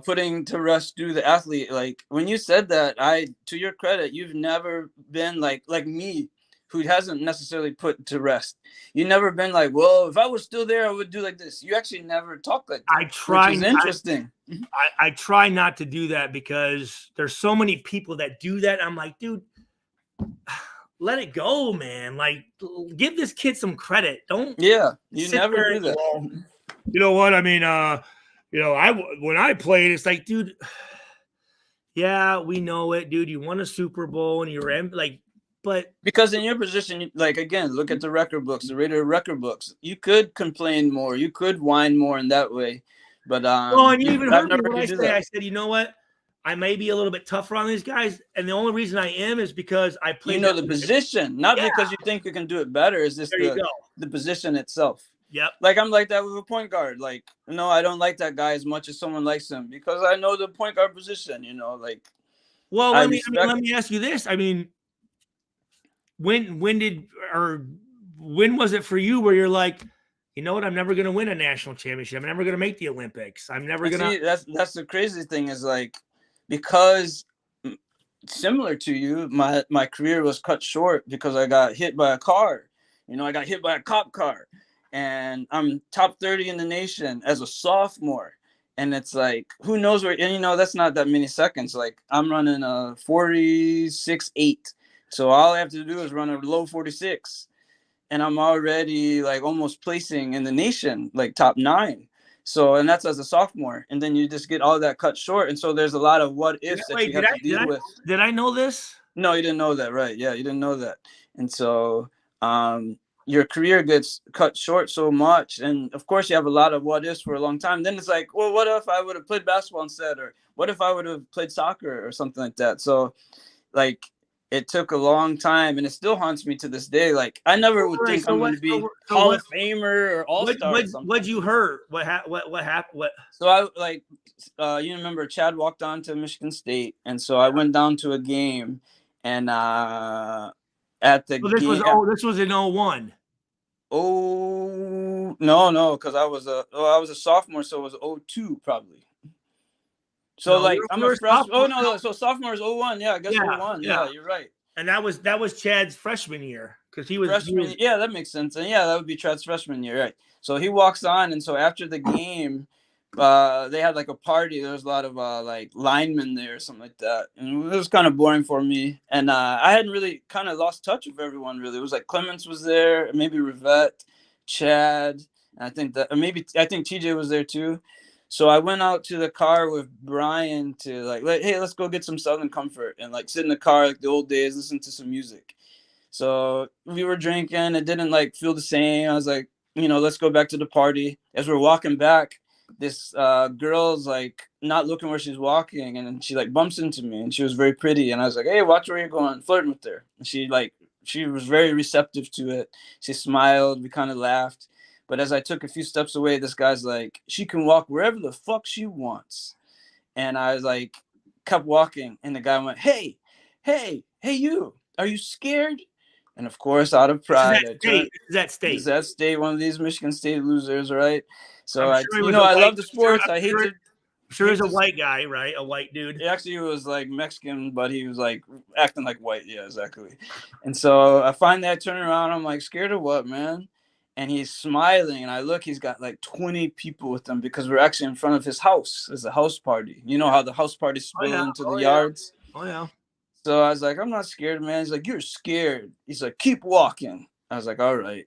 putting to rest through the athlete. Like when you said that, to your credit, you've never been like me, who hasn't necessarily put to rest. You never been like, well, if I was still there, I would do like this. You actually never talk like that, which is interesting. I try not to do that because there's so many people that do that. I'm like, dude, let it go, man. Like, give this kid some credit. Don't Yeah, you sit never there do and that. go, well, you know what? I mean, when I played, it's like, dude, yeah, we know it, dude. You won a Super Bowl and you're like, but Because in your position, like again, look at the record books, the Raider record books. You could complain more, you could whine more in that way, but well, and you even I've heard me never when I could do say, that. I said, you know what? I may be a little bit tougher on these guys, and the only reason I am is because I played. You know the position, not Yeah. because you think you can do it better. It's just There you go. the position itself. Yep. Like I'm like that with a point guard. Like no, I don't like that guy as much as someone likes him because I know the point guard position. You know, like Well, I let me respect- ask you this. I mean, when was it for you where you're like, you know what? I'm never going to win a national championship. I'm never going to make the Olympics. I'm never And going to. see, that's the crazy thing is like because similar to you, my career was cut short because I got hit by a car. You know, I got hit by a cop car, and I'm top 30 in the nation as a sophomore. And it's like, who knows where? And you know, that's not that many seconds. Like I'm running a 46.8, so all I have to do is run a low 46, and I'm already like almost placing in the nation, like top 9. So, and that's as a sophomore, and then you just get all that cut short, and so there's a lot of what ifs that you have to deal with. Did I know this? No, you didn't know that, right? Yeah, you didn't know that, and so your career gets cut short so much, and of course you have a lot of what ifs for a long time. Then it's like, well, what if I would have played basketball instead, or what if I would have played soccer or something like that? So, like. It took a long time, and it still haunts me to this day. Like I never would think I'm going to be Hall of Famer or All Star. What'd you hurt? What happened? What? So I like, you remember Chad walked on to Michigan State, and so I went down to a game, and at the game. This was in 01. Oh no, because I was a sophomore, so it was 02 probably. So no, like I'm a freshman. Oh no, so sophomore is 01. Yeah, I guess 01. Yeah, you're right. And that was Chad's freshman year because he was freshman. Yeah, that makes sense. And yeah, that would be Chad's freshman year, right? So he walks on, and so after the game, they had like a party. There was a lot of like linemen there or something like that, and it was kind of boring for me. And I hadn't really kind of lost touch with everyone. Really, it was like Clements was there, maybe Rivette, Chad. And I think TJ was there too. So I went out to the car with Brian to like, hey, let's go get some Southern Comfort and like sit in the car like the old days, listen to some music. So we were drinking. It didn't like feel the same. I was like, you know, let's go back to the party. As we're walking back, this girl's like not looking where she's walking, and then she like bumps into me, and she was very pretty. And I was like, hey, watch where you're going, flirting with her. And she was very receptive to it. She smiled. We kind of laughed. But as I took a few steps away, this guy's like, she can walk wherever the fuck she wants. And I was like, kept walking. And the guy went, hey, you, are you scared? And of course, out of pride, is that state, one of these Michigan State losers, right? So I love the sports. I hate to. Sure, he's a white guy, right? A white dude. Actually, he was like Mexican, but he was like acting like white. Yeah, exactly. And so I find that turn around. I'm like, scared of what, man? And he's smiling, and I look, he's got like 20 people with him because we're actually in front of his house. It's a house party. You know how the house parties spill into the yards? Oh, yeah. So I was like, I'm not scared, man. He's like, you're scared. He's like, keep walking. I was like, all right.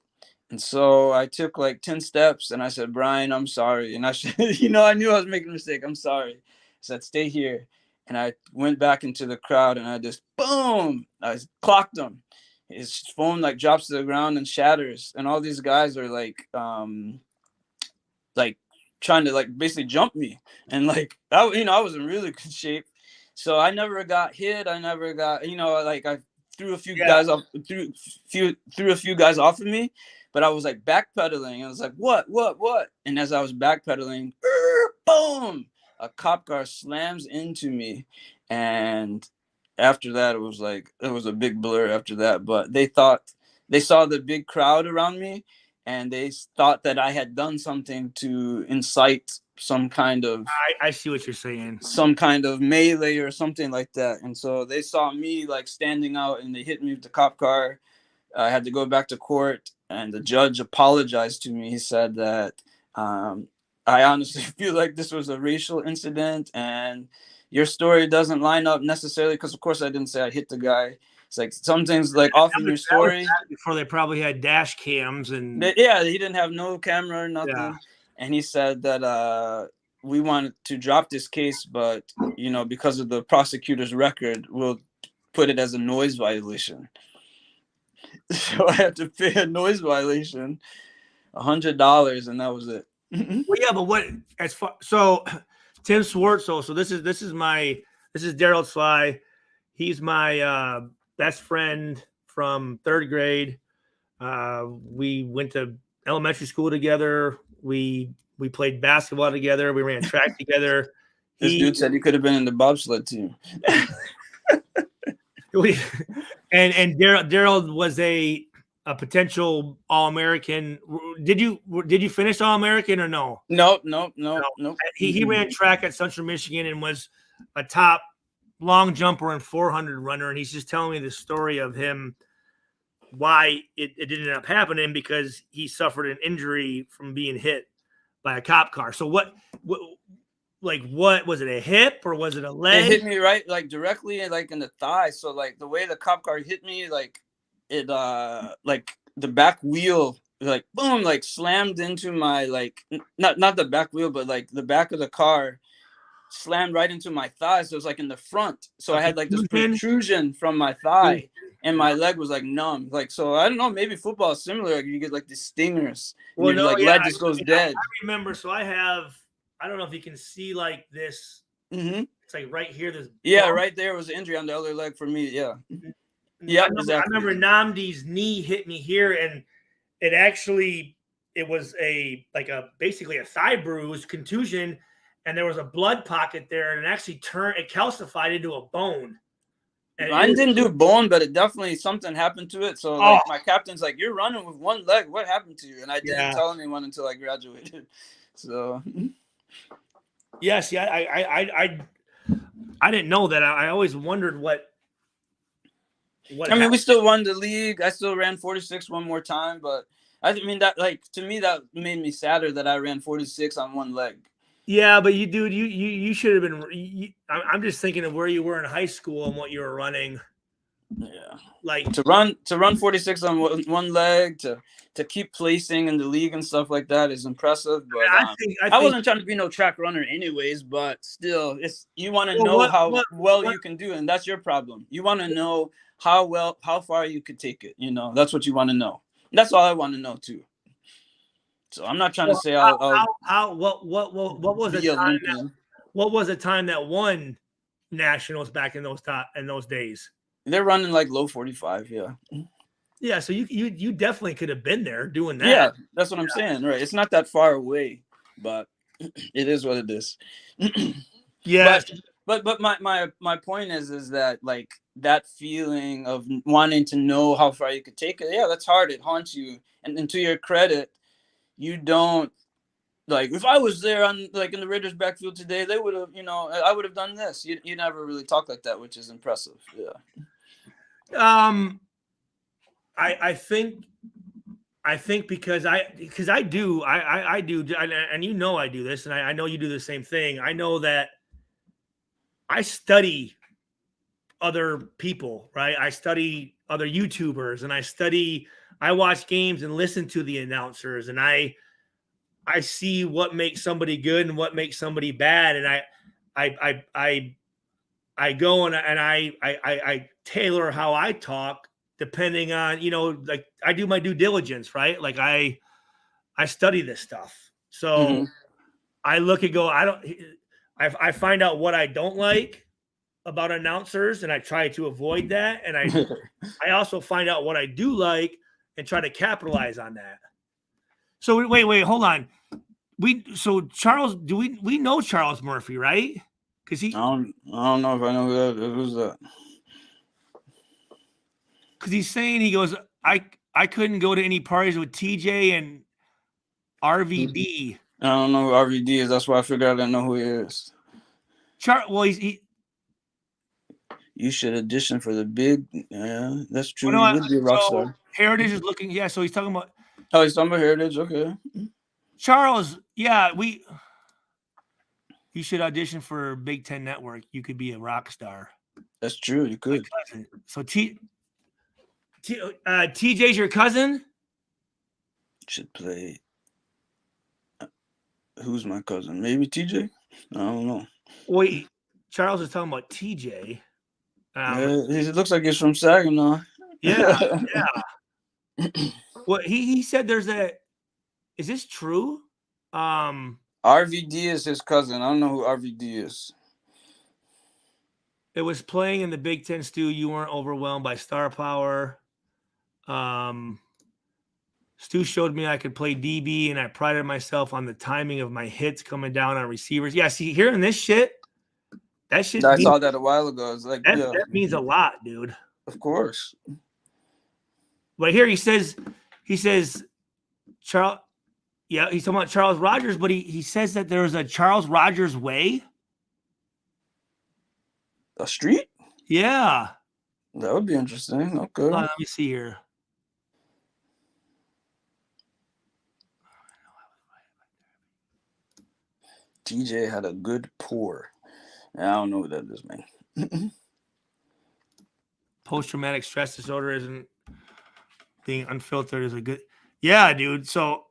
And so I took like 10 steps, and I said, Brian, I'm sorry. And I said, I knew I was making a mistake. I'm sorry. I said, stay here. And I went back into the crowd, and I just, boom, I clocked him. His phone like drops to the ground and shatters, and all these guys are like trying to like basically jump me, and like I was in really good shape, so I never got hit. I never got like I threw a few guys off, threw a few guys off of me, but I was like backpedaling. I was like, what? And as I was backpedaling, boom, a cop car slams into me, and after that, it was a big blur after that. But they thought they saw the big crowd around me, and they thought that I had done something to incite some kind of I see what you're saying. melee or something like that. And so they saw me like standing out, and they hit me with the cop car. I had to go back to court, and the judge apologized to me. He said that I honestly feel like this was a racial incident, and your story doesn't line up necessarily, because of course I didn't say I hit the guy. It's like some things like off in your story. Before they probably had dash cams and Yeah, he didn't have no camera or nothing. Yeah. And he said that we wanted to drop this case, but you know, because of the prosecutor's record, we'll put it as a noise violation. So I had to pay a noise violation, $100, and that was it. well, yeah, but what as far so Tim Swartzel. So this is Daryl Sly. He's my best friend from third grade. We went to elementary school together. We played basketball together. We ran track together. This dude said he could have been in the bobsled team. And Daryl was a potential All-American. Did you finish All-American or no? Nope. He ran track at Central Michigan and was a top long jumper and 400 runner. And he's just telling me the story of him, why it didn't end up happening, because he suffered an injury from being hit by a cop car. So what was it, a hip or was it a leg? It hit me right, like directly, like in the thigh. So like the way the cop car hit me, like it, like the back wheel, like boom, like slammed into my, like not the back wheel, but like the back of the car slammed right into my thigh. So it was like in the front. So I had like this protrusion from my thigh, and my leg was like numb. Like, so I don't know, maybe football is similar. Like you get like these stingers. Well, your leg just goes dead. I remember. So I don't know if you can see like this. Mm-hmm. It's like right here. This right there was an injury on the other leg for me. Yeah. Yeah, I remember Namdi's knee hit me here, and it was basically a thigh bruise, contusion, and there was a blood pocket there, and it actually it calcified into a bone. And mine didn't do bone, but it definitely something happened to it. So like my captain's like, "You're running with one leg. What happened to you?" And I didn't tell anyone until I graduated. So yes, yeah, I didn't know that. I always wondered what I mean, we still won the league. I still ran 46 one more time, but I mean that, like, to me, that made me sadder that I ran 46 on one leg. Yeah, but you should have been. I'm just thinking of where you were in high school and what you were running. Yeah, like to run 46 on one leg, to keep placing in the league and stuff like that is impressive. But I wasn't trying to be no track runner anyways. But still, you want to know how well you can do, and that's your problem. You want to know how far you could take it. You know, that's what you want to know. That's all I want to know too. So I'm not trying to say what was the time that won nationals back in those days? They're running like low 45, yeah. Yeah, so you definitely could have been there doing that. Yeah, that's what I'm saying, right? It's not that far away, but it is what it is. Yeah. But my point is that, like, that feeling of wanting to know how far you could take it, yeah, that's hard. It haunts you. And to your credit, you don't, like, if I was there in the Raiders backfield today, they would have, I would have done this. You never really talk like that, which is impressive. Yeah. I think because I do, and I do this, and I know you do the same thing. I know that I study other people, right? I study other YouTubers, and I watch games and listen to the announcers, and I see what makes somebody good and what makes somebody bad. And I go and I tailor how I talk depending on, like, I do my due diligence, right? Like I study this stuff. So I look and go, I find out what I don't like about announcers, and I try to avoid that. And I also find out what I do like and try to capitalize on that. So wait, hold on. Charles, we know Charles Murphy, right? Because I don't know if I know who's that. Because he's saying, he goes, I couldn't go to any parties with TJ and RVD. I don't know who RVD is. That's why I figured I didn't know who he is. Well, he You should audition for the big. Yeah, that's true. well, no, You would be a rock so star. Heritage is looking. Yeah, so he's talking about Oh, he's talking about Heritage. Okay. Charles. Yeah, you should audition for Big Ten Network. You could be a rock star. That's true. You could. So TJ's your cousin? Should play. Who's my cousin? Maybe TJ? I don't know. Wait, Charles is talking about TJ. He looks like he's from Saginaw. Yeah. Well, he said there's is this true? RVD is his cousin. I don't know who RVD is. It was playing in the Big Ten, Stu. You weren't overwhelmed by star power. Stu showed me I could play DB, and I prided myself on the timing of my hits coming down on receivers. Yeah, see, hearing this shit, that shit. I saw that a while ago. It's like that means a lot, dude. Of course. But here he says, Charles. Yeah, he's talking about Charles Rogers, but he says that there's a Charles Rogers way. A street? Yeah. That would be interesting. Okay. Let me see here. TJ had a good pour. I don't know what that is, man. Post-traumatic stress disorder isn't being unfiltered is a good. Yeah, dude. So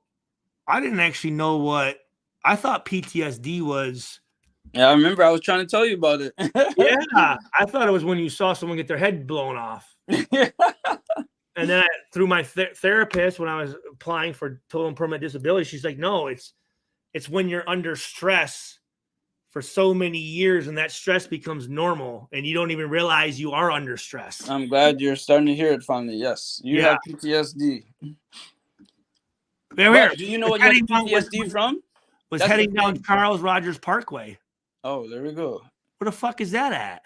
I didn't actually know what I thought PTSD was. Yeah, I remember I was trying to tell you about it. Yeah, I thought it was when you saw someone get their head blown off. And then through my therapist, when I was applying for total and permanent disability, she's like, no, it's when you're under stress for so many years and that stress becomes normal and you don't even realize you are under stress. I'm glad you're starting to hear it finally. Yes, you have PTSD. Here. Do you know what you have PTSD from? Was heading down Charles Rogers Parkway. Oh, there we go. Where the fuck is that at?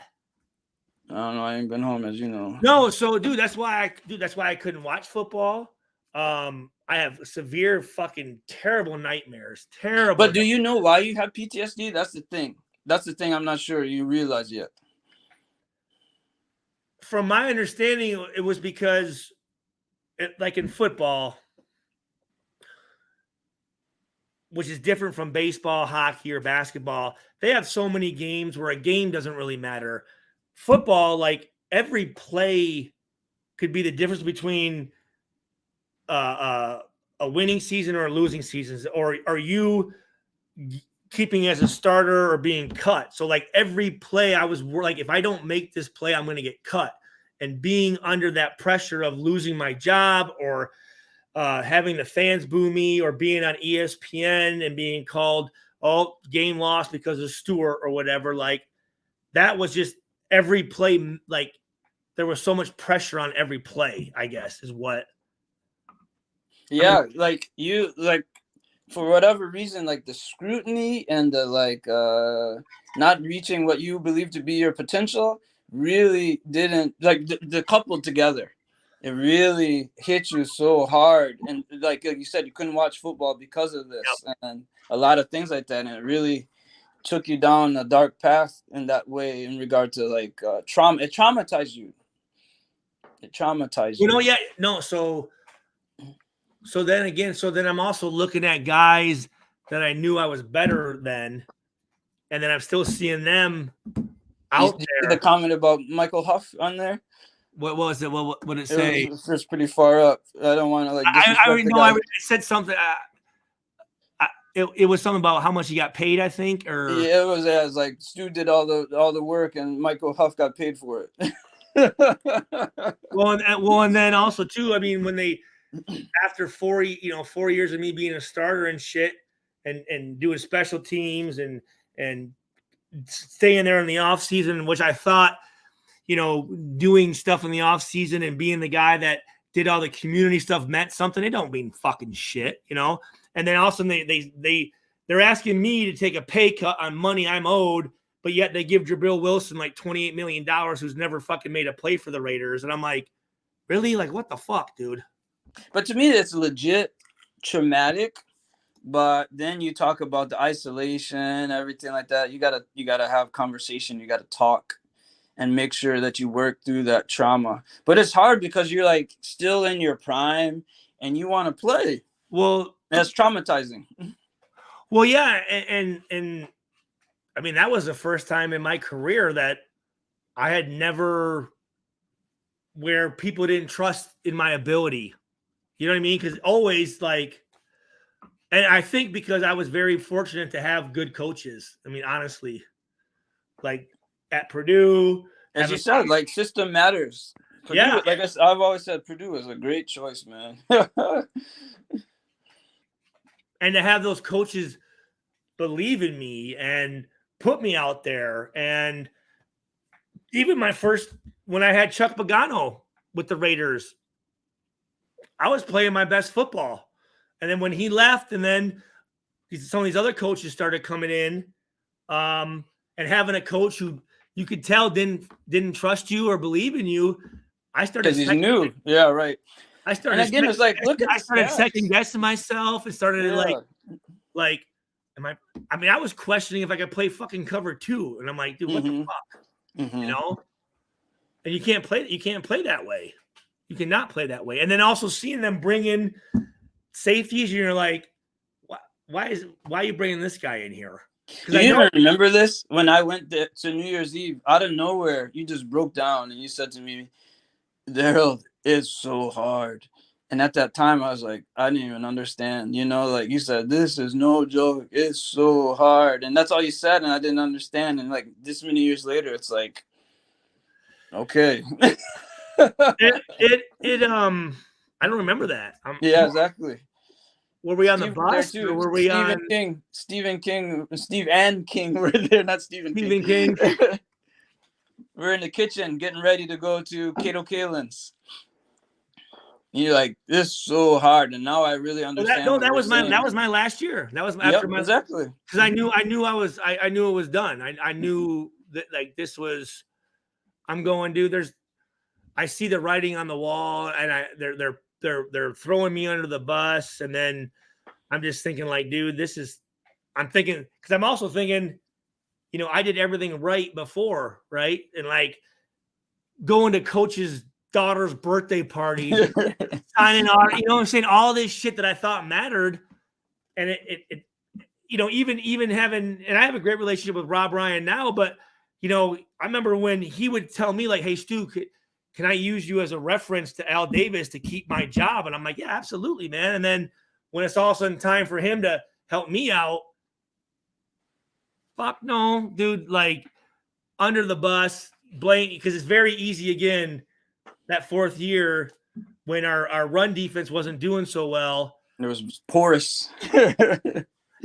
I don't know. I ain't been home, as you know. No, so dude, that's why I couldn't watch football. I have severe fucking terrible nightmares. Terrible. But do you know why you have PTSD? That's the thing. That's the thing I'm not sure you realize yet. From my understanding, it was because like in football, which is different from baseball, hockey, or basketball, they have so many games where a game doesn't really matter. Football, like every play could be the difference between a winning season or a losing season. Or are you keeping as a starter or being cut? So like every play I was like, if I don't make this play, I'm going to get cut. And being under that pressure of losing my job or having the fans boo me or being on ESPN and being called, oh, game lost because of Stewart or whatever. Like that was just every play. Like there was so much pressure on every play, I guess is what. Yeah. Like you, like for whatever reason, like the scrutiny and the like, not reaching what you believe to be your potential really didn't like the coupled together. It really hit you so hard. And like you said, you couldn't watch football because of this. Yep. And a lot of things like that. And it really took you down a dark path in that way in regard to like trauma. It traumatized you. It traumatized you. You know, yeah. No, so then I'm also looking at guys that I knew I was better than. And then I'm still seeing them out there. See the comment about Michael Huff on there? What was it? What did it say? It was pretty far up. I don't want to like. I already know. I said something. It was something about how much he got paid. I think, or yeah, it was like Stu did all the work and Michael Huff got paid for it. well, and then also too. I mean, when they after 4 years of me being a starter and shit, and doing special teams and staying there in the off season, which I thought. Doing stuff in the off season and being the guy that did all the community stuff meant something. It don't mean fucking shit, And then also they're asking me to take a pay cut on money I'm owed, but yet they give Jabril Wilson like $28 million, who's never fucking made a play for the Raiders. And I'm like, really? Like, what the fuck, dude? But to me, it's legit traumatic. But then you talk about the isolation, everything like that. You gotta have conversation. You gotta talk and make sure that you work through that trauma. But it's hard because you're like still in your prime and you want to play. Well, That's traumatizing. well, yeah, and I mean that was the first time in my career that I had never where people didn't trust in my ability. You know what I mean? Because always like, and I think because I was very fortunate to have good coaches. I mean, honestly, like at Purdue, As you said, like system matters. Purdue, Yeah. like I've always said, Purdue is a great choice, man. and to have those coaches believe in me and put me out there. And even my first, when I had Chuck Pagano with the Raiders, I was playing my best football. And then when he left, and then some of these other coaches started coming in, and having a coach who you could tell didn't trust you or believe in you, I started Because he's new. Yeah, right. I started. And again, it's like, look at I started stats. second guessing myself and started Yeah. like, am I? I mean, I was questioning if I could play fucking cover 2, and I'm like, dude, what the fuck, you know? And you can't play. You can't play that way. You cannot play that way. And then also seeing them bring in safeties, and you're like, why are you bringing this guy in here? Do you even remember this? When I went to New Year's Eve, out of nowhere, you just broke down and you said to me, Daryl, it's so hard. And at that time, I was like, I didn't even understand. You know, like you said, this is no joke. It's so hard. And that's all you said, and I didn't understand. And like this many years later, it's like, okay. I don't remember that. Yeah, exactly. Were we on the bus? Or were we Stephen King, Steve and King were there, not Stephen King. We're in the kitchen getting ready to go to Cato Kalin's. You're like, this is so hard, and now I really understand. That was my last year. That was after my exactly, because I knew it was done. I knew that like this was. I'm going, dude. I see the writing on the wall, and they're throwing me under the bus, and then I'm just thinking like, dude, I'm thinking because I'm also thinking, you know, I did everything right before, right, and like going to coach's daughter's birthday party, signing on, you know what I'm saying? All this shit that I thought mattered. And it you know, even having, and I have a great relationship with Rob Ryan now, but you know, I remember when he would tell me like, hey Stu, can I use you as a reference to Al Davis to keep my job? And I'm like, yeah, absolutely, man. And then when it's all of a sudden time for him to help me out, fuck no, dude, like under the bus, blame, because it's very easy again. That fourth year when our run defense wasn't doing so well. It was porous.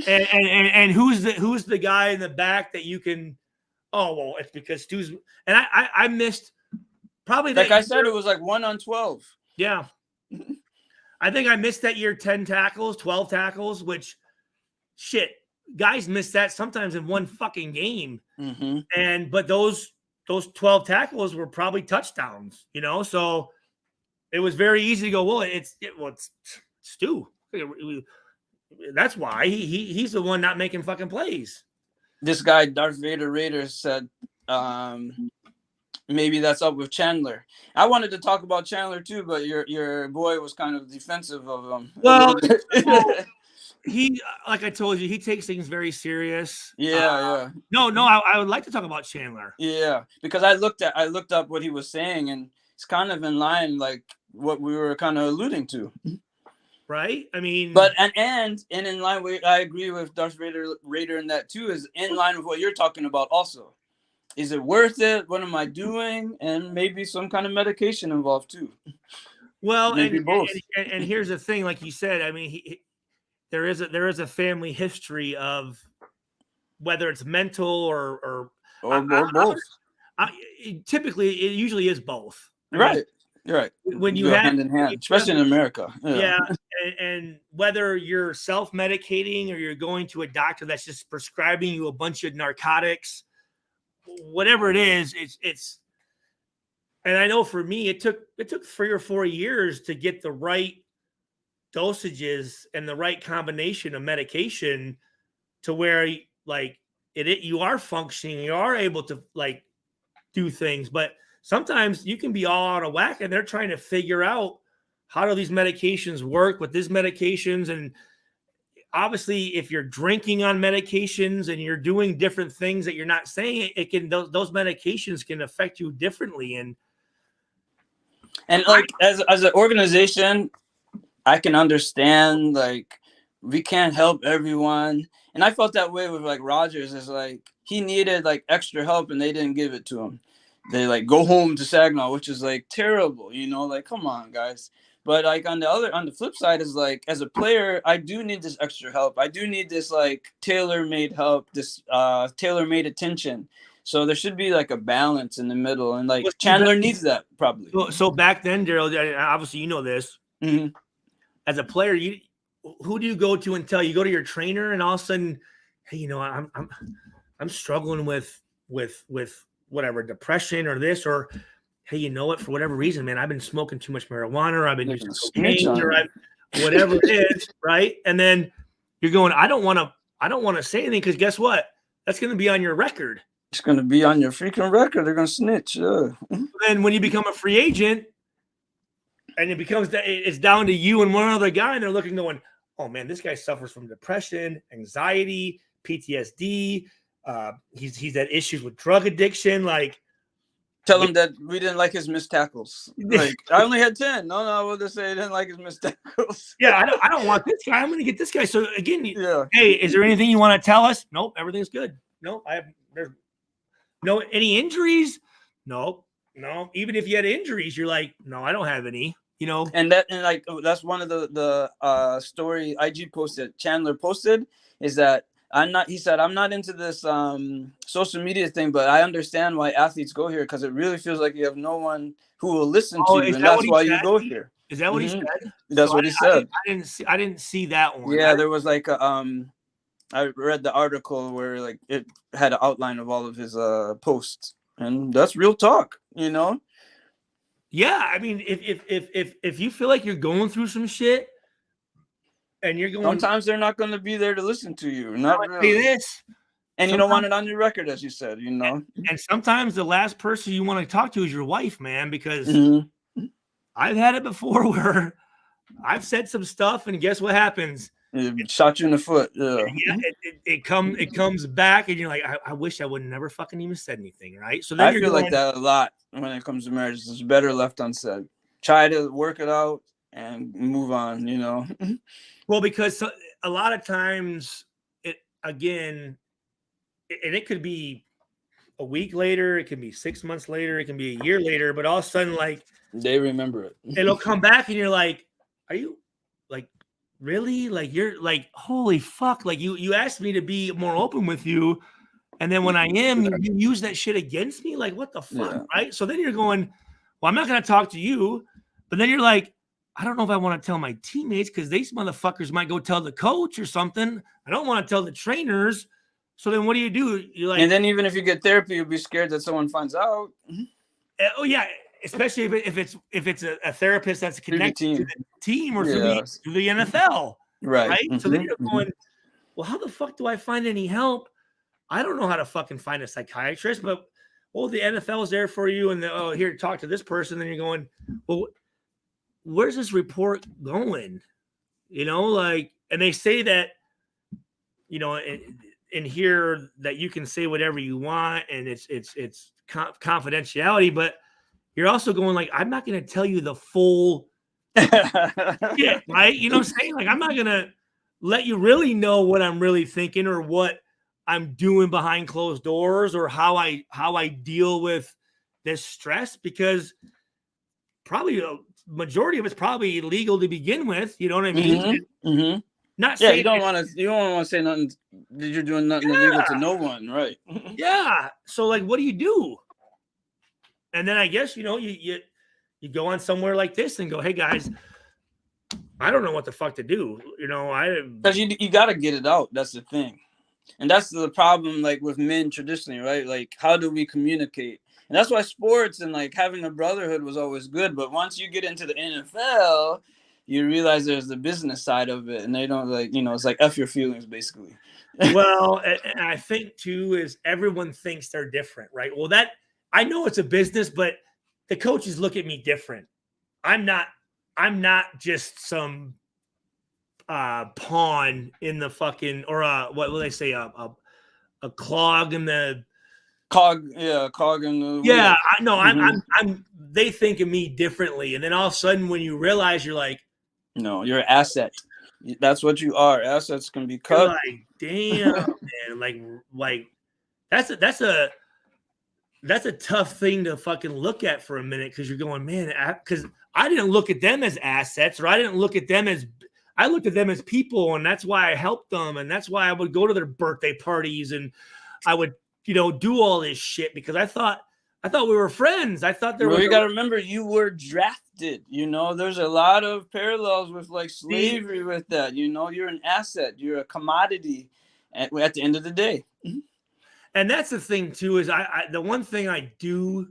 and who's the guy in the back that you can, oh, well, it's because Stu's, and I missed probably that. Like I said, it was like 1 on 12. Yeah. I think I missed that year 10 tackles, 12 tackles, which shit, guys miss that sometimes in one fucking game. But those 12 tackles were probably touchdowns, you know? So it was very easy to go, well, it's Stu. That's why he's the one not making fucking plays. This guy, Darth Vader Raider, said maybe that's up with Chandler. I wanted to talk about Chandler too, but your boy was kind of defensive of him. Well, he, like I told you, he takes things very serious. Yeah. No, I would like to talk about Chandler. Yeah, because I looked up what he was saying, and it's kind of in line like what we were kind of alluding to. Right? I mean, but and in line with, I agree with Darth Raider in that too, is in line with what you're talking about also. Is it worth it? What am I doing? And maybe some kind of medication involved too. Well, maybe both. And here's the thing, like you said, I mean, there is a family history of whether it's mental or both. Typically, it usually is both. Right. You're right. When you go have hand in hand, especially in America. Yeah. And whether you're self-medicating or you're going to a doctor that's just prescribing you a bunch of narcotics, whatever it is, it's. And I know for me, it took 3 or 4 years to get the right dosages and the right combination of medication to where like you are functioning, you are able to like do things, but sometimes you can be all out of whack and they're trying to figure out how do these medications work with these medications. And obviously if you're drinking on medications and you're doing different things that you're not saying, it can, those medications can affect you differently. And like as an organization, I can understand like we can't help everyone. And I felt that way with like Rogers, is like he needed like extra help and they didn't give it to him. They like go home to Saginaw, which is like terrible, you know, like come on guys. But like on the flip side is like as a player, I do need this extra help. I do need this like tailor-made help, this tailor-made attention. So there should be like a balance in the middle, and like Chandler needs that probably. So back then, Daryl, obviously you know this. Mm-hmm. As a player, who do you go to and tell? You go to your trainer, and all of a sudden, hey, you know, I'm struggling with whatever, depression or this, or hey, you know what? For whatever reason, man, I've been smoking too much marijuana, or I've been using cocaine, or whatever it is, right? And then you're going, I don't want to say anything because guess what? That's going to be on your record. It's going to be on your freaking record. They're going to snitch. Yeah. Then when you become a free agent, and it's down to you and one other guy, and they're looking, going, oh man, this guy suffers from depression, anxiety, PTSD. He's had issues with drug addiction. Like, tell him that we didn't like his missed tackles. Like, I only had 10. No, we'll just say I didn't like his missed tackles. Yeah, I don't want this guy. I'm going to get this guy. So again, hey, is there anything you want to tell us? Nope, everything's good. Nope, there's no any injuries. Nope, no. Even if you had injuries, you're like, no, I don't have any. You know, and like that's one of the story IG posted, Chandler posted, is that he said, I'm not into this social media thing, but I understand why athletes go here because it really feels like you have no one who will listen to you, and that's why you go here. Is that what he said? That's what he said. I didn't see that one. Yeah, there was like I read the article where like it had an outline of all of his posts, and that's real talk, you know. Yeah, I mean, if you feel like you're going through some shit, and you're going, sometimes they're not going to be there to listen to you. Not really. This, and you don't want it on your record, as you said, you know. And sometimes the last person you want to talk to is your wife, man, because I've had it before where I've said some stuff, and guess what happens? It shot you in the foot. Yeah, it comes back, and you're like, I wish I would have never fucking even said anything, right? So then I feel like that a lot when it comes to marriage. It's better left unsaid. Try to work it out and move on, you know. Well, because a lot of times, it could be a week later, it can be 6 months later, it can be a year later, but all of a sudden, like, they remember it. It'll come back, and you're like, are you like really? Like, you're like, holy fuck! Like, you asked me to be more open with you, and then when I am, you use that shit against me. Like, what the fuck, right? So then you're going, well, I'm not gonna talk to you, but then you're like, I don't know if I want to tell my teammates because these motherfuckers might go tell the coach or something. I don't want to tell the trainers. So then what do? You're like, and then even if you get therapy, you'll be scared that someone finds out. Oh yeah, especially if it's a therapist that's connected to the team or through the NFL, right? So then you're going, well, how the fuck do I find any help? I don't know how to fucking find a psychiatrist, but the NFL is there for you, and here, talk to this person. Then you're going, well, where's this report going? You know, like, and they say that, you know, in here that you can say whatever you want, and it's confidentiality, but you're also going like, I'm not going to tell you the full shit, right? You know what I'm saying? Like, I'm not going to let you really know what I'm really thinking or what I'm doing behind closed doors or how I deal with this stress, because probably a majority of it's probably illegal to begin with. You know what I mean? Not saying you don't want to say nothing that you're doing nothing illegal to no one, right? Yeah. So like, what do you do? And then I guess, you know, you go on somewhere like this and go, hey guys, I don't know what the fuck to do. You know, because you got to get it out. That's the thing. And that's the problem, like with men traditionally, right? Like, how do we communicate? And that's why sports and like having a brotherhood was always good. But once you get into the NFL, you realize there's the business side of it, and they don't like, it's like F your feelings basically. Well, and I think too is everyone thinks they're different, right? Well, that I know it's a business, but the coaches look at me different. I'm not just some pawn in the fucking, or what will they say, a clog in the Cog in the yeah. wheel. I know. Mhm. I'm. They think of me differently, and then all of a sudden, when you realize, you're like, No, you're an asset. That's what you are. Assets can be you're cut. like, damn, man, like that's a tough thing to fucking look at for a minute, because you're going, man, because I didn't look at them as assets, or I didn't look at them as, I looked at them as people, and that's why I helped them, and that's why I would go to their birthday parties, and I would, do all this shit, because I thought we were friends. I thought there Well, was you got to remember, you were drafted. There's a lot of parallels with like slavery with that. You're an asset. You're a commodity at the end of the day. and that's the thing too, is the one thing I do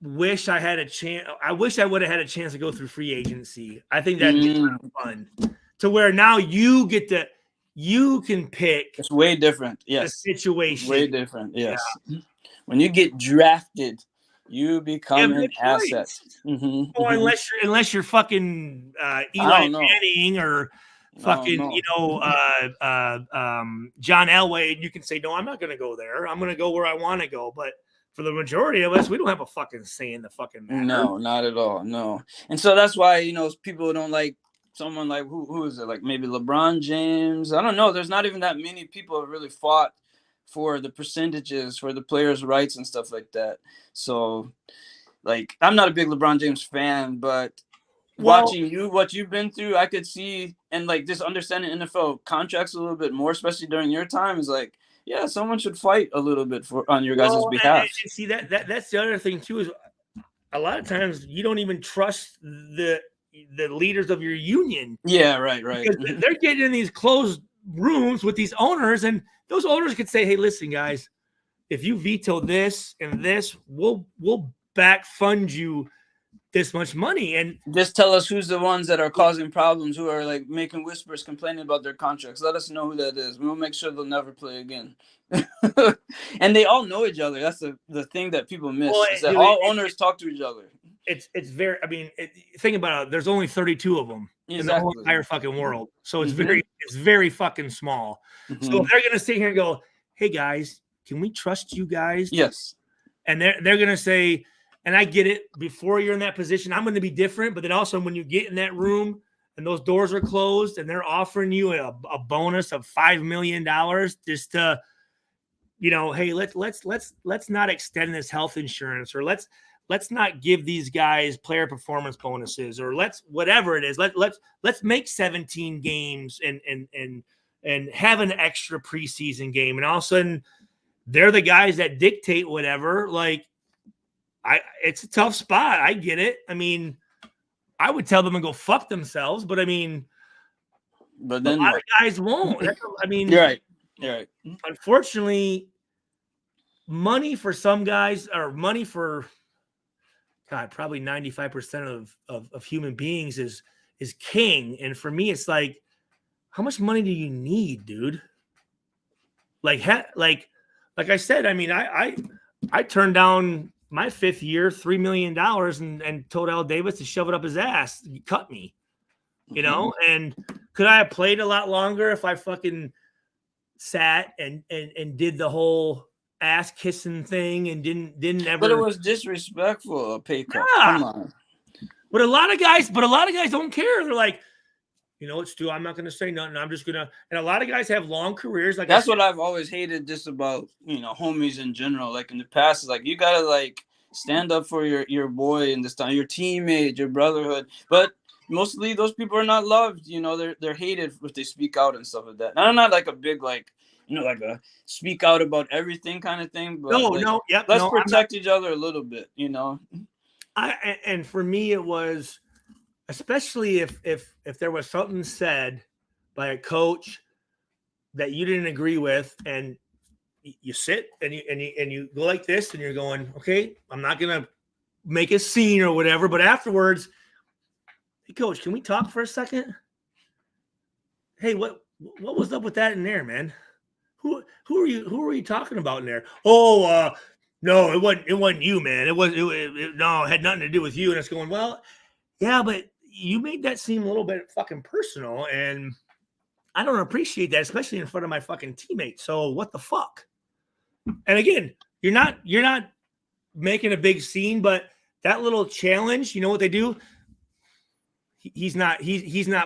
wish I had a chance. I wish I would have had a chance to go through free agency. I think that'd be fun, to where now you can pick. It's way different. Yes. The situation. Way different. Yes. Yeah. When you get drafted, you become an asset. Mm-hmm. Well, unless you're fucking Eli Manning or fucking John Elway, and you can say, no, I'm not going to go there. I'm going to go where I want to go. But for the majority of us, we don't have a fucking say in the fucking matter. No, not at all. No. And so that's why, people don't like someone like who is it? Like maybe LeBron James. I don't know. There's not even that many people who really fought for the percentages, for the players' rights and stuff like that. So, like, I'm not a big LeBron James fan, but watching what you've been through, I could see, and like just understanding NFL contracts a little bit more, especially during your time, is like, yeah, someone should fight a little bit on your guys' behalf. And see, that's the other thing too, is a lot of times you don't even trust the leaders of your union. Yeah, right. Because they're getting in these closed rooms with these owners, and those owners could say, hey, listen, guys, if you veto this and this, we'll back fund you this much money. And just tell us who's the ones that are causing problems, who are like making whispers, complaining about their contracts. Let us know who that is. We'll make sure they'll never play again. And they all know each other. That's the thing that people miss. Is that all owners talk to each other. It's very, think about it. There's only 32 of them in the whole entire fucking world. So it's very fucking small. Mm-hmm. So if they're going to sit here and go, hey guys, can we trust you guys? Yes. And they're going to say, and I get it, before you're in that position, I'm going to be different. But then also when you get in that room and those doors are closed and they're offering you a bonus of $5 million just to, hey, let's not extend this health insurance, or let's not give these guys player performance bonuses, or whatever it is. Let's make 17 games and have an extra preseason game. And all of a sudden they're the guys that dictate whatever. Like, it's a tough spot. I get it. I would tell them to go fuck themselves, but then a lot of guys won't. You're right. Unfortunately, money for some guys, or money for probably 95% of human beings is king. And for me, it's like, how much money do you need, dude? Like I said, I turned down my 5th year, $3 million, and told Al Davis to shove it up his ass, cut me, and could I have played a lot longer if I fucking sat and did the whole ass kissing thing and didn't ever. But it was disrespectful, a pay cut. Yeah. Come on. But a lot of guys don't care. They're like, Stu, I'm not going to say nothing. I'm just going to, and a lot of guys have long careers. Like, that's what I've always hated just about, homies in general. Like in the past, it's like, you got to like stand up for your boy in this time, your teammate, your brotherhood. But mostly those people are not loved. They're hated if they speak out and stuff like that. And I'm not like a big, like a speak out about everything kind of thing. But let's protect each other a little bit, And for me, it was, especially if there was something said by a coach that you didn't agree with, and you sit and you go like this, and you're going, okay, I'm not gonna make a scene or whatever, but afterwards Hey, coach, can we talk for a second? Hey, what was up with that in there, man? Who are you talking about in there? Oh, no, it wasn't you, man. No, it had nothing to do with you. And it's going, well, yeah, but you made that seem a little bit fucking personal, and I don't appreciate that, especially in front of my fucking teammates. So what the fuck? And again, you're not making a big scene, but that little challenge, you know what they do? He's not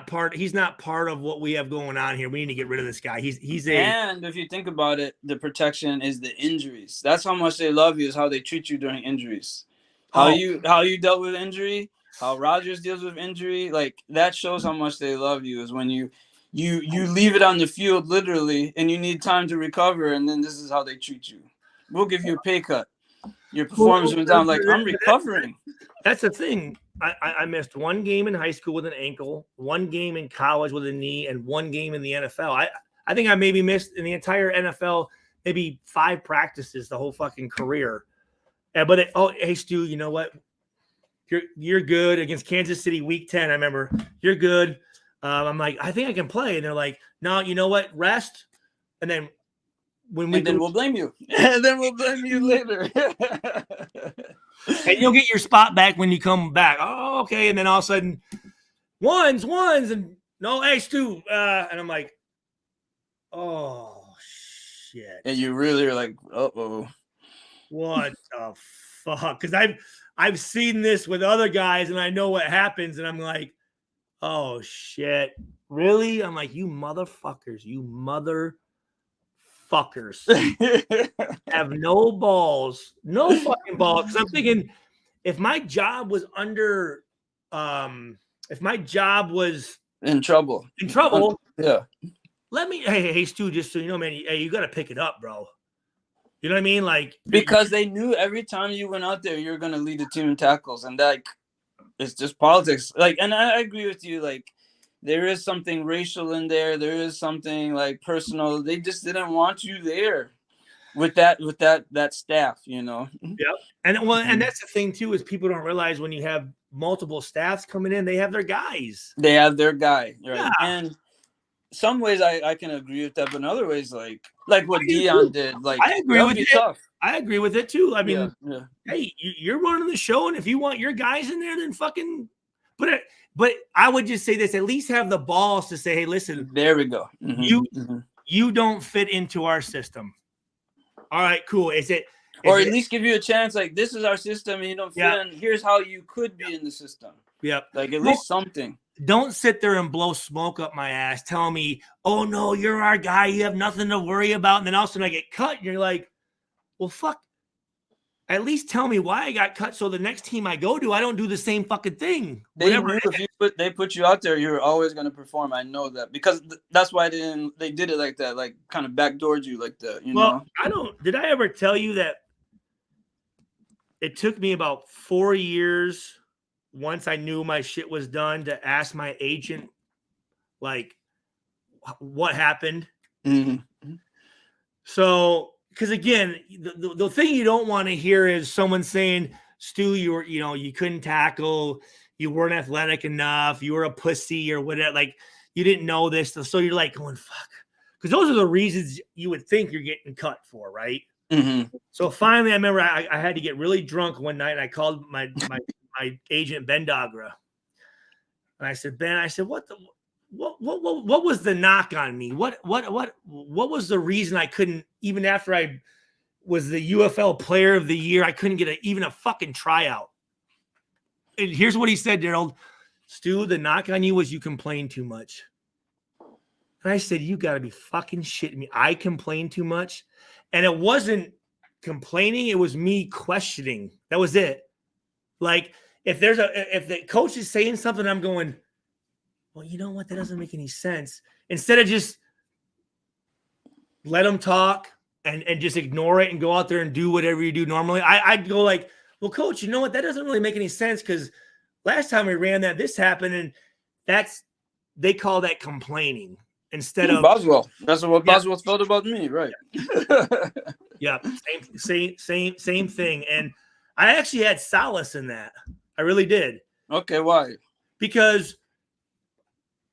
part of what we have going on here. We need to get rid of this guy. And if you think about it, the protection is the injuries. That's how much they love you, is how they treat you during injuries. How you dealt with injury, how Rodgers deals with injury, like that shows how much they love you, is when you leave it on the field literally and you need time to recover, and then this is how they treat you. We'll give you a pay cut. Your performance went down, like, I'm recovering. That's the thing. I missed one game in high school with an ankle, one game in college with a knee, and one game in the NFL. I think I maybe missed in the entire NFL maybe 5 practices the whole fucking career. But hey Stu, you know what? You're good against Kansas City week 10. I remember you're good. I'm like, I think I can play, and they're like, no, you know what? Rest, and then we'll blame you. And then we'll blame you later. And you'll get your spot back when you come back. Oh, okay. And then all of a sudden, ones, and no, hey, Stu. And I'm like, oh, shit. And you really are like, uh-oh. What the fuck? Because I've seen this with other guys, and I know what happens, and I'm like, oh, shit. Really? I'm like, you motherfuckers. Have no balls, no fucking balls. Because I'm thinking, if my job was in trouble, yeah. Let me, hey, Stu, just so you know, man, hey, you got to pick it up, bro. You know what I mean? Like, because they knew every time you went out there, you're gonna lead the team in tackles, and that it's just politics. Like, and I agree with you. Like, there is something racial in there. There is something like personal. They just didn't want you there with that staff, you know? Yep. And that's the thing too, is people don't realize when you have multiple staffs coming in, they have their guys. They have their guy. Right. Yeah. And some ways I can agree with that, but in other ways, like what Deion did, like, I agree with it. Tough. I agree with it too. I mean, yeah. Hey, you're running the show, and if you want your guys in there, then fucking put it. But I would just say this: at least have the balls to say, "Hey, listen, there we go. You don't fit into our system." All right, cool. Or at least give you a chance. Like, this is our system, and you don't fit in. Here's how you could be in the system. Yep. Like, at least something. Don't sit there and blow smoke up my ass, telling me, "Oh no, you're our guy. You have nothing to worry about." And then all of a sudden I get cut, and you're like, "Well, fuck. At least tell me why I got cut, so the next team I go to, I don't do the same fucking thing." They knew if they put you out there, you're always going to perform. I know that, because that's why they did it like that, like kind of backdoored you like that. You know? Did I ever tell you that it took me about 4 years once I knew my shit was done to ask my agent, like, what happened? Mm-hmm. So, because again, the thing you don't want to hear is someone saying, "Stu, you couldn't tackle, you weren't athletic enough, you were a pussy," or whatever. Like, you didn't know this, so you're like going, "Fuck," because those are the reasons you would think you're getting cut for, right? Mm-hmm. So finally, I remember I had to get really drunk one night, and I called my agent, Ben Dogra, and I said, "Ben, what was the knock on me? What was the reason I couldn't, even after I was the UFL Player of the Year, I couldn't get even a fucking tryout?" And here's what he said, Daryl: "Stu, the knock on you was you complained too much." And I said, "You got to be fucking shitting me. I complained too much?" And it wasn't complaining. It was me questioning. That was it. Like, if the coach is saying something, I'm going, "Well, you know what? That doesn't make any sense." Instead of just let them talk and just ignore it and go out there and do whatever you do normally, I'd go like, "Well, coach, you know what? That doesn't really make any sense, because last time we ran that, this happened." And they call that complaining instead of Boswell. That's what Boswell felt about me, right? Yeah, same thing. And I actually had solace in that. I really did. Okay, why? because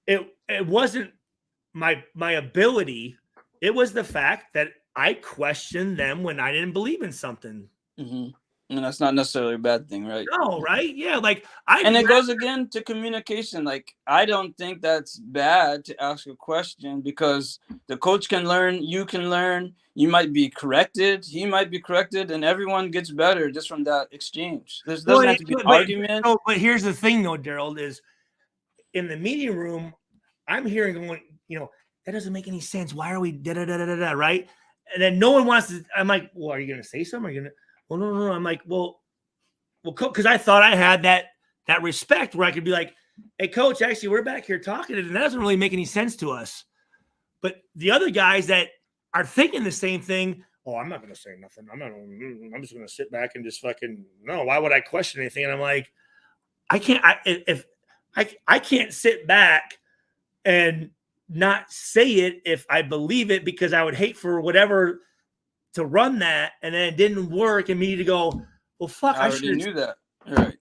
it wasn't my ability. It was the fact that I questioned them when I didn't believe in something. Mm-hmm. And that's not necessarily a bad thing, right? No, right? Yeah, like and it goes again to communication. Like, I don't think that's bad to ask a question, because the coach can learn, you can learn, you might be corrected, he might be corrected, and everyone gets better just from that exchange. There doesn't have to be an argument. But here's the thing, though, Daryl, is in the meeting room, I'm hearing going, that doesn't make any sense. Why are we da-da-da-da-da, right? And then no one wants to. I'm like, well, are you going to say something? Are you going to? Well, no. I'm like, well, because I thought I had that respect where I could be like, hey, coach, actually, we're back here talking, and that doesn't really make any sense to us. But the other guys that are thinking the same thing, oh, I'm not going to say nothing. I'm just going to sit back and just fucking, no, why would I question anything? And I'm like, I can't sit back and not say it if I believe it, because I would hate for whatever to run that, and then it didn't work, and me to go, well, fuck, I already knew that. Right.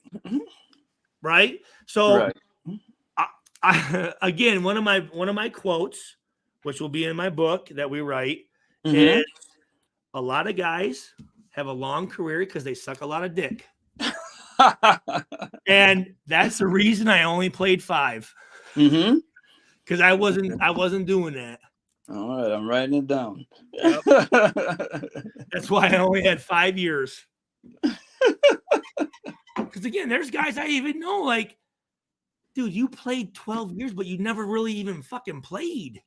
Right. So Right. I again, one of my quotes, which will be in my book that we write, Mm-hmm. is a lot of guys have a long career because they suck a lot of dick. And that's the reason I only played 5. Mm-hmm. Because I wasn't doing that. All right, I'm writing it down. Yep. That's why I only had 5 years. Because again, there's guys I even know, like, dude, you played 12 years, but you never really even fucking played.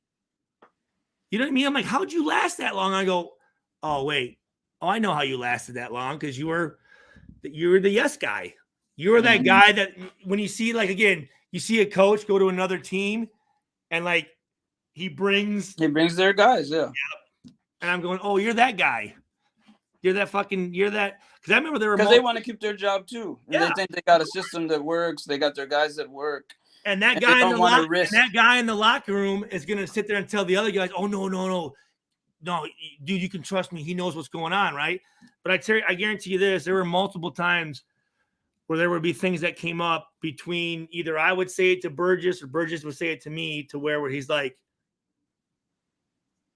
You know what I mean? I'm like, how'd you last that long? I go, oh, wait. Oh, I know how you lasted that long, because you were the yes guy. You were that guy that when you see, like, again, you see a coach go to another team and, like, he brings their guys, yeah. And I'm going, oh, you're that guy. You're that. Because I remember because they want to keep their job too. And they think they got a system that works. They got their guys that work. And that guy in the locker room is going to sit there and tell the other guys, oh, no, dude, you can trust me. He knows what's going on, right? But I guarantee you this, there were multiple times where there would be things that came up between either I would say it to Burgess or Burgess would say it to me, to where he's like,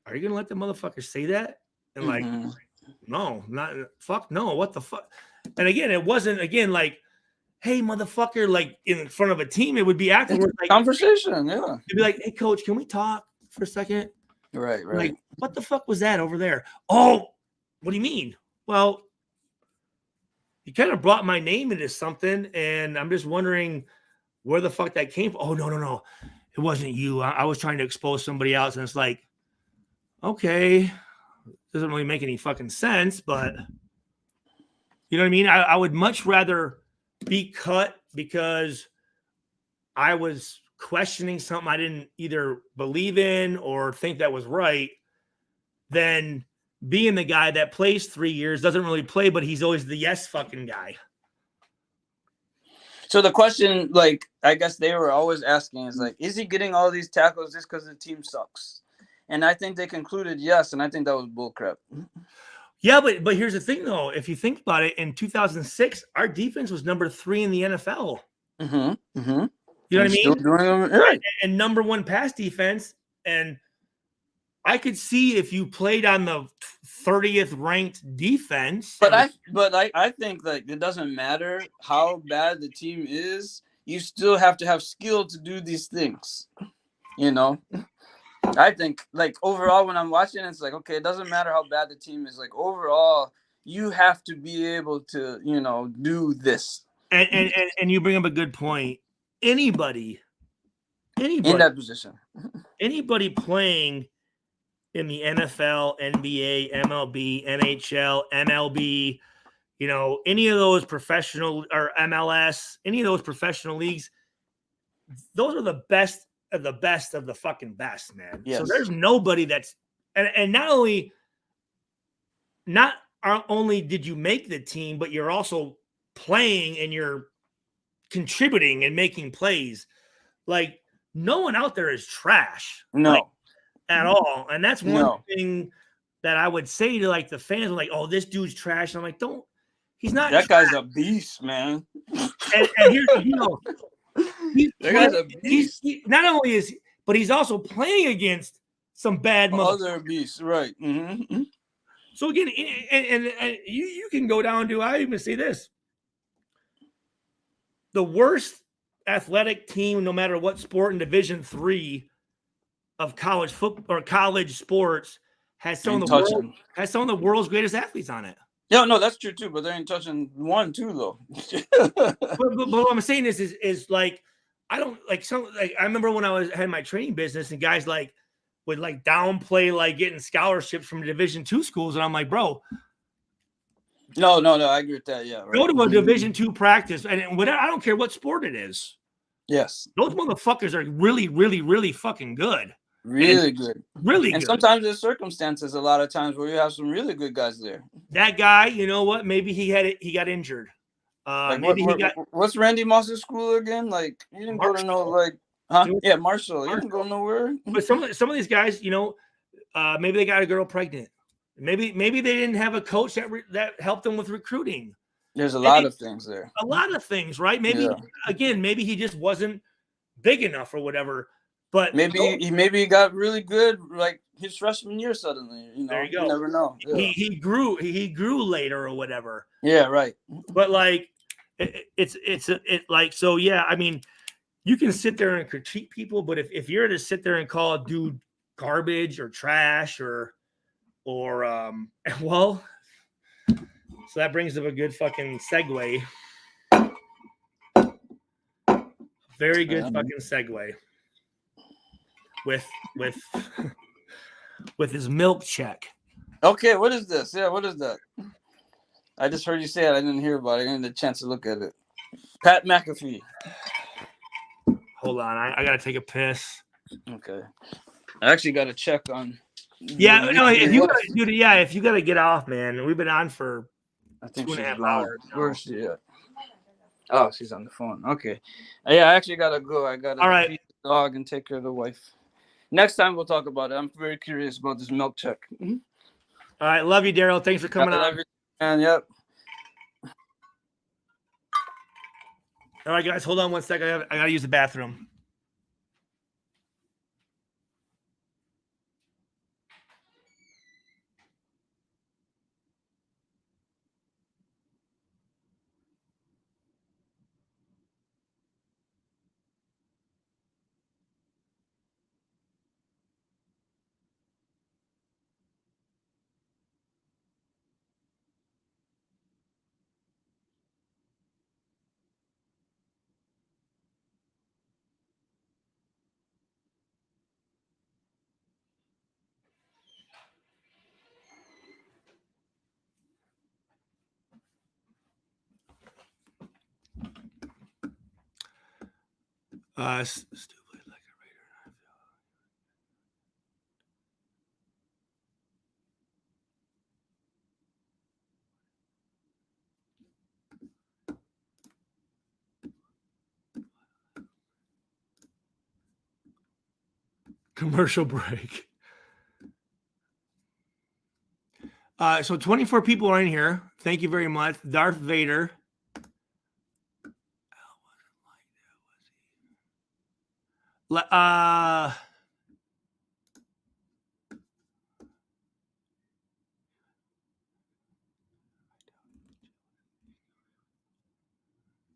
are you going to let the motherfucker say that? And like, no, not fuck, no, what the fuck? And again, it wasn't, again, like, hey, motherfucker, like in front of a team, it would be afterwards. Like, conversation, yeah. It'd be like, hey, coach, can we talk for a second? Right. Like, what the fuck was that over there? Oh, what do you mean? Well, you kind of brought my name into something, and I'm just wondering where the fuck that came from. Oh, no. It wasn't you. I was trying to expose somebody else, and it's like, okay, doesn't really make any fucking sense, but you know what I mean? I would much rather be cut because I was questioning something I didn't either believe in or think that was right than being the guy that plays 3 years, doesn't really play, but he's always the yes fucking guy. So the question, like, I guess they were always asking is like, is he getting all these tackles just because the team sucks? And I think they concluded yes, and I think that was bullcrap. Yeah, but here's the thing, though. If you think about it, in 2006, our defense was number 3 in the NFL. Mm-hmm. Mm-hmm. You know what I mean? Still doing them, right. And number 1 pass defense. And I could see if you played on the 30th ranked defense. But I think, like, it doesn't matter how bad the team is. You still have to have skill to do these things. You know? I think, like, overall, when I'm watching, it's like, okay, it doesn't matter how bad the team is. Like, overall, you have to be able to, you know, do this. And you bring up a good point. Anybody in that position, anybody playing in the NFL, NBA, MLB, NHL, MLB, you know, any of those professional or MLS, any of those professional leagues, those are the best of the fucking best, man. Yes. So there's nobody that's and not only did you make the team, but you're also playing and you're contributing and making plays. Like, no one out there is trash. No. Like, at all. And that's one thing that I would say to, like, the fans, like, oh, this dude's trash. And I'm like, he's not. That guy's a beast, man. And here's, you know, He's That guy's a playing- beast. not only is, but he's also playing against some bad mother. Other beasts, right? Mm-hmm. So again, and you can go down to, I even say this, the worst athletic team, no matter what sport in Division III of college football or college sports, has some of the world's greatest athletes on it. Yeah, no, that's true too. But they ain't touching 1, 2 though. But what I'm saying is like, I don't like I remember when I had my training business and guys like would like downplay like getting scholarships from Division II schools, and I'm like, bro, No, I agree with that. Yeah, right. go to a Division II practice, and whatever, I don't care what sport it is. Yes, Those motherfuckers are really, really, really fucking good. really good. Really And good. sometimes there's circumstances a lot of times where you have some really good guys there. That guy, you know what? Maybe he got injured. Like Maybe he got what's Randy Moss's school again? Like you didn't go to no like, huh? Yeah, Marshall. You didn't go nowhere. But some of these guys, you know, maybe they got a girl pregnant. Maybe they didn't have a coach that helped them with recruiting. There's a lot of things there. A lot of things, right? Maybe maybe he just wasn't big enough or whatever. But maybe he got really good like his freshman year suddenly. You know, there you go. You never know. Yeah. He grew later or whatever. Yeah, right. But like it's like, so yeah, I mean, you can sit there and critique people, but if you're to sit there and call a dude garbage or trash or well, so that brings up a good fucking segue. Very good fucking segue with with his milk check. Okay, what is this? Yeah, what is that? I just heard you say it. I didn't hear about it. I didn't get a chance to look at it. Pat McAfee. Hold on, I gotta take a piss. Okay. I actually got to check on. Yeah, no, if you gotta get off, man. We've been on for I think 2.5 hours. Where's she at? Oh, she's on the phone. Okay. Yeah, I actually gotta go. I gotta feed the dog and take care of the wife. Next time we'll talk about it. I'm very curious about this milk check. Mm-hmm. All right, love you, Daryl. Thanks for coming on. And yep. All right, guys, hold on one second. I gotta use the bathroom. Stupid like a Raider. Commercial break. So 24 people are in here. Thank you very much. Darth Vader.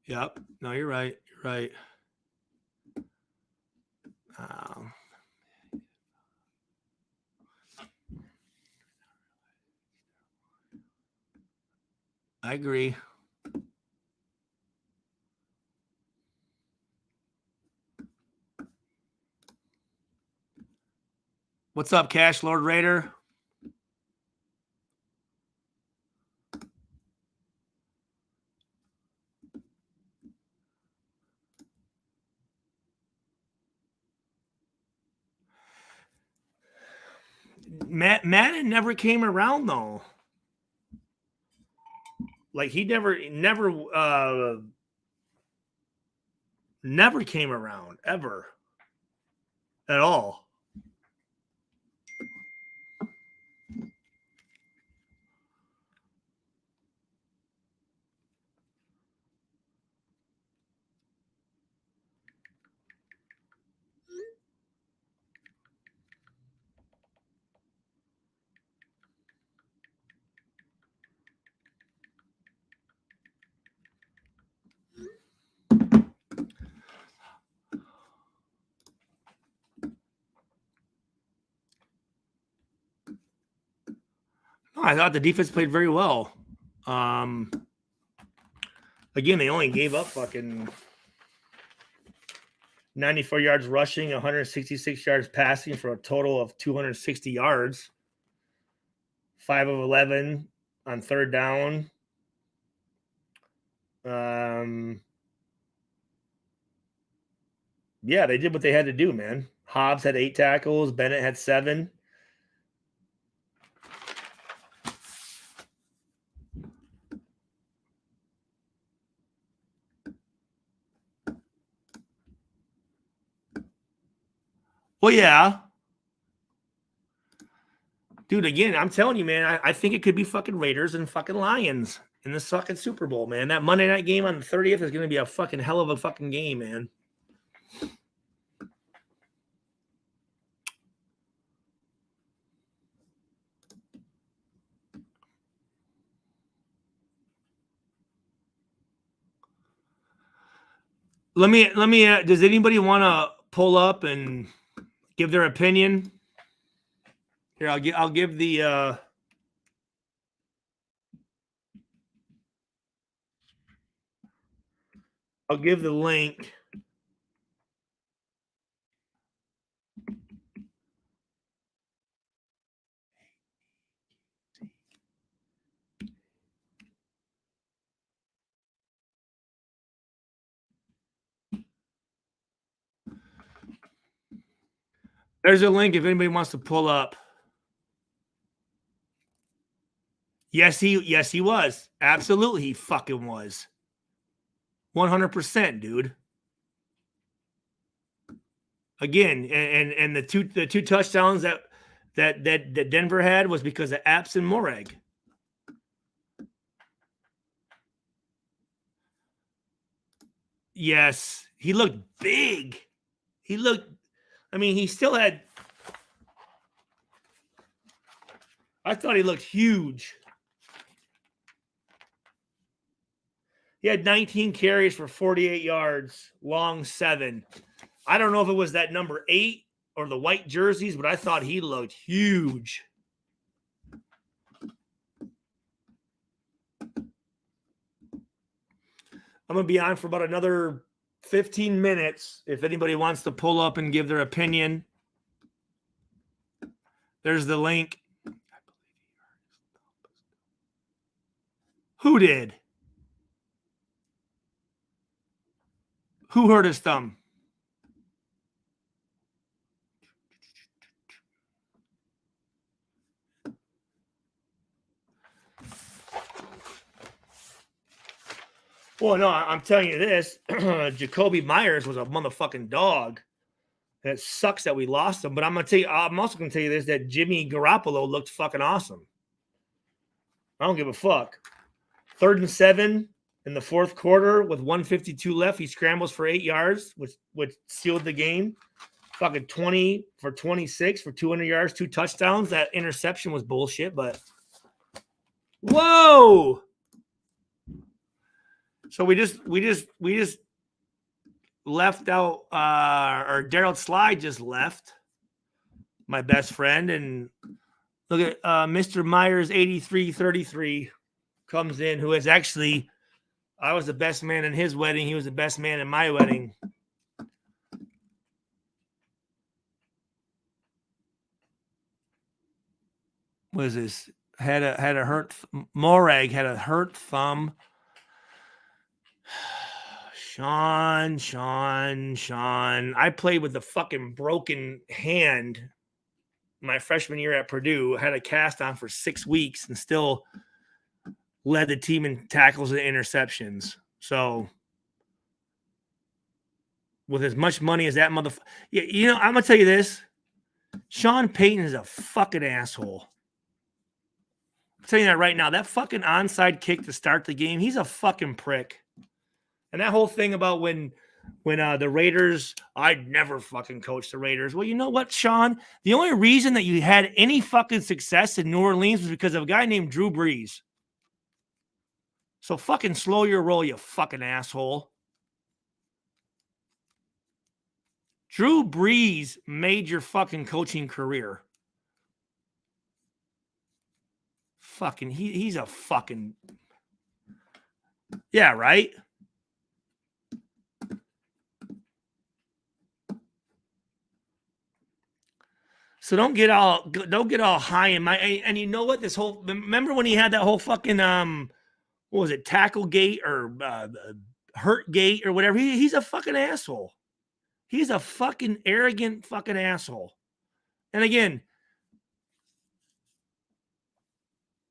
Yep. No, you're right. You're right. I agree. What's up, Cash Lord Raider? Madden never came around though. Like he never came around ever at all. I thought the defense played very well. Again, they only gave up fucking 94 yards rushing, 166 yards passing for a total of 260 yards. 5 of 11 on third down. Yeah, they did what they had to do, man. Hobbs had 8 tackles. Bennett had 7. Well, yeah. Dude, again, I'm telling you, man, I think it could be fucking Raiders and fucking Lions in this fucking Super Bowl, man. That Monday night game on the 30th is going to be a fucking hell of a fucking game, man. Let me does anybody want to pull up and give their opinion? Here, I'll give the I'll give the link. There's a link if anybody wants to pull up. Yes, he was. Absolutely, he fucking was. 100%, dude. Again, and the two touchdowns that Denver had was because of Apps and Morag. Yes, he looked big. He still had. I thought he looked huge. He had 19 carries for 48 yards, long 7. I don't know if it was that number 8 or the white jerseys, but I thought he looked huge. I'm going to be on for about another 15 minutes if anybody wants to pull up and give their opinion. There's the link. Who did? Who hurt his thumb? Well, no, I'm telling you this. Jacoby Myers was a motherfucking dog. And it sucks that we lost him. But I'm also gonna tell you this, that Jimmy Garoppolo looked fucking awesome. I don't give a fuck. 3rd and 7 in the 4th quarter with 1:52 left. He scrambles for 8 yards, which sealed the game. Fucking 20 for 26 for 200 yards, 2 touchdowns. That interception was bullshit, but whoa. So we just left out, or Daryl Slide just left, my best friend, and look at Mr. Myers 8333 comes in, who is actually, I was the best man in his wedding. He was the best man in my wedding. What is this? Had a hurt Morag had a hurt thumb. Sean. I played with a fucking broken hand my freshman year at Purdue. Had a cast on for 6 weeks and still led the team in tackles and interceptions. So with as much money as that motherfucker, yeah, I'm gonna tell you this: Sean Payton is a fucking asshole. I'm telling you that right now. That fucking onside kick to start the game, he's a fucking prick. And that whole thing about when the Raiders, I'd never fucking coach the Raiders. Well, you know what, Sean? The only reason that you had any fucking success in New Orleans was because of a guy named Drew Brees. So fucking slow your roll, you fucking asshole. Drew Brees made your fucking coaching career. Fucking, he's a fucking. Yeah, right. So don't get all high in my, and you know what, this whole, remember when he had that whole fucking what was it, tackle gate or hurt gate or whatever. He's a fucking asshole. He's a fucking arrogant fucking asshole. And again,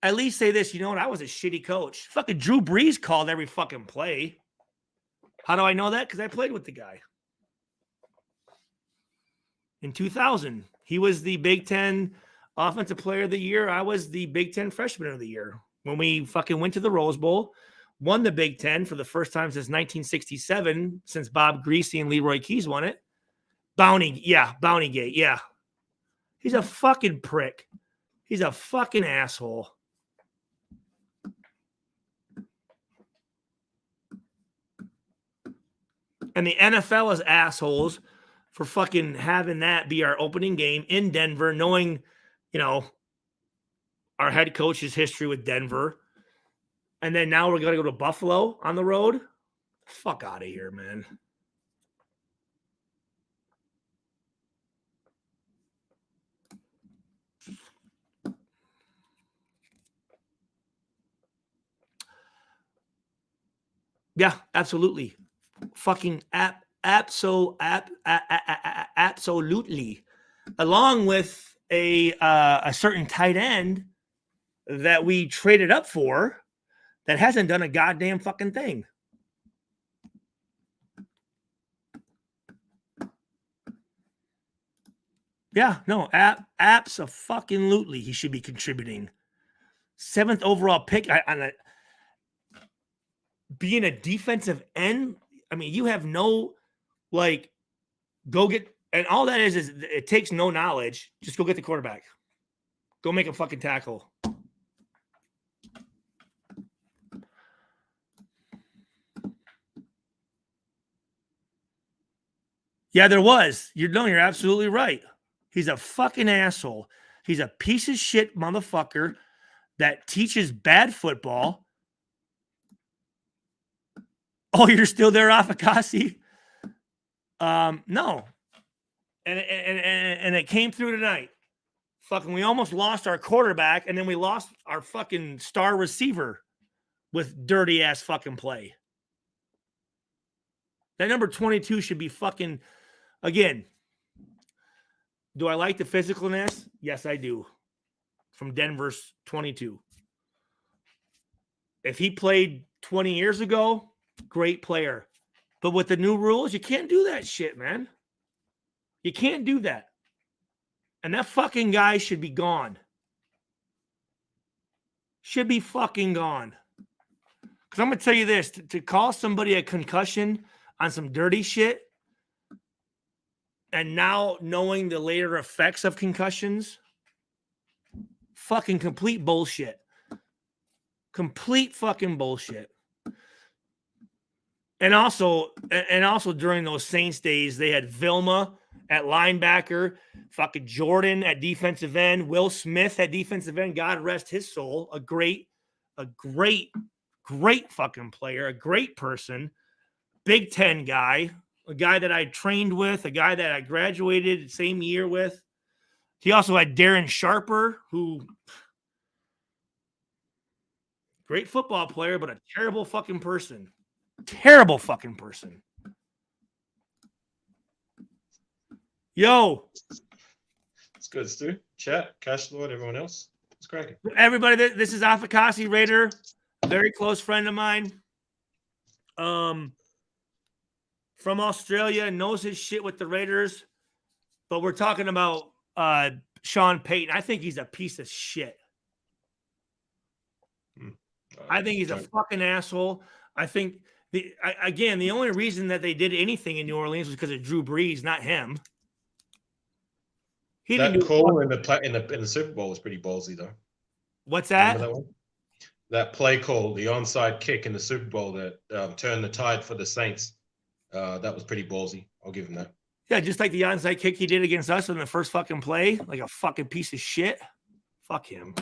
at least say this, you know what, I was a shitty coach. Fucking Drew Brees called every fucking play. How do I know that? Because I played with the guy. In 2000, he was the Big Ten Offensive Player of the Year. I was the Big Ten Freshman of the Year. When we fucking went to the Rose Bowl, won the Big Ten for the first time since 1967, since Bob Greasy and Leroy Keys won it. Bountygate, yeah. He's a fucking prick. He's a fucking asshole. And the NFL is assholes for fucking having that be our opening game in Denver, knowing, you know, our head coach's history with Denver. And then now we're going to go to Buffalo on the road. Fuck out of here, man. Yeah, absolutely. Fucking absolutely. Along with a certain tight end that we traded up for that hasn't done a goddamn fucking thing. Yeah, no, absolutely. He should be contributing. 7th overall pick. Being a defensive end, I mean, you have no, like, go get, and all that is it takes no knowledge. Just go get the quarterback. Go make a fucking tackle. Yeah, there was. You're absolutely right. He's a fucking asshole. He's a piece of shit motherfucker that teaches bad football. Oh, you're still there, Afakasi? No. And it came through tonight. Fucking, we almost lost our quarterback, and then we lost our fucking star receiver with dirty ass fucking play. That number 22 should be fucking, again, do I like the physicalness? Yes, I do. From Denver's 22. If he played 20 years ago, great player. But with the new rules, you can't do that shit, man. You can't do that. And that fucking guy should be gone. Should be fucking gone. Because I'm going to tell you this. To call somebody a concussion on some dirty shit, and now knowing the later effects of concussions, fucking complete bullshit. Complete fucking bullshit. And also during those Saints days, they had Vilma at linebacker, fucking Jordan at defensive end, Will Smith at defensive end. God rest his soul. A great fucking player, a great person, Big Ten guy, a guy that I trained with, a guy that I graduated the same year with. He also had Darren Sharper, who great football player, but a terrible fucking person. Terrible fucking person. Yo. It's good, Stu. Chat, Cash Lord, everyone else. It's cracking. Everybody, this is Afakasi Raider, a very close friend of mine. From Australia, knows his shit with the Raiders. But we're talking about Sean Payton. I think he's a piece of shit. I think he's a fucking asshole. I think the only reason that they did anything in New Orleans was because of Drew Brees, not him. He that didn't call in the Super Bowl was pretty ballsy, though. What's that? Remember that one? That play call, the onside kick in the Super Bowl that turned the tide for the Saints. That was pretty ballsy. I'll give him that. Yeah, just like the onside kick he did against us in the first fucking play, like a fucking piece of shit. Fuck him.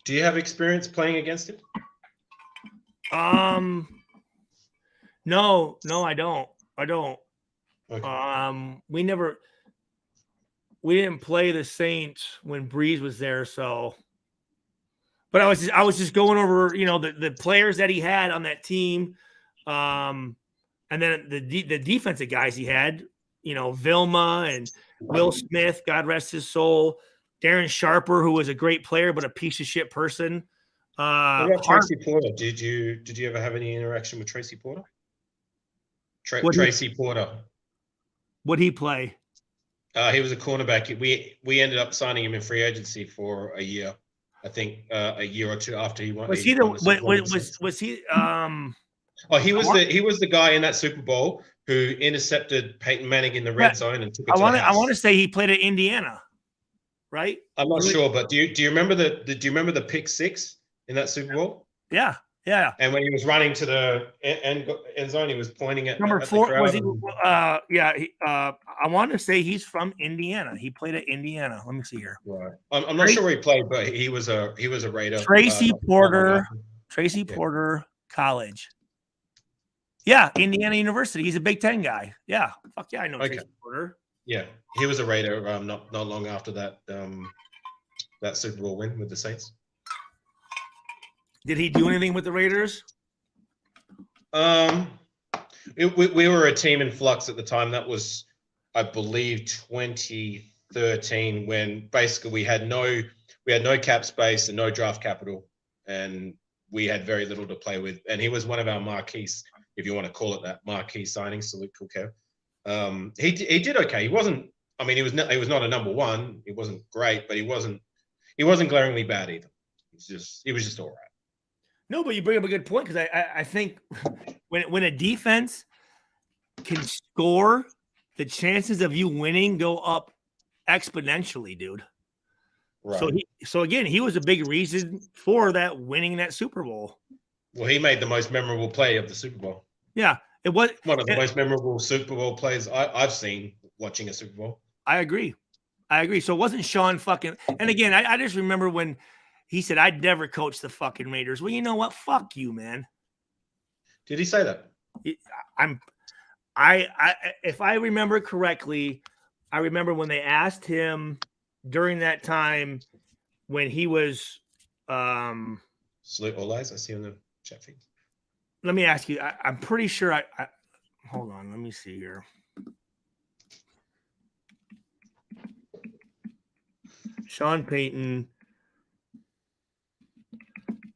Do you have experience playing against him? No, I don't. Okay. We didn't play the Saints when Breeze was there, so. But I was just going over, the players that he had on that team, and then the defensive guys he had, Vilma and Will Smith, God rest his soul, Darren Sharper, who was a great player but a piece of shit person. What about Tracy Porter? Did you ever have any interaction with Tracy Porter? Tracy Porter. What'd he play? He was a cornerback. We ended up signing him in free agency for a year. I think a year or two after he won. Was he was he? Oh, he was the guy in that Super Bowl who intercepted Peyton Manning in the red zone and took it to the house. I want to say he played at Indiana, right? I'm not sure, but do you remember the pick six in that Super Bowl? Yeah. And when he was running to the end zone, he was pointing at number at 4. Was he? I want to say he's from Indiana. He played at Indiana. Let me see here. Right. I'm not sure where he played, but he was a Raider. Tracy Porter College. Yeah, Indiana University. He's a Big Ten guy. Yeah, fuck yeah, I know Tracy Porter. Yeah, he was a Raider. Not long after that that Super Bowl win with the Saints. Did he do anything with the Raiders? We were a team in flux at the time. That was, I believe, 2013, when basically we had no cap space and no draft capital, and we had very little to play with. And he was one of our marquee, if you want to call it that, marquee signings. Salute Kulkev. He did okay. He wasn't. I mean, he was not a number one. He wasn't great, but he wasn't glaringly bad either. He was just all right. No, but you bring up a good point, because I think when a defense can score, the chances of you winning go up exponentially, dude. Right. So again, he was a big reason for that winning that Super Bowl. Well, he made the most memorable play of the Super Bowl. Yeah, it was one of the most memorable Super Bowl plays I've seen watching a Super Bowl. I agree. So it wasn't Sean fucking. And again, I just remember when he said, "I'd never coach the fucking Raiders." Well, you know what? Fuck you, man. Did he say that? If I remember correctly, I remember when they asked him during that time when he was. Salute all eyes. I see on the chat feed. Let me ask you. I'm pretty sure. I hold on. Let me see here. Sean Payton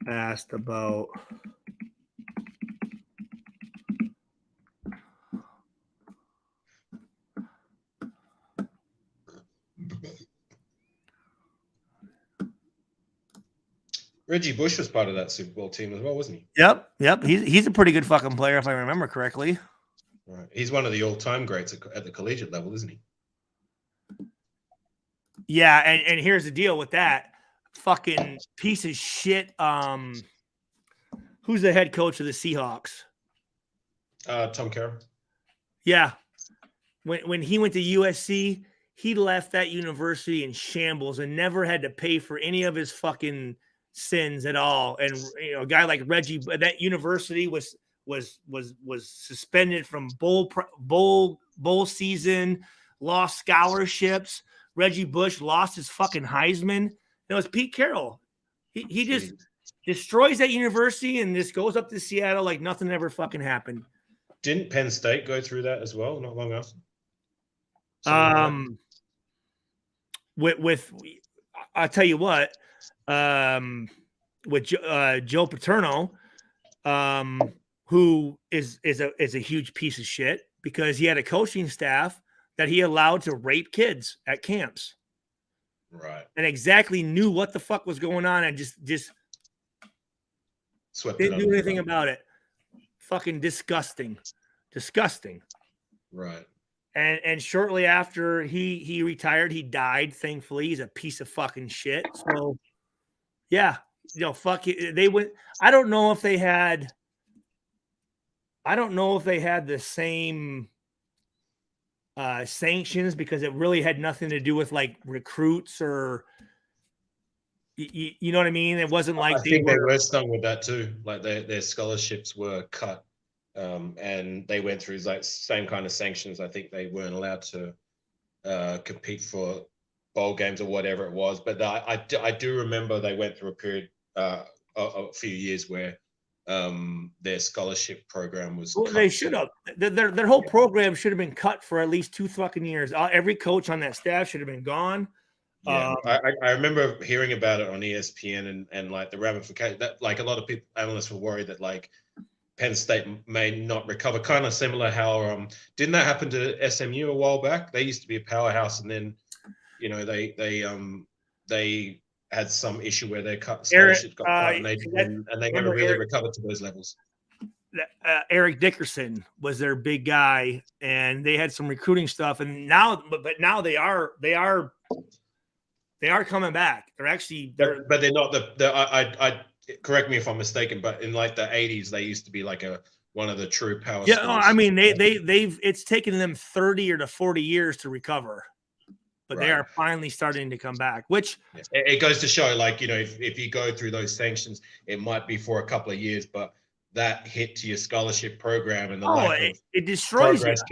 asked about Reggie Bush was part of that Super Bowl team as well, wasn't he? Yep. He's a pretty good fucking player, if I remember correctly. Right. He's one of the all-time greats at the collegiate level, isn't he? Yeah, and here's the deal with that. Fucking piece of shit. Who's the head coach of the Seahawks? Tom Carroll. Yeah. When he went to USC, he left that university in shambles and never had to pay for any of his fucking sins at all. And a guy like Reggie, that university was suspended from bowl season, lost scholarships. Reggie Bush lost his fucking Heisman. It was Pete Carroll. He just destroys that university and just goes up to Seattle like nothing ever fucking happened. Didn't Penn State go through that as well not long after? With I'll tell you what, with Joe Paterno, who is a huge piece of shit because he had a coaching staff that he allowed to rape kids at camps. Right. And exactly knew what the fuck was going on and just didn't do anything about it. Fucking disgusting. Right. And shortly after he retired, he died. Thankfully, he's a piece of fucking shit. So, yeah, fuck it. They went. I don't know if they had the same sanctions because it really had nothing to do with like recruits or You know what I mean? It wasn't like I think they were stung with that too. Like their scholarships were cut, and they went through like same kind of sanctions. I think they weren't allowed to compete for bowl games or whatever it was. But I do remember they went through a period, a few years where their scholarship program was. Well, they should have. Their whole program should have been cut for at least 2 fucking years. Every coach on that staff should have been gone. Yeah, I remember hearing about it on ESPN and like the ramification that like a lot of people analysts were worried that like Penn State may not recover. Kind of similar how didn't that happen to SMU a while back? They used to be a powerhouse, and then they had some issue where their scholarship got cut, and they never really recovered to those levels. Eric Dickerson was their big guy, and they had some recruiting stuff, and now, but now they are coming back. They're actually, but they're not I correct me if I'm mistaken, but in like the 80s, they used to be like one of the true power. Yeah, I mean they've it's taken them 30 or to 40 years to recover, but they are finally starting to come back. Which it goes to show, like if you go through those sanctions, it might be for a couple of years, but that hit to your scholarship program and the lack of it destroys progress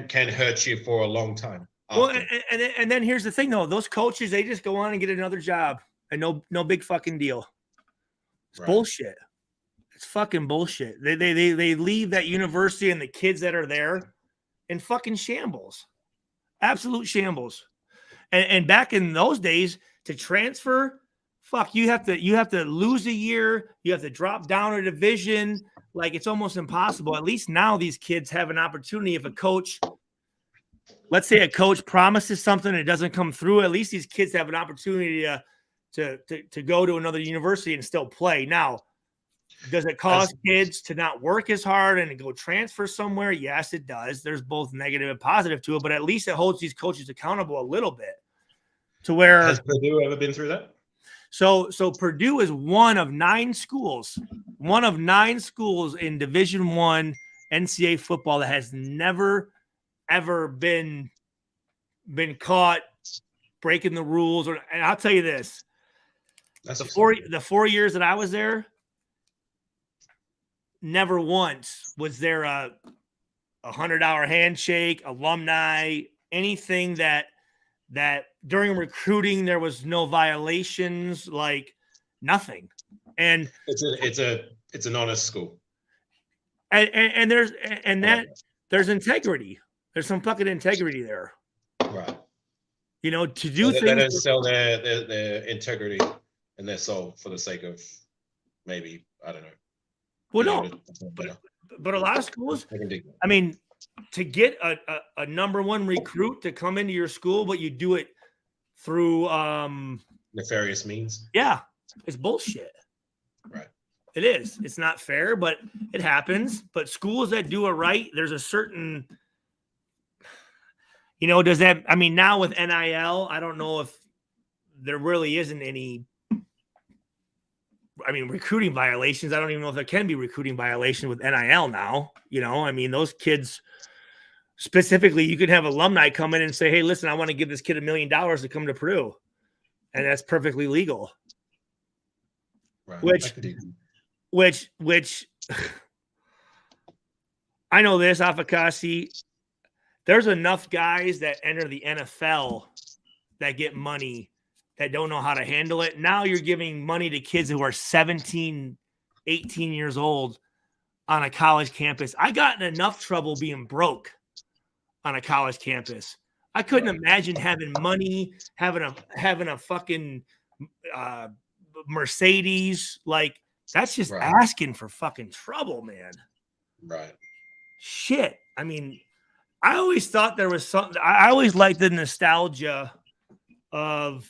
can hurt you for a long time. Well, and then here's the thing though, those coaches, they just go on and get another job and no big fucking deal. It's bullshit. It's fucking bullshit. They leave that university and the kids that are there in fucking shambles. Absolute shambles. And back in those days, to transfer, fuck, you have to lose a year, you have to drop down a division. Like, it's almost impossible. At least now these kids have an opportunity. If a coach, let's say a coach promises something and it doesn't come through, at least these kids have an opportunity to go to another university and still play. Now, does it cause kids to not work as hard and to go transfer somewhere? Yes, it does. There's both negative and positive to it, but at least it holds these coaches accountable a little bit. To where has Purdue ever been through that? So Purdue is one of 9 schools in Division I NCAA football that has never ever been caught breaking the rules. And I'll tell you this: the 4 years that I was there, never once was there a $100 handshake, alumni, anything that during recruiting there was no violations, like nothing. And it's an honest school. And there's integrity. There's some fucking integrity there. Right. To do things. They don't sell their integrity and their soul for the sake of maybe, I don't know. Well, no, but a lot of schools, I mean, to get a number 1 recruit to come into your school, but you do it through nefarious means. Yeah, it's bullshit. Right. It is. It's not fair, but it happens. But schools that do it right, there's a certain, does that, I mean, now with NIL, I don't know if there really isn't any, I mean, recruiting violations. I don't even know if there can be recruiting violation with NIL now. I mean, those kids specifically, you could have alumni come in and say, hey, listen, I want to give this kid $1 million to come to Purdue. And that's perfectly legal. Right. Which I know this, Afakasi. There's enough guys that enter the NFL that get money that don't know how to handle it. Now you're giving money to kids who are 17, 18 years old on a college campus. I got in enough trouble being broke on a college campus. I couldn't imagine having money, having a fucking Mercedes. Like, that's just asking for fucking trouble, man. Right. Shit. I mean, I always thought there was something. I always liked the nostalgia of,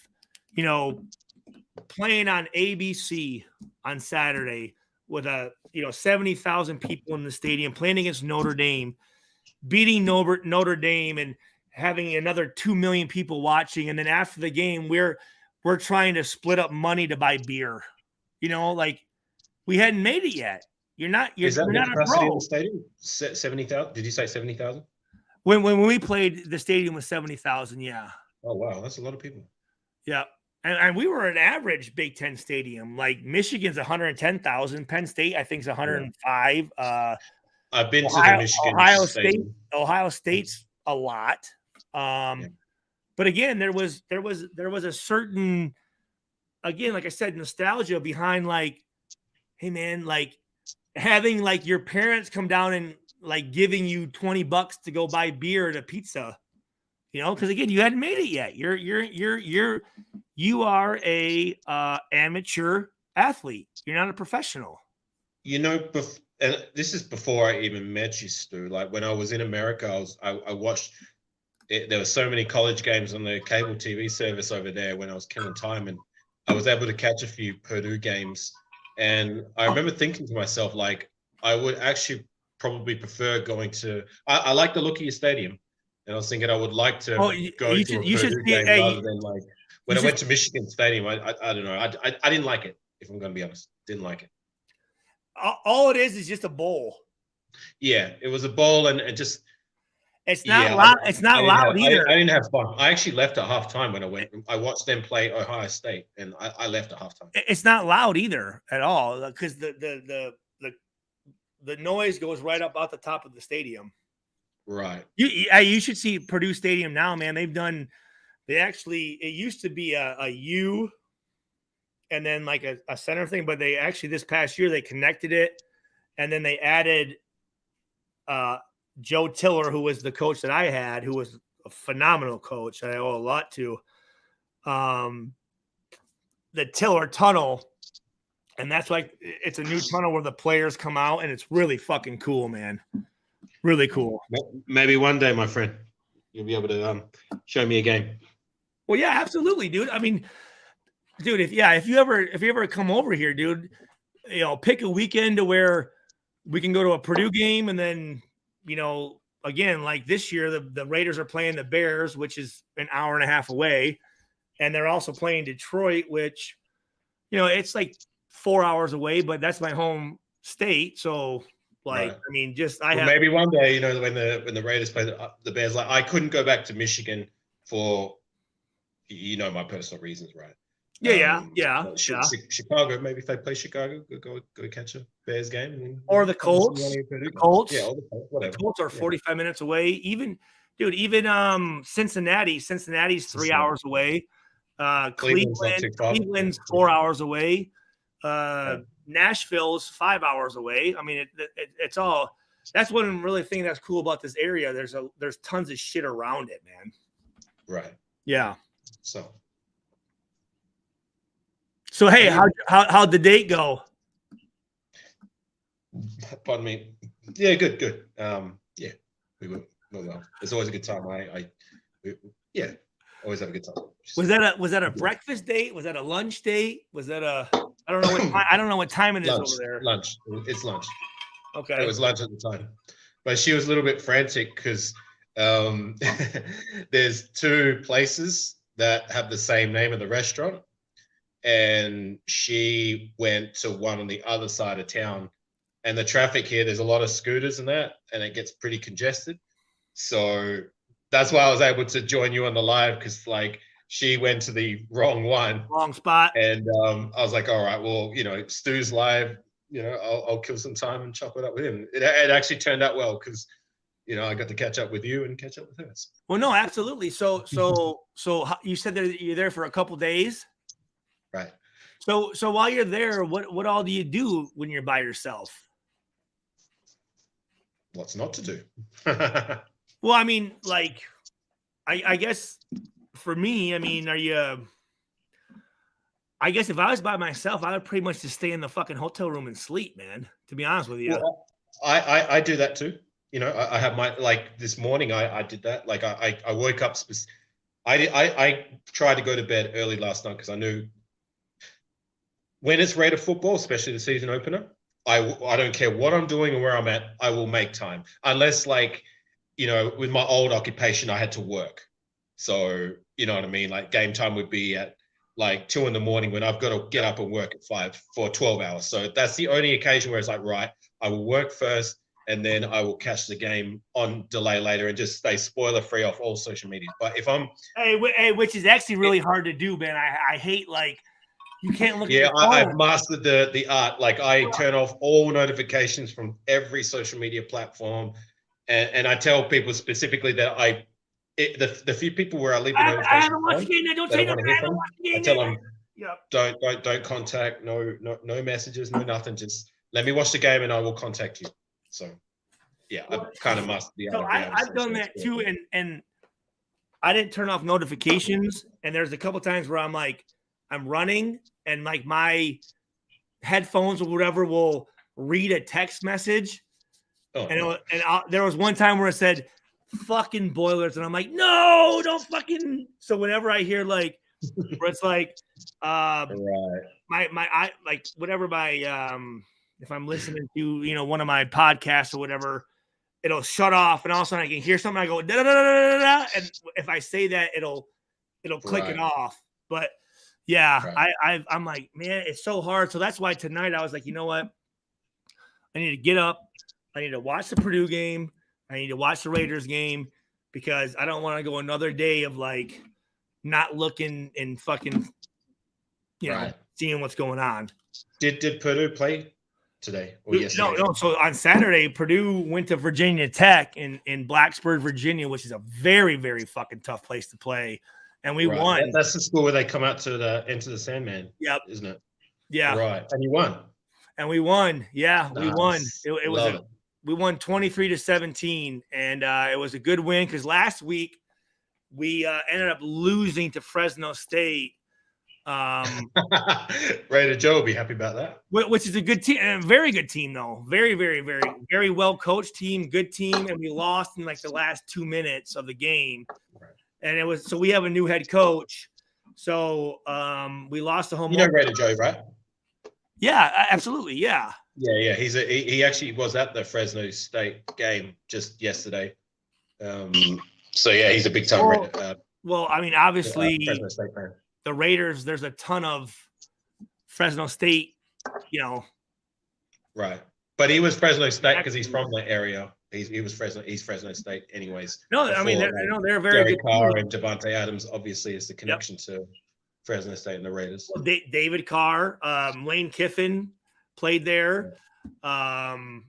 playing on ABC on Saturday with 70,000 people in the stadium, playing against Notre Dame, beating Notre Dame, and having another 2 million people watching. And then after the game, we're trying to split up money to buy beer. Like, we hadn't made it yet. You're not a pro. In the stadium? 70,000? Did you say 70,000? When we played, the stadium was 70,000. Yeah. Oh wow, that's a lot of people. Yeah. And we were an average Big Ten stadium. Like Michigan's 110,000. Penn State, I think, is 105. I've been to the Michigan Ohio State. Stadium. Ohio State's a lot. But again, there was a certain, again, like I said, nostalgia behind like, hey man, like having like your parents come down and like giving you $20 to go buy beer at a pizza, you know, because again, you hadn't made it yet. You are a amateur athlete. You're not a professional. You know, and this is before I even met you, Stu. Like when I was in America, I watched. There were so many college games on the cable TV service over there when I was killing time, and I was able to catch a few Purdue games. And I remember thinking to myself, like, I would actually probably prefer going to. I like the look of your stadium, and I was thinking I would like to go to a Purdue game rather than like when I went to Michigan Stadium. I don't know. I didn't like it. If I'm going to be honest, didn't like it. All it is just a bowl. Yeah, it was a bowl, and just. It's not loud. It's not loud either. I didn't have fun. I actually left at halftime when I went. I watched them play Ohio State, and I left at halftime. It's not loud either at all because the noise goes right up out the top of the stadium. Right. You should see Purdue Stadium now, man. It used to be a U and then like a center thing, but they actually this past year they connected it, and then they added Joe Tiller, who was the coach that I had, who was a phenomenal coach. I owe a lot to the Tiller Tunnel. And that's like, it's a new tunnel where the players come out, and it's really fucking cool, man. Really cool. Maybe one day, my friend, you'll be able to show me a game. Well, yeah, absolutely, dude. I mean, dude, if you ever come over here, dude, you know, pick a weekend to where we can go to a Purdue game, and then, you know, again, like this year, the Raiders are playing the Bears, which is an hour and a half away. And they're also playing Detroit, which, you know, it's like 4 hours away, but that's my home state. So, like, right. I mean, maybe one day, you know, when the Raiders play the Bears, like I couldn't go back to Michigan for, you know, my personal reasons, right? Yeah. Chicago, maybe if they play Chicago, go catch a Bears game. Or the Colts. The Colts. Yeah, whatever. The Colts are 45 minutes away. Even Cincinnati. Cincinnati's 3 hours away. Cleveland's 4 hours away. Nashville's 5 hours away. I mean, it's all. That's one really thing that's cool about this area. There's tons of shit around it, man. Right. Yeah. So hey, how'd the date go? Pardon me. Yeah, good. Yeah, we were well. It's always a good time. Always have a good time. Was that a breakfast date? Was that a lunch date? Was that I don't know what time it is over there. Lunch. It's lunch. Okay. It was lunch at the time, but she was a little bit frantic because there's two places that have the same name of the restaurant. And she went to one on the other side of town, and the traffic here, there's a lot of scooters and that, and it gets pretty congested. So that's why I was able to join you on the live, because like she went to the wrong spot. And I was like, all right, well, you know, Stu's live, you know, I'll kill some time and chop it up with him. It actually turned out well because, you know, I got to catch up with you and catch up with her. Well, no, absolutely. So you said that you're there for a couple days. Right. So while you're there, what all do you do when you're by yourself? What's not to do? Well, I mean, like, I guess for me, I mean, I guess if I was by myself, I would pretty much just stay in the fucking hotel room and sleep, man, to be honest with you. Well, I do that too. You know, I have my, like this morning, I did that. Like I woke up, I tried to go to bed early last night because I knew when it's Raider football, especially the season opener, I don't care what I'm doing or where I'm at, I will make time. Unless, like, you know, with my old occupation, I had to work. So, you know what I mean? Like game time would be at like 2 a.m. when I've got to get up and work at 5 for 12 hours. So that's the only occasion where it's like, right, I will work first, and then I will catch the game on delay later and just stay spoiler free off all social media. But if I'm which is actually really hard to do, man. I hate like you can't look at yeah, your phone. I've mastered the art. Like I turn off all notifications from every social media platform, and I tell people specifically that the few people where I leave the I notifications haven't watched on, the game. Don't they say don't nothing. wanna I hear haven't from watched the game. I tell them Yep. don't contact, no messages, no nothing. Just let me watch the game and I will contact you. So yeah, I've kind of mastered the art. So of being able to I've done social that media. too, and I didn't turn off notifications. And there's a couple times where I'm like, I'm running, and like my headphones or whatever will read a text message, Oh, and no. there was one time where it said "fucking Boilers," and I'm like, no, don't fucking. So whenever I hear like, where it's like, right. I like whatever if I'm listening to one of my podcasts or whatever, it'll shut off, and all of a sudden I can hear something. I go da da da da da, and if I say that, it'll click it Right. off. But yeah, Right. I'm like, man, it's so hard. So that's why tonight I was like, you know what? I need to get up. I need to watch the Purdue game. I need to watch the Raiders game because I don't want to go another day of like not looking and fucking, Right. seeing what's going on. Did Purdue play today or yesterday? No. So on Saturday, Purdue went to Virginia Tech in Blacksburg, Virginia, which is a very, very fucking tough place to play. And we won. That's the school where they come out to into the Sandman. Yep. Isn't it? Yeah. Right. And you won. And we won. Yeah, we won. Nice. We won 23-17, and it was a good win because last week we ended up losing to Fresno State. Raider Joe will be happy about that. Which is a good team, a very good team, though. Very, very, very, very well coached team, good team, and we lost in like the last 2 minutes of the game. Right. And so we have a new head coach. So we lost the home. You know Raider Joe, right? Yeah, absolutely. Yeah. Yeah. He actually was at the Fresno State game just yesterday. So yeah, he's a big time Raider. Well, I mean, obviously, Fresno State fan. The Raiders, there's a ton of Fresno State, Right. But he was Fresno State because he's from that area. He's Fresno State anyways. No, I mean, they're a very Derek good Carr team. and Devontae Adams obviously is the connection to Fresno State and the Raiders. Well, David Carr, Lane Kiffin played there. And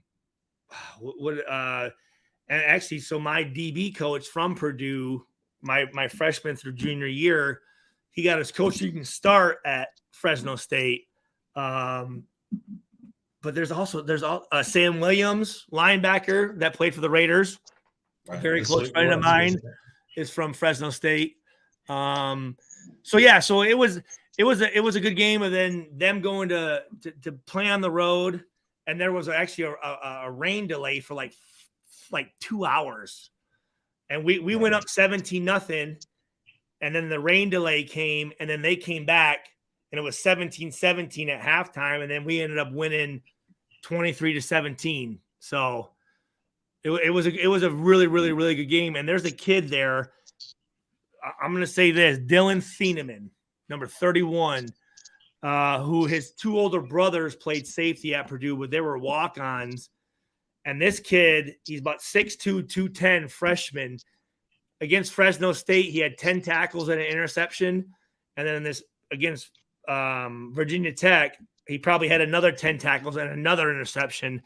actually, so my DB coach from Purdue, my freshman through junior year, he got his coaching start at Fresno State. But there's Sam Williams, linebacker that played for the Raiders. Right. A very close friend of mine is from Fresno State. So it was a good game, and then them going to play on the road, and there was actually a rain delay for like 2 hours, and we went up 17-0, and then the rain delay came, and then they came back, and it was 17-17 at halftime, and then we ended up winning 23-17. So it was a really, really, really good game, and there's a kid there. I'm going to say this, Dylan Thieneman, number 31, who his two older brothers played safety at Purdue, but they were walk-ons. And this kid, he's about 6'2", 210 freshman. Against Fresno State, he had 10 tackles and an interception. And then against Virginia Tech, he probably had another 10 tackles and another interception.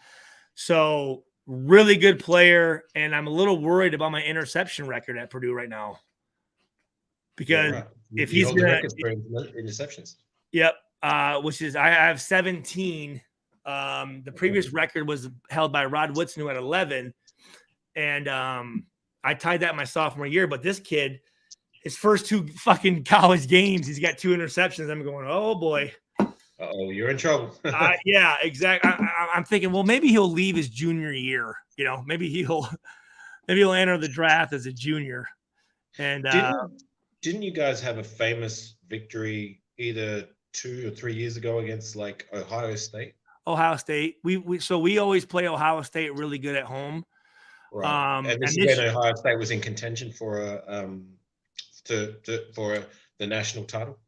So really good player. And I'm a little worried about my interception record at Purdue right now. Because if he's going to interceptions. Yep. Which is I have 17. The previous record was held by Rod Woodson, who had 11. And I tied that my sophomore year. But this kid, his first 2 fucking college games, he's got 2 interceptions. I'm going, oh boy. Uh-oh, you're in trouble. Yeah, exactly. I'm thinking, well, maybe he'll leave his junior year. Maybe he'll enter the draft as a junior. And didn't you guys have a famous victory either 2 or 3 years ago against like Ohio State? Ohio State. We always play Ohio State really good at home. Right. And this is when Ohio State was in contention for the national title,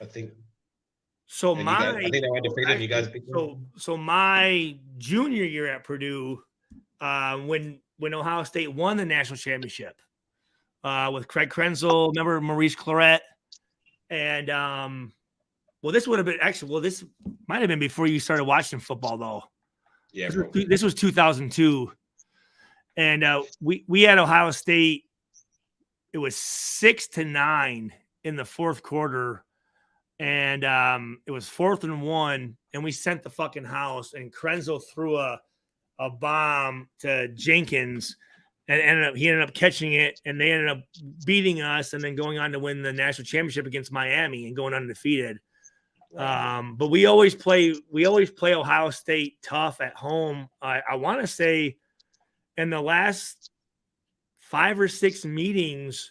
I think. So I think they were undefeated. You guys beat them. So my junior year at Purdue, when Ohio State won the national championship with Craig Krenzel, remember Maurice Claret, and well, this would have been actually. Well, this might have been before you started watching football, though. Yeah, This was 2002, and we had Ohio State. It was 6-9 in the fourth quarter, and it was 4th and 1, and we sent the fucking house. And Krenzel threw a bomb to Jenkins, and he ended up catching it, and they ended up beating us, and then going on to win the national championship against Miami and going undefeated. But we always play Ohio State tough at home. I want to say in the last 5 or 6 meetings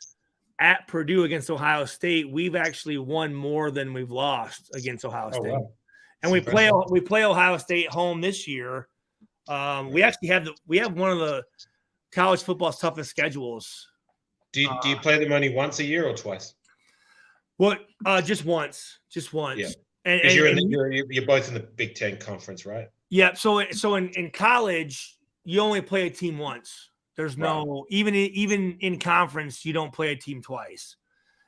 at Purdue against Ohio State, we've actually won more than we've lost against Ohio State. wow. And we play Ohio State at home this year. We actually have one of the college football's toughest schedules. Do you play them only once a year or twice? Well, just once. Yeah. And You're both in the Big Ten conference, right? yeah. So in college, you only play a team once. There's no even in conference, you don't play a team twice.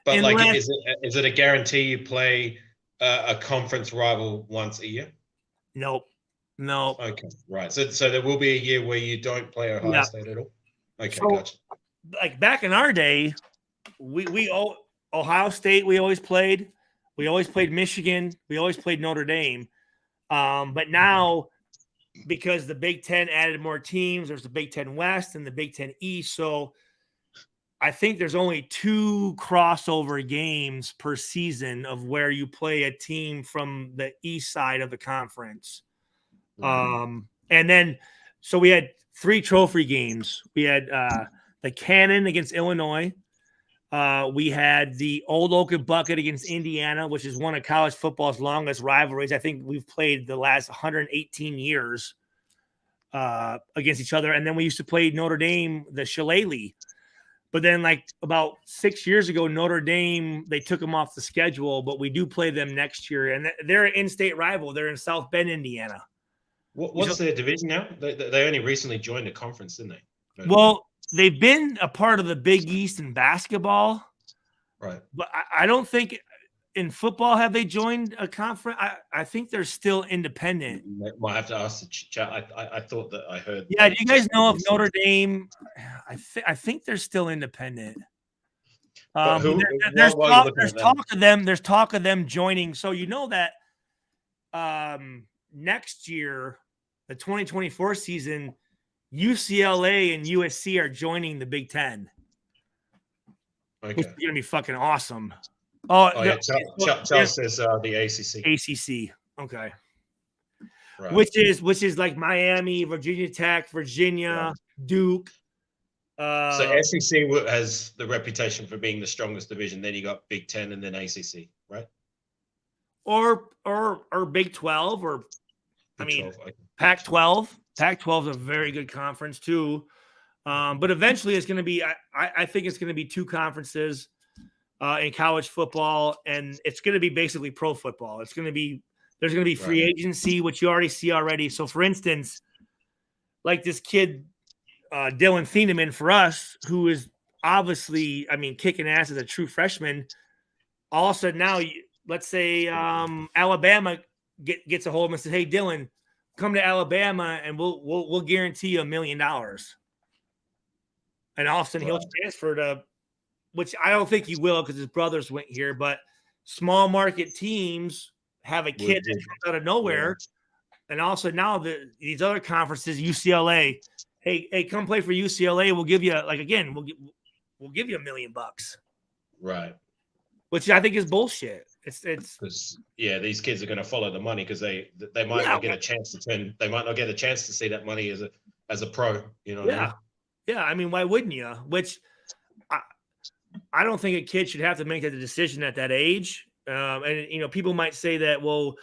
But Unless, is it a guarantee you play a conference rival once a year? Nope. No. Okay, right. So there will be a year where you don't play Ohio State at all. Okay, So, gotcha. Like back in our day, Ohio State we always played. We always played Michigan. We always played Notre Dame. But now, because the Big Ten added more teams, there's the Big Ten West and the Big Ten East. So I think there's only 2 crossover games per season of where you play a team from the east side of the conference. And then, so we had 3 trophy games. We had the Cannon against Illinois. We had the Old Oak Bucket against Indiana, which is one of college football's longest rivalries. I think we've played the last 118 years against each other. And then we used to play Notre Dame, the Shillelagh. But then, like about 6 years ago, Notre Dame, they took them off the schedule, but we do play them next year. And they're an in-state rival. They're in South Bend, Indiana. What's their division now? They only recently joined the conference, didn't they? Well, they've been a part of the Big East in basketball. Right. But I don't think in football have they joined a conference. I think they're still independent. Might have to ask the chat. I thought that I heard. Yeah, do you guys know if Notre Dame? I think they're still independent. There's talk of them joining. So you know that next year, the 2024 season, UCLA and USC are joining the Big Ten. Okay. Which is going to be fucking awesome. Charles says the ACC. ACC. Okay. Right. Which is like Miami, Virginia Tech, Virginia, Duke. So SEC has the reputation for being the strongest division. Then you got Big Ten and then ACC, right? Or Big 12 or Big 12, okay. Pac-12. Pac-12 is a very good conference too. But eventually it's going to be, I think it's going to be 2 conferences in college football, and it's going to be basically pro football. There's going to be free agency, which you already see already. So for instance, like this kid, Dylan Thieneman for us, who is obviously, kicking ass as a true freshman. All of a sudden now, let's say Alabama gets a hold of him and says, "Hey, Dylan, come to Alabama and we'll guarantee you $1 million." And all of a sudden he'll transfer to, which I don't think he will because his brothers went here, but small market teams have a kid that comes out of nowhere. And also now these other conferences, UCLA, hey, come play for UCLA. We'll give you we'll give you $1 million. Right. Which I think is bullshit. It's these kids are going to follow the money because they might not get a chance they might not get a chance to see that money as a pro. You know. Yeah. Yeah. Why wouldn't you? Which I don't think a kid should have to make that decision at that age. And people might say that, well,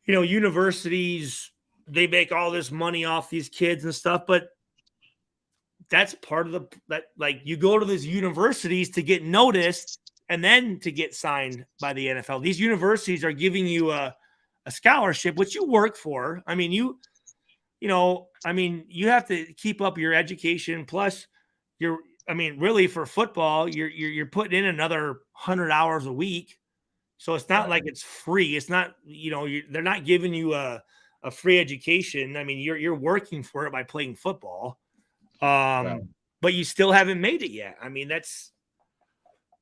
universities, they make all this money off these kids and stuff, but that's part of you go to these universities to get noticed and then to get signed by the NFL. These universities are giving you a scholarship, which you work for. I mean, you have to keep up your education. Plus, really for football, you're putting in another 100 hours a week. So it's not like it's free. It's not, they're not giving you a free education. I mean, you're working for it by playing football. But you still haven't made it yet. I mean,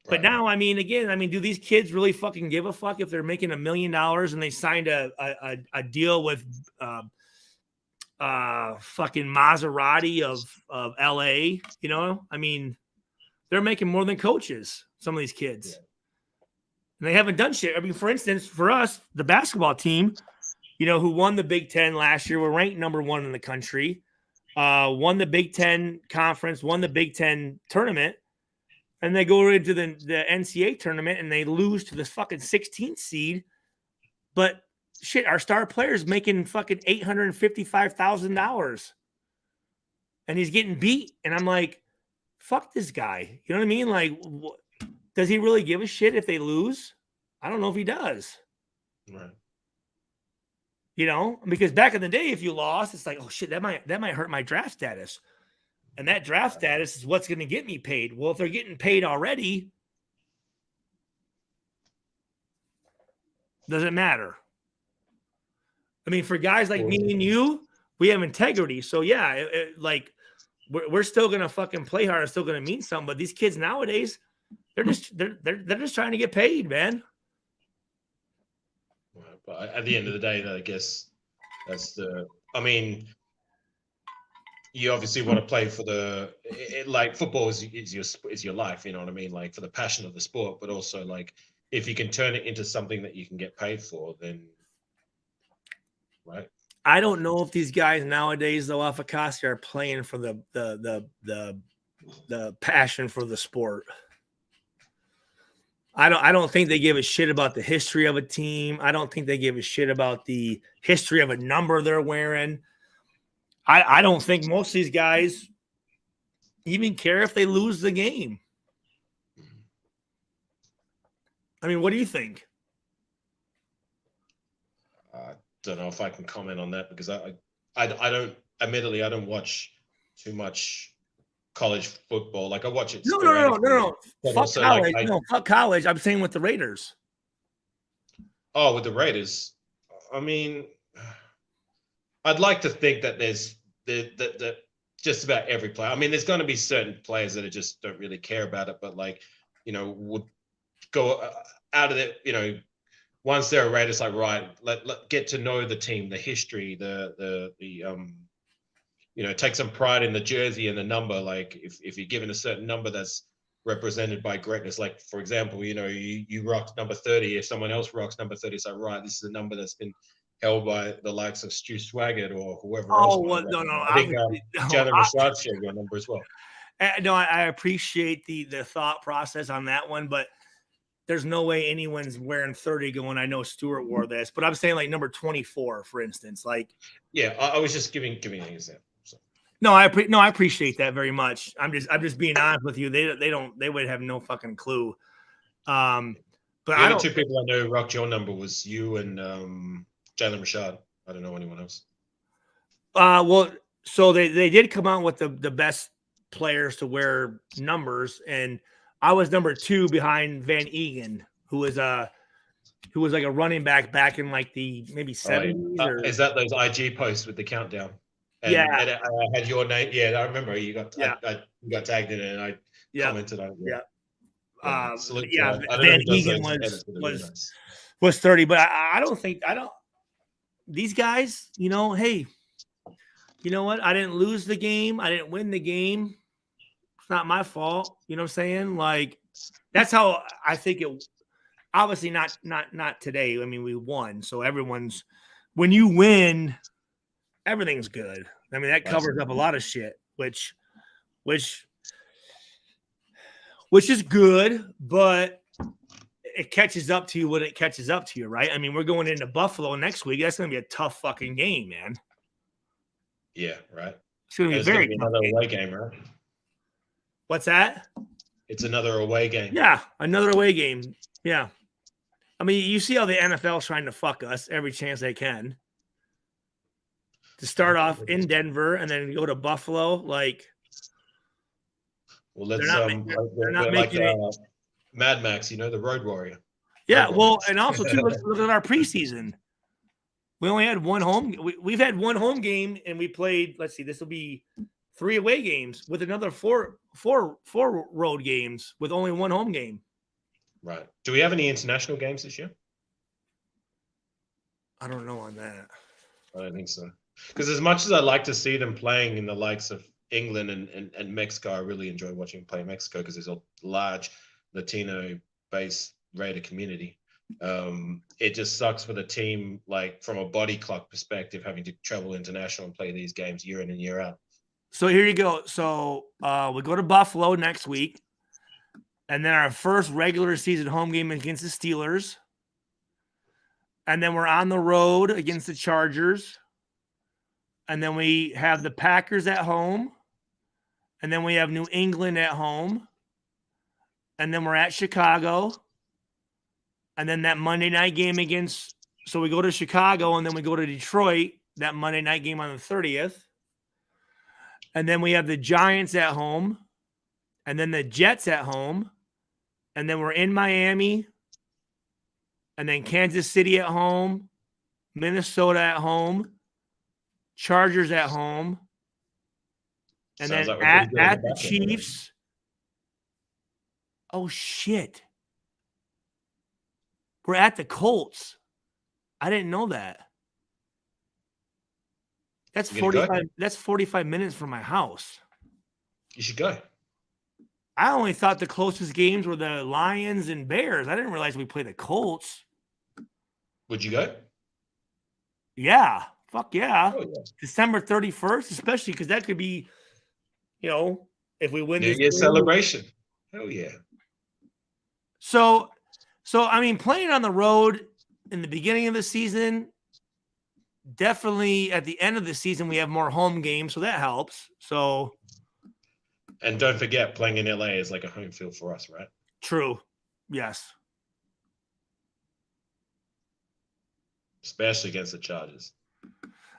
but now, I mean, again, do these kids really fucking give a fuck if they're making $1 million and they signed a deal with fucking Maserati of LA? I mean, they're making more than coaches, some of these kids. Yeah. And they haven't done shit. I mean, for instance, for us, the basketball team, who won the Big Ten last year, were ranked number 1 in the country, won the Big Ten conference, won the Big Ten tournament, and they go into the NCAA tournament and they lose to the fucking 16th seed. But shit, our star player's making fucking $855,000 and he's getting beat. And I'm like, fuck this guy. You know what I mean? Like, does he really give a shit if they lose? I don't know if he does. Right. Because back in the day, if you lost, it's like, oh shit, that might hurt my draft status. And that draft status is what's going to get me paid. Well, if they're getting paid already, doesn't matter. I mean, for guys like me and you, we have integrity. So yeah, we're still going to fucking play hard. It's still going to mean something. But these kids nowadays, they're just trying to get paid, man. But at the end of the day, I guess that's you obviously want to play for football is your life, you know what I mean? Like for the passion of the sport, but also like if you can turn it into something that you can get paid for, then right. I don't know if these guys nowadays, though, off Acacia, are playing for the passion for the sport. I don't think they give a shit about the history of a team. I don't think they give a shit about the history of a number they're wearing. I don't think most of these guys even care if they lose the game. I mean, what do you think? I don't know if I can comment on that because I don't watch too much college football. Like I watch it. No. Fuck college. Fuck college. I'm saying with the Raiders. Oh, with the Raiders. I mean, I'd like to think that there's that just about every player. I mean, there's going to be certain players that just don't really care about it, but would go out of it. Once they're a Raiders, like right, let get to know the team, the history, the take some pride in the jersey and the number. Like if you're given a certain number that's represented by greatness, like for example, you rock number 30. If someone else rocks number 30, it's like, right, this is a number that's been held by the likes of Stu Swaggart or whoever else. Oh, well, no. I think Jalen Rashad shared your number as well. No, I appreciate the thought process on that one, but there's no way anyone's wearing 30 going, I know Stewart wore this, but I'm saying like number 24, for instance. Like, yeah, I was just giving an example. So. No, I appreciate that very much. I'm just being honest with you. They would have no fucking clue. But the other two people I know rocked your number was you and Jalen Rashad. I don't know anyone else. Well, so they did come out with the best players to wear numbers, and I was number 2 behind Van Egan, who was like a running back in like the maybe 70s. Is that those IG posts with the countdown? And, yeah, and I had your name. Yeah, I remember you got. Yeah. you got tagged in it, and I commented on it. Yeah. Van Egan was 30, but I don't think these guys. Hey, you know what? I didn't lose the game. I didn't win the game. It's not my fault. You know what I'm saying? Like that's how I think it. Obviously not today. I mean, we won, so when you win, everything's good. I mean, that covers up a lot of shit, which is good, but it catches up to you when it catches up to you, right? I mean, we're going into Buffalo next week. That's going to be a tough fucking game, man. Yeah, right. It's going to be another away game, right? What's that? It's another away game. Yeah, another away game. Yeah. I mean, you see how the NFL's trying to fuck us every chance they can. to start off in Denver and then go to Buffalo. Like, Well, let's They're not we're not like making it. Mad Max, you know, the Road Warrior. Yeah, Road well, Warriors. and also too, look at our preseason. We only had one home. We've had one home game, and we played. Let's see, this will be 3 away games with another four road games with only one home game. Right. Do we have any international games this year? I don't know on that. I don't think so. Because as much as I like to see them playing in the likes of England and Mexico, I really enjoy watching them play in Mexico because there's a large Latino-based Raider community. It just sucks for the team, like from a body clock perspective, having to travel international and play these games year in and year out. So here you go. So we go to Buffalo next week, and then our first regular season home game against the Steelers. And then we're on the road against the Chargers. And then we have the Packers at home. And then we have New England at home. And then we're at Chicago. And then that Monday night game against, so we go to Chicago and then we go to Detroit, that Monday night game on the 30th. And then we have the Giants at home. And then the Jets at home. And then we're in Miami. And then Kansas City at home, Minnesota at home, Chargers at home, and Sounds then like we're pretty good at the the back end. Chiefs. Oh, shit. We're at the Colts. I didn't know that. That's You gonna go? 45. That's 45 minutes from my house. You should go. I only thought the closest games were the Lions and Bears. I didn't realize we played the Colts. Would you go? Yeah. Fuck yeah. Oh, yeah. December 31st, especially because that could be, if we win New this Year game. celebration. Hell yeah. So I mean, playing on the road in the beginning of the season, definitely at the end of the season, we have more home games, so that helps. So And don't forget, playing in LA is like a home field for us, right? true. Yes. Especially against the Chargers.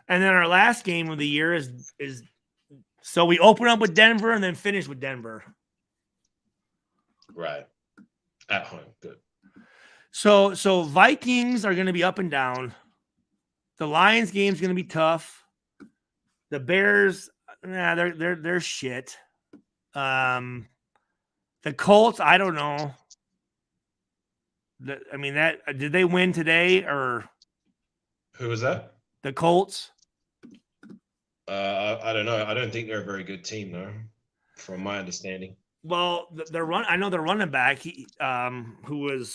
And then our last game of the year is so we open up with Denver and then finish with Denver. Right. At home. Good. So Vikings are going to be up and down. The Lions game is going to be tough. The Bears, they're shit. The Colts, I don't know. Did they win today or Who was that? the Colts? I don't know. I don't think they're a very good team, though, from my understanding. Well, I know their running back, who was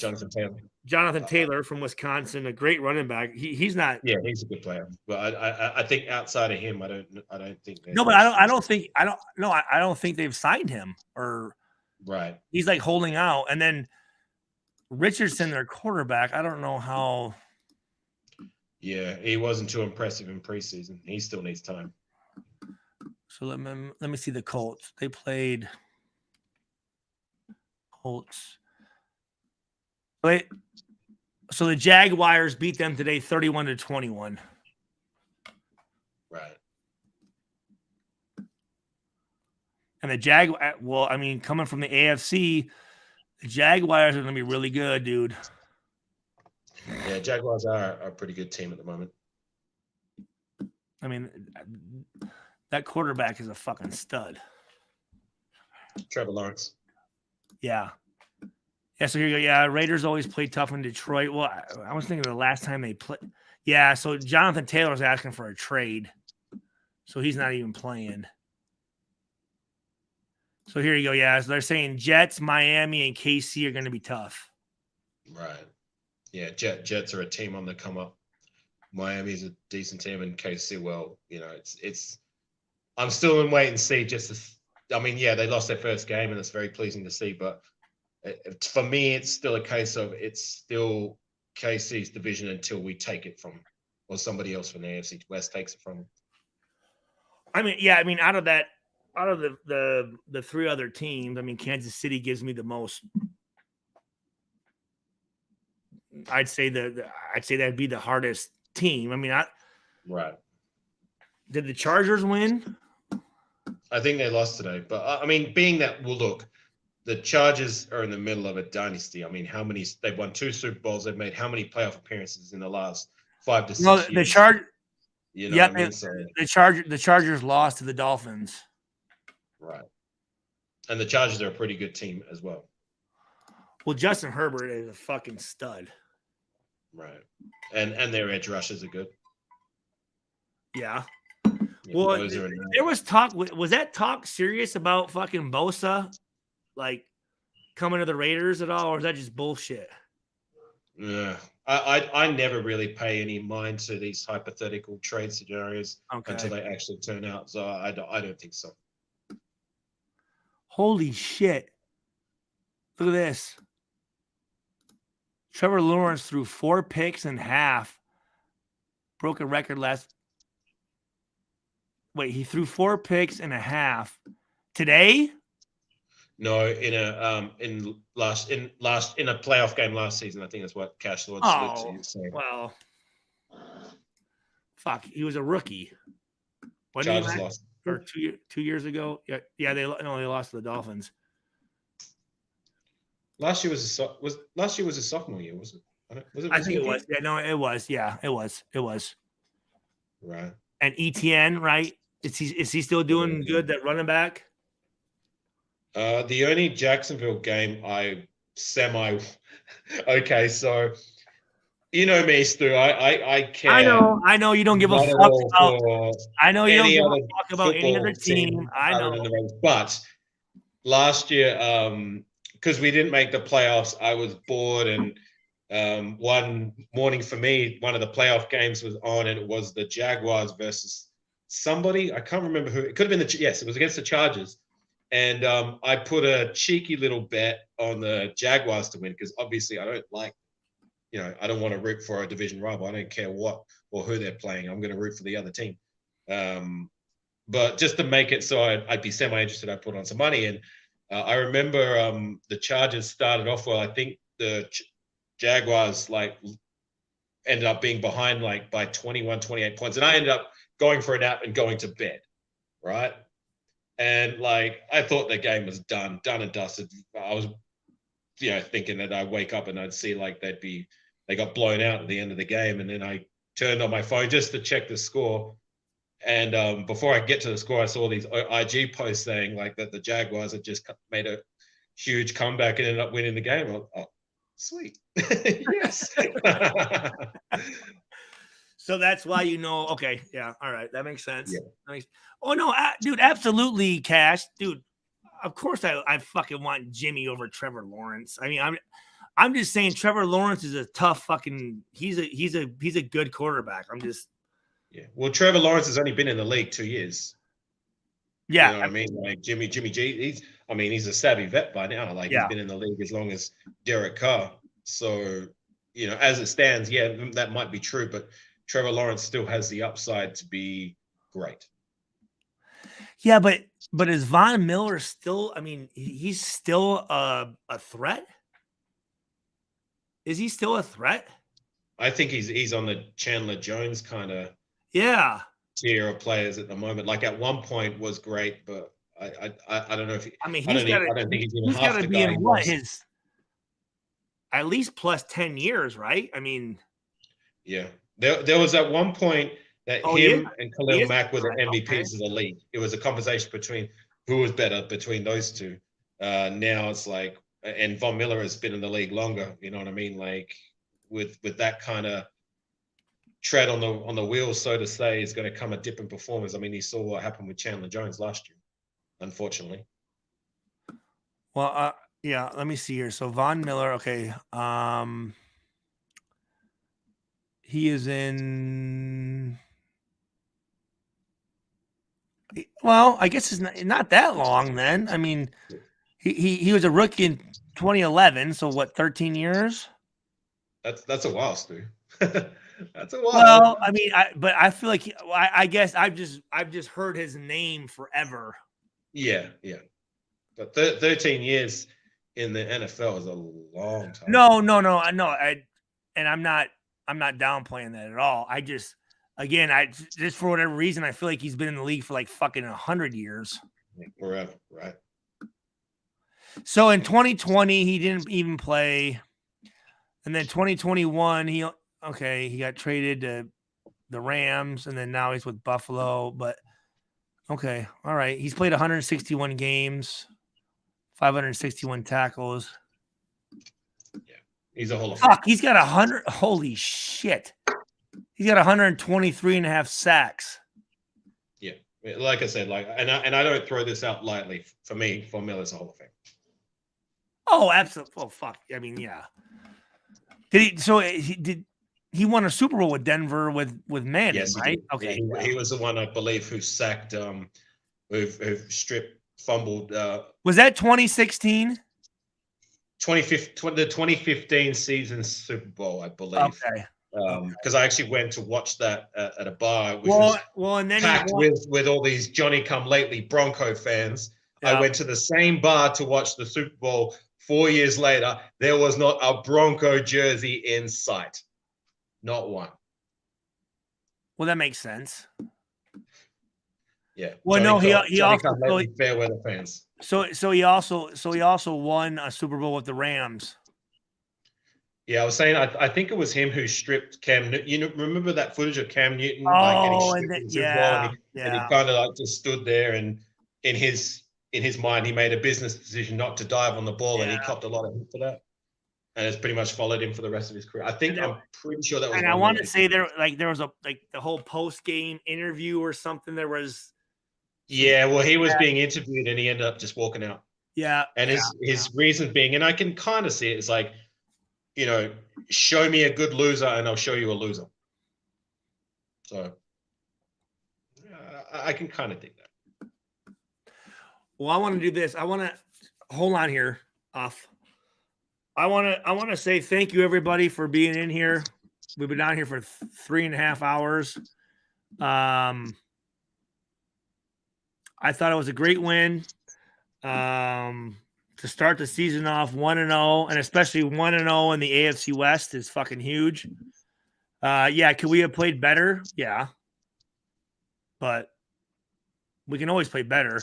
Jonathan Taylor from Wisconsin, a great running back. He's not. Yeah, he's a good player, but I think outside of him, I don't think. No, but I don't think they've signed him or. Right. He's like holding out, and then Richardson, their quarterback. I don't know how. Yeah, he wasn't too impressive in preseason. He still needs time. So let me see the Colts. They played Colts. Wait. So the Jaguars beat them today 31-21. Right. And the coming from the AFC, the Jaguars are going to be really good, dude. Yeah, Jaguars are a pretty good team at the moment. I mean, that quarterback is a fucking stud. Trevor Lawrence. Yeah. Yeah, so here you go. Yeah, Raiders always play tough in Detroit. Well, I was thinking the last time they played. Yeah, so Jonathan Taylor's asking for a trade. So he's not even playing. So here you go. Yeah, so they're saying Jets, Miami, and KC are going to be tough. Right. Yeah, Jets are a team on the come up. Miami's a decent team, and KC, well, it's. I'm still in wait and see. They lost their first game, and it's very pleasing to see. But for me, it's still a case of it's still KC's division until we take it from, or somebody else from the AFC West takes it from. Out of the three other teams, Kansas City gives me the most. I'd say that'd be the hardest team. Right. Did the Chargers win? I think they lost today, but I mean, being that, well, look, the Chargers are in the middle of a dynasty. I mean, they've won 2 Super Bowls. They've made how many playoff appearances in the last 5 to 6 No, years? You know yeah, what I mean? So, the Chargers lost to the Dolphins. right. And the Chargers are a pretty good team as well. Well, Justin Herbert is a fucking stud. Right. And their edge rushers are good. Yeah. Yeah, Well, those are there was talk. Was that talk serious about fucking Bosa, like coming to the Raiders at all, or is that just bullshit? Yeah. I never really pay any mind to these hypothetical trade scenarios until they actually turn out. So I don't think so. Holy shit. Look at this. Trevor Lawrence threw 4 picks and half. Broke a record he threw 4 picks and a half today? No, in a playoff game last season. I think that's what Cash Lord Well, fuck, he was a rookie. When Chargers lost. Or 2 years ago? Yeah, they lost to the Dolphins. Last year was a sophomore year, was it? I think it was. Yeah, no, it was. Yeah, it was. Right. And ETN, right? Is he still doing good? That running back? The only Jacksonville game okay, so you know me, Stu. I care. I know you don't give a fuck about. I know you don't give a fuck about any other team. I know. But last year, because we didn't make the playoffs, I was bored, and one morning for me, one of the playoff games was on, and it was the Jaguars versus somebody. I can't remember who. It could have been it was against the Chargers. And I put a cheeky little bet on the Jaguars to win because obviously I don't I don't want to root for a division rival. I don't care what or who they're playing. I'm going to root for the other team. But just to make it so I'd be semi-interested, I put on some money. And I remember the Chargers started off well. I think the Jaguars ended up being behind by 21, 28 points. And I ended up going for a nap and going to bed, right? And I thought the game was done and dusted. I was, thinking that I'd wake up and I'd see they got blown out at the end of the game. And then I turned on my phone just to check the score. And before I get to the score, I saw these IG posts saying that the Jaguars had just made a huge comeback and ended up winning the game. Oh, sweet. Yes. So that's why okay, yeah, all right, that makes sense. Yeah. Oh no, dude, absolutely, Cash, dude. Of course, I fucking want Jimmy over Trevor Lawrence. I mean, I'm just saying Trevor Lawrence is a tough fucking. He's a good quarterback. Yeah. Well, Trevor Lawrence has only been in the league 2 years. Yeah, you know what I mean, Jimmy G. He's a savvy vet by now. He's been in the league as long as Derek Carr. So as it stands, that might be true, but Trevor Lawrence still has the upside to be great. Yeah, but is Von Miller still? I mean, he's still a threat. Is he still a threat? I think he's on the Chandler Jones kind of tier of players at the moment. At one point was great, but I don't know if I don't think he's even half got to the be guy in his at least plus 10 years, right? I mean, yeah. There was at one point that him and Khalil Mack were the MVPs of the league. It was a conversation between who was better between those two. Now it's and Von Miller has been in the league longer. You know what I mean? With that kind of tread on the wheels, so to say, is going to come a dip in performance. I mean, you saw what happened with Chandler Jones last year, unfortunately. Well, yeah. Let me see here. So Von Miller, okay. He is in. Well, I guess it's not that long then. I mean, he was a rookie in 2011. So what? 13 years. That's a while, Stu. That's a while. Well, I mean, I feel like I guess I've just heard his name forever. Yeah. But 13 years in the NFL is a long time. No. I'm not downplaying that at all. again, I just for whatever reason, I feel like he's been in the league for like fucking 100 years. Forever, right? So in 2020, he didn't even play. And then 2021, he got traded to the Rams, and then now he's with Buffalo. But okay, all right. He's played 161 games, 561 tackles. He's a Hall of Famer. Fuck, he's got 100. Holy shit. He's got 123 and a half sacks. Yeah, like I said, and I don't throw this out lightly. For me, Von Miller's a Hall of Fame. Oh, absolutely. Oh, fuck. I mean, yeah. He won a Super Bowl with Denver with Manning, Yes, right? Okay. He was the one, I believe, who sacked, who stripped, fumbled. Was that 2016? The 2015 season Super Bowl, I believe. Okay. Because I actually went to watch that at a bar, which was and then packed with all these Johnny-come-lately Bronco fans. Yeah. I went to the same bar to watch the Super Bowl 4 years later. There was not a Bronco jersey in sight. Not one. Well, that makes sense. Yeah. Well, no, he also fair weather fans. So he also won a Super Bowl with the Rams. Yeah, I was saying I think it was him who stripped Cam Newton. You know, remember that footage of Cam Newton? And he kind of like just stood there, and in his mind, he made a business decision not to dive on the ball, and he copped a lot of hit for that. And it's pretty much followed him for the rest of his career. I'm pretty sure that was. And I want to say there was the whole post game interview or something. There was. Yeah, well, he was being interviewed, and he ended up just walking out. Yeah, and his reason being, and I can kind of see it, it's like, you know, show me a good loser, and I'll show you a loser. So I can kind of dig that. Well, I want to do this. I want to hold on here, off. I want to say thank you everybody for being in here. We've been down here for 3.5 hours. I thought it was a great win. To start the season off 1-0, and especially 1-0 in the AFC West is fucking huge. Could we have played better? Yeah. But we can always play better.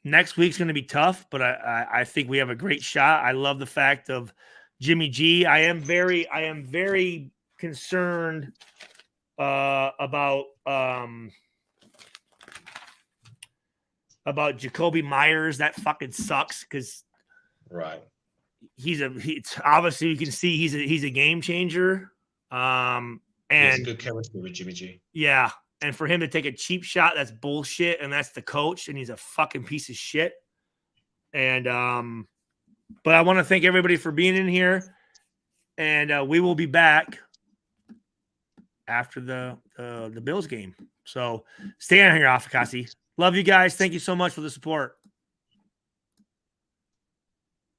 Next week's going to be tough, but I think we have a great shot. I love the fact of Jimmy G. I am very concerned about Jacoby Myers. That fucking sucks because right. It's obviously you can see he's a game changer. And good chemistry with Jimmy G. Yeah. And for him to take a cheap shot, that's bullshit. And that's the coach, and he's a fucking piece of shit. And but I want to thank everybody for being in here. And we will be back after the Bills game. So stay on here, Afakasi. Love you guys. Thank you so much for the support.